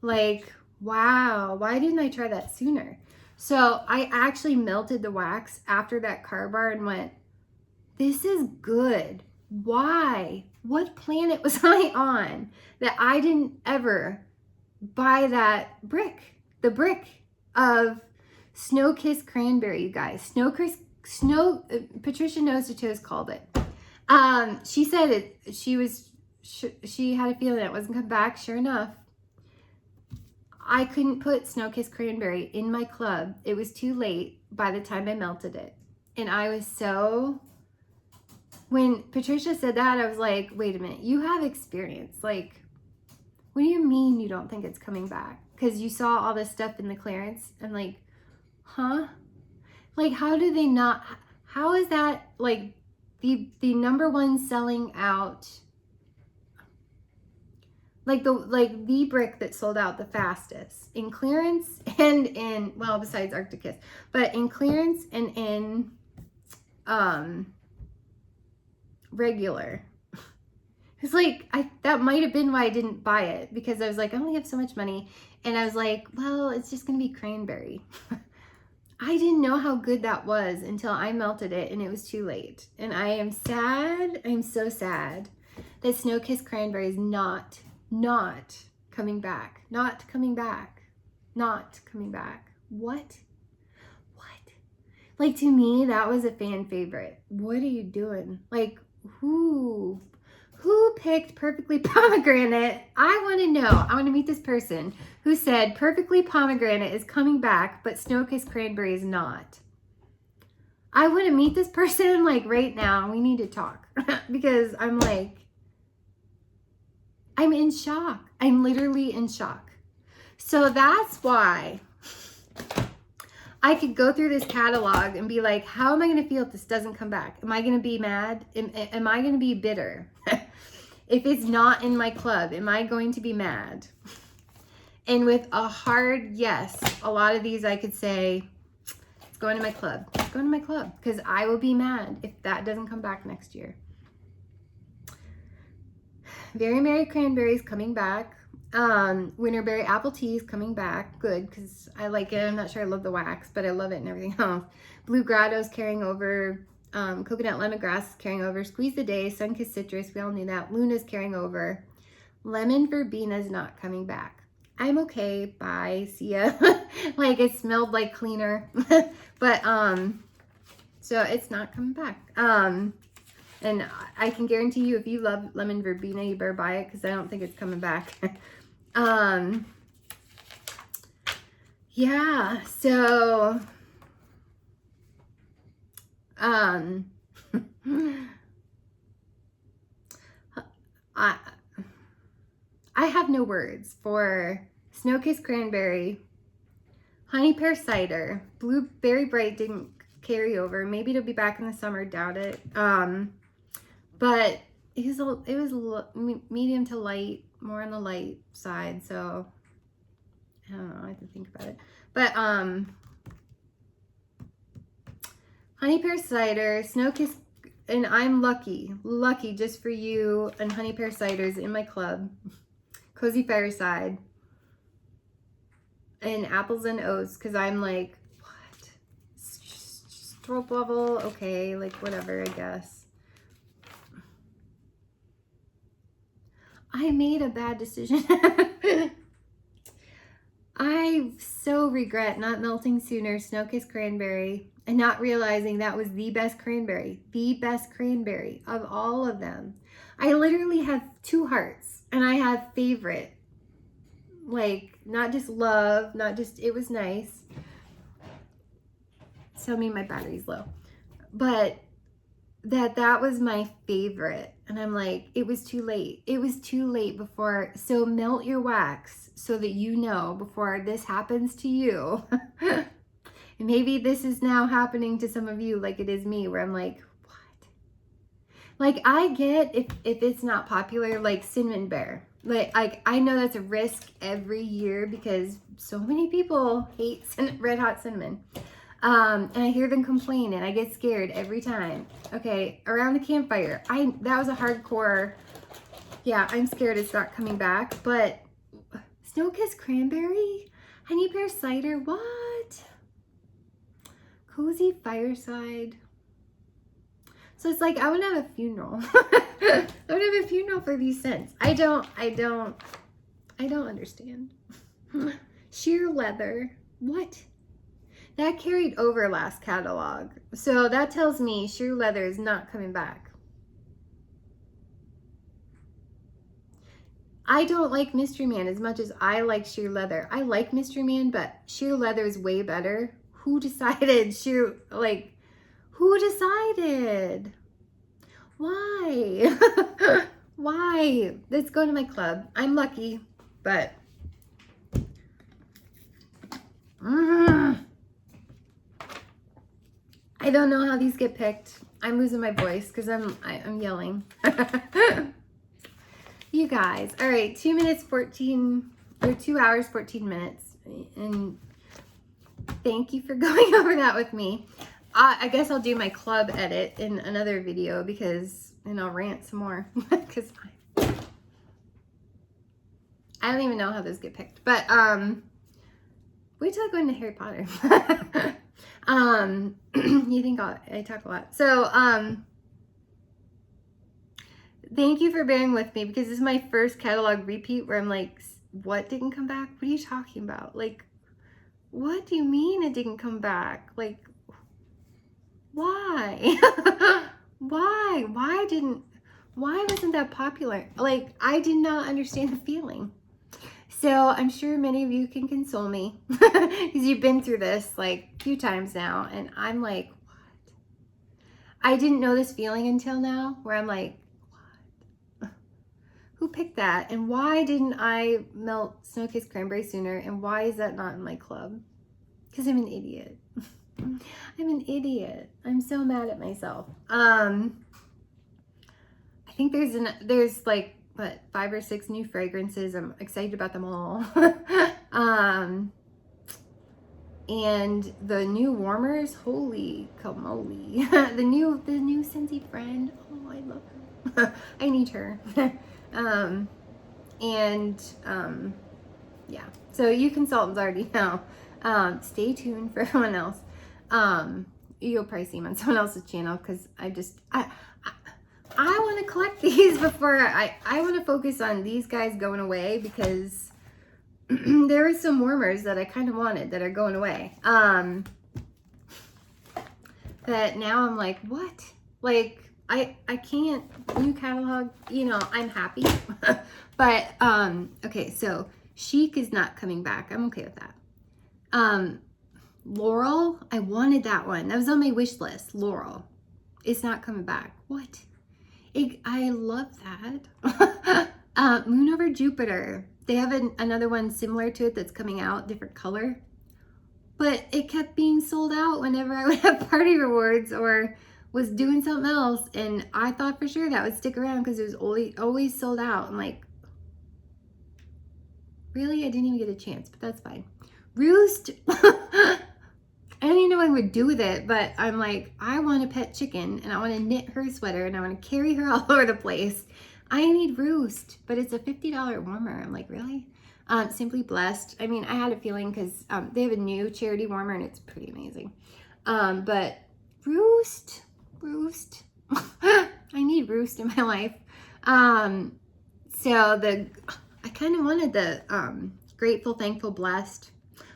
Like, wow, why didn't I try that sooner? So I actually melted the wax after that car bar and went, this is good. Why? What planet was I on that I didn't ever buy that brick? The brick of Snow Kiss Cranberry, you guys. Patricia Nose to Toes called it. She said it. She had a feeling it wasn't come back. Sure enough, I couldn't put Snow Kiss Cranberry in my club. It was too late by the time I melted it. And I was so, when Patricia said that, I was like, wait a minute, you have experience. Like, what do you mean you don't think it's coming back? Because you saw all this stuff in the clearance. I'm like, huh? Like, how do they not, how is that like the number one selling out, like the brick that sold out the fastest in clearance and in, well, besides Arctic Kiss, but in clearance and in regular. It's like, that might have been why I didn't buy it, because I was like, I only have so much money. And I was like, well, it's just going to be cranberry. I didn't know how good that was until I melted it and it was too late. And I am sad. I'm so sad that Snow Kiss Cranberry is not coming back. Not coming back. Not coming back. What? Like, to me, that was a fan favorite. What are you doing? Like, who picked Perfectly Pomegranate? I want to know. I want to meet this person who said Perfectly Pomegranate is coming back, but Snow Kiss Cranberry is not. I want to meet this person like right now. We need to talk because I'm like, I'm in shock. I'm literally in shock. So that's why I could go through this catalog and be like, how am I going to feel if this doesn't come back? Am I going to be mad? Am I going to be bitter? If it's not in my club, am I going to be mad? And with a hard yes, a lot of these I could say, it's going to my club. It's going to my club, because I will be mad if that doesn't come back next year. Very Merry Cranberry is coming back. Winterberry Apple Tea is coming back. Good, because I like it. I'm not sure I love the wax, but I love it and everything else. Blue Grotto's carrying over. Coconut Lemongrass is carrying over. Squeeze the Day, Sunkissed Citrus, we all knew that. Luna's carrying over. Lemon Verbena is not coming back. I'm okay, bye, see ya. Like, it smelled like cleaner. But, so it's not coming back. And I can guarantee you, if you love Lemon Verbena, you better buy it, because I don't think it's coming back. Yeah, so I have no words for Snow Kiss Cranberry, Honey Pear Cider, Blueberry Bright didn't carry over. Maybe it'll be back in the summer, doubt it. But it was medium to light, more on the light side, so I don't know, I have to think about it. But Honey Pear Cider, Snow Kiss, and I'm lucky just for you, and Honey Pear Cider's in my club. Cozy Fireside, and Apples and Oats, because I'm like, what? Strobe level, okay, like whatever, I guess. I made a bad decision. I so regret not melting sooner Snow Kiss Cranberry and not realizing that was the best cranberry of all of them. I literally have two hearts, and I have favorite, like, not just love, not just it was nice. Tell me my battery's low, but that was my favorite. And I'm like, it was too late. It was too late before. So melt your wax so that you know before this happens to you. And maybe this is now happening to some of you like it is me, where I'm like, what? Like, I get if it's not popular, like Cinnamon Bear. Like I know that's a risk every year because so many people hate red hot cinnamon. And I hear them complain and I get scared every time. Okay, Around the Campfire. That was a hardcore, yeah, I'm scared it's not coming back. But Snow Kiss Cranberry? Honey Pear Cider? What? Cozy Fireside? So it's like, I would have a funeral. I would have a funeral for these scents. I don't understand. Sheer Leather. What? That carried over last catalog. So that tells me Sheer Leather is not coming back. I don't like Mystery Man as much as I like sheer leather. I like Mystery Man, but sheer leather is way better. Who decided who decided? Why? Why? Let's go to my club. I'm lucky, but I don't know how these get picked. I'm losing my voice because I'm yelling. You guys, all right, 2 minutes 14 or 2 hours 14 minutes, and thank you for going over that with me. I guess I'll do my club edit in another video and I'll rant some more because I don't even know how those get picked. But wait till I go into Harry Potter. You think I talk a lot. So thank you for bearing with me because this is my first catalog repeat where I'm like, what didn't come back? What are you talking about? Like, what do you mean it didn't come back? Like, why? Why wasn't that popular? Like, I did not understand the feeling. So I'm sure many of you can console me because you've been through this like a few times now. And I'm like, what? I didn't know this feeling until now where I'm like, what? Who picked that? And why didn't I melt Snow-Kissed Cranberry sooner? And why is that not in my club? Because I'm an idiot. I'm an idiot. I'm so mad at myself. I think there's like, what, 5 or 6 new fragrances. I'm excited about them all. And the new warmers, holy camoly. the new Scentsy friend. Oh, I love her. I need her. Yeah. So you consultants already know. Stay tuned for everyone else. You'll probably see them on someone else's channel because I want to collect these before I want to focus on these guys going away because there are some warmers that I kind of wanted that are going away. That now I'm like, what? Like, I can't, new catalog, you know, I'm happy. But, okay, so Chic is not coming back. I'm okay with that. Laurel, I wanted that one. That was on my wish list. Laurel. It's not coming back. What? I love that. Moon Over Jupiter. They have another one similar to it that's coming out, different color. But it kept being sold out whenever I would have party rewards or was doing something else. And I thought for sure that would stick around because it was always sold out. I'm like, really? I didn't even get a chance, but that's fine. Roost. I don't even know what I would do with it, but I'm like, I want a pet chicken and I want to knit her sweater and I want to carry her all over the place. I need Roost, but it's a $50 warmer. I'm like, really? Simply Blessed. I mean, I had a feeling because they have a new charity warmer and it's pretty amazing. But Roost. I need Roost in my life. So I kind of wanted the Grateful, Thankful, Blessed.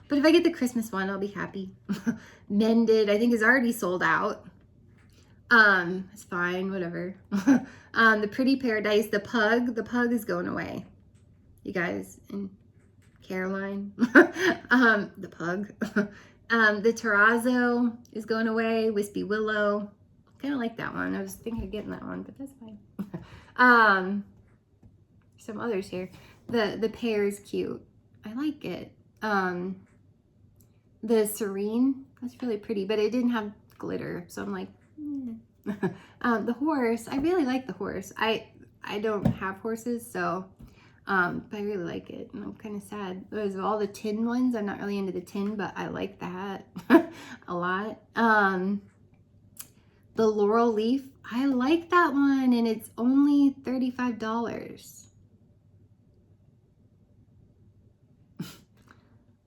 But if I get the Christmas one, I'll be happy. Mended, I think, is already sold out. It's fine, whatever. The Pretty Paradise, the pug is going away. You guys, and Caroline, the pug. The Terrazzo is going away. Wispy Willow, kind of like that one. I was thinking of getting that one, but that's fine. Some others here. The pear is cute. I like it. The Serene, that's really pretty, but it didn't have glitter, so I'm like, the horse, I really like the horse. I don't have horses, so but I really like it, and I'm kind of sad. There's all the tin ones. I'm not really into the tin, but I like that a lot. The Laurel Leaf, I like that one, and it's only $35.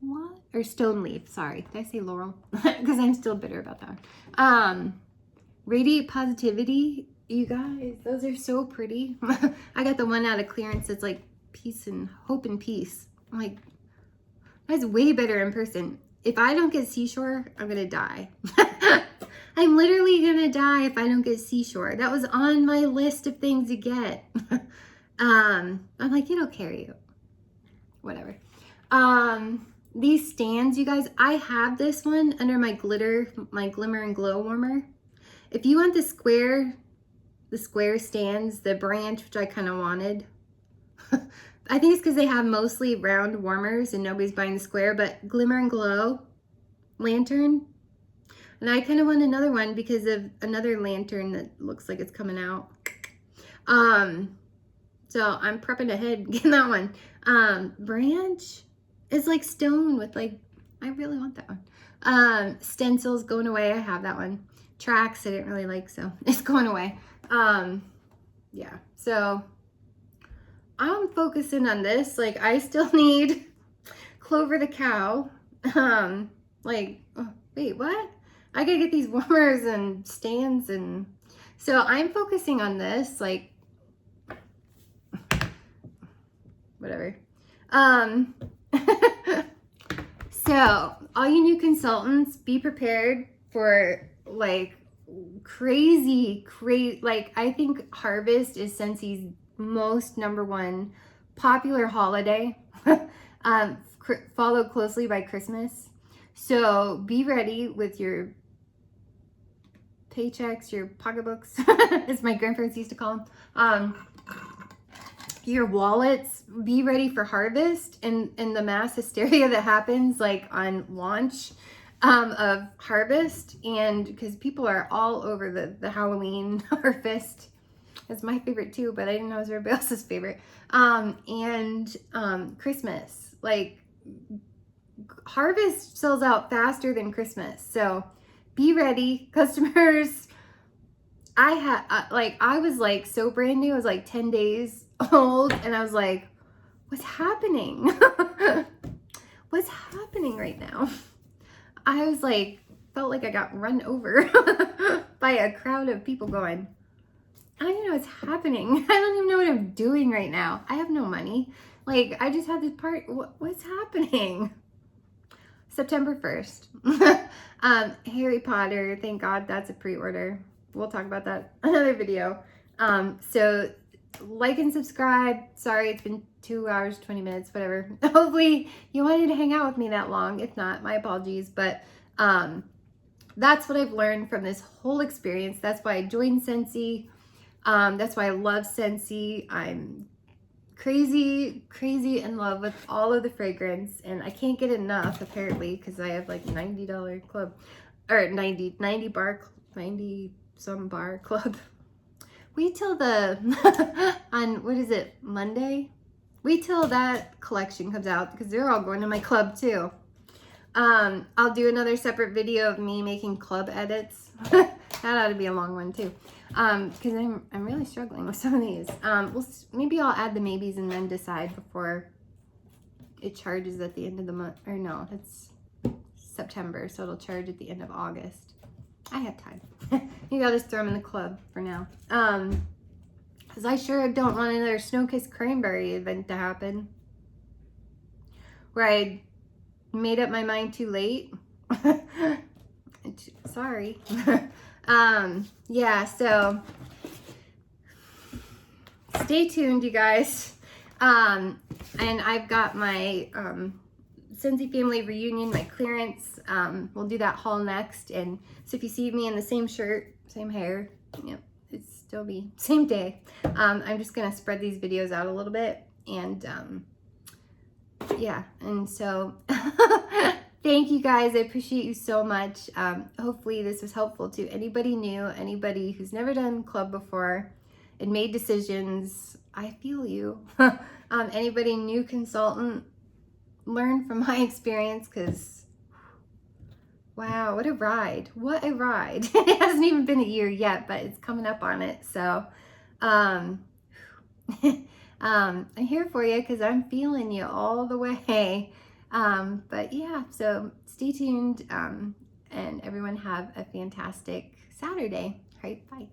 What? Or Stone Leaf, sorry. Did I say Laurel? Because I'm still bitter about that one. Radiate Positivity, you guys, those are so pretty. I got the one out of clearance that's like peace and hope and peace. I'm like, that's way better in person. If I don't get Seashore, I'm gonna die. I'm literally gonna die if I don't get Seashore. That was on my list of things to get. I'm like, it'll carry you. Whatever. These stands, you guys, I have this one under my Glimmer and Glow warmer. If you want the square stands, the branch, which I kind of wanted, I think it's because they have mostly round warmers and nobody's buying the square, but Glimmer and Glow lantern. And I kind of want another one because of another lantern that looks like it's coming out. So I'm prepping ahead getting that one. Branch is like stone with like, I really want that one. Stencils going away. I have that one. Tracks I didn't really like, so it's going away. Yeah, so I'm focusing on this. Like, I still need Clover the cow. Like, oh, wait, what? I gotta get these warmers and stands, and so I'm focusing on this, like, whatever. So all you new consultants, be prepared for like crazy, like, I think Harvest is Scentsy's most #1 popular holiday, followed closely by Christmas. So be ready with your paychecks, your pocketbooks, as my grandparents used to call them. Your wallets, be ready for Harvest and the mass hysteria that happens like on launch of Harvest, and because people are all over the Halloween Harvest. It's my favorite too, but I didn't know it was everybody else's favorite. And Christmas, like, Harvest sells out faster than Christmas, so be ready, customers. I was like so brand new. I was like 10 days old, and I was like, what's happening? What's happening right now? I was like, felt like I got run over by a crowd of people going, I don't even know what's happening. I don't even know what I'm doing right now. I have no money. Like, I just had this part. What's happening? September 1st. Harry Potter, thank God that's a pre-order. We'll talk about that another video. So like and subscribe. Sorry, it's been 2 hours, 20 minutes, whatever. Hopefully you wanted to hang out with me that long. If not, my apologies. But that's what I've learned from this whole experience. That's why I joined Scentsy. That's why I love Scentsy. I'm crazy in love with all of the fragrance, and I can't get enough apparently because I have like $90 club, or 90 some bar club. Wait till on what is it, Monday? Wait till that collection comes out because they're all going to my club too. I'll do another separate video of me making club edits. That ought to be a long one too. Because I'm really struggling with some of these. Maybe I'll add the maybes and then decide before it charges at the end of the month. Or no, it's September, so it'll charge at the end of August. I have time. Maybe I'll just throw them in the club for now. Because I sure don't want another Snow-Kissed Cranberry event to happen, where I made up my mind too late. Sorry. Yeah, so stay tuned, you guys. And I've got my Scentsy family reunion, my clearance. We'll do that haul next. And so if you see me in the same shirt, same hair, yep, it's still me, same day. I'm just gonna spread these videos out a little bit, and yeah, and so thank you guys. I appreciate you so much. Hopefully this was helpful to anybody new, anybody who's never done club before and made decisions. I feel you. Anybody new consultant, learn from my experience, because wow, what a ride. What a ride. It hasn't even been a year yet, but it's coming up on it. So I'm here for you because I'm feeling you all the way. But yeah, so stay tuned, and everyone have a fantastic Saturday. All right, bye.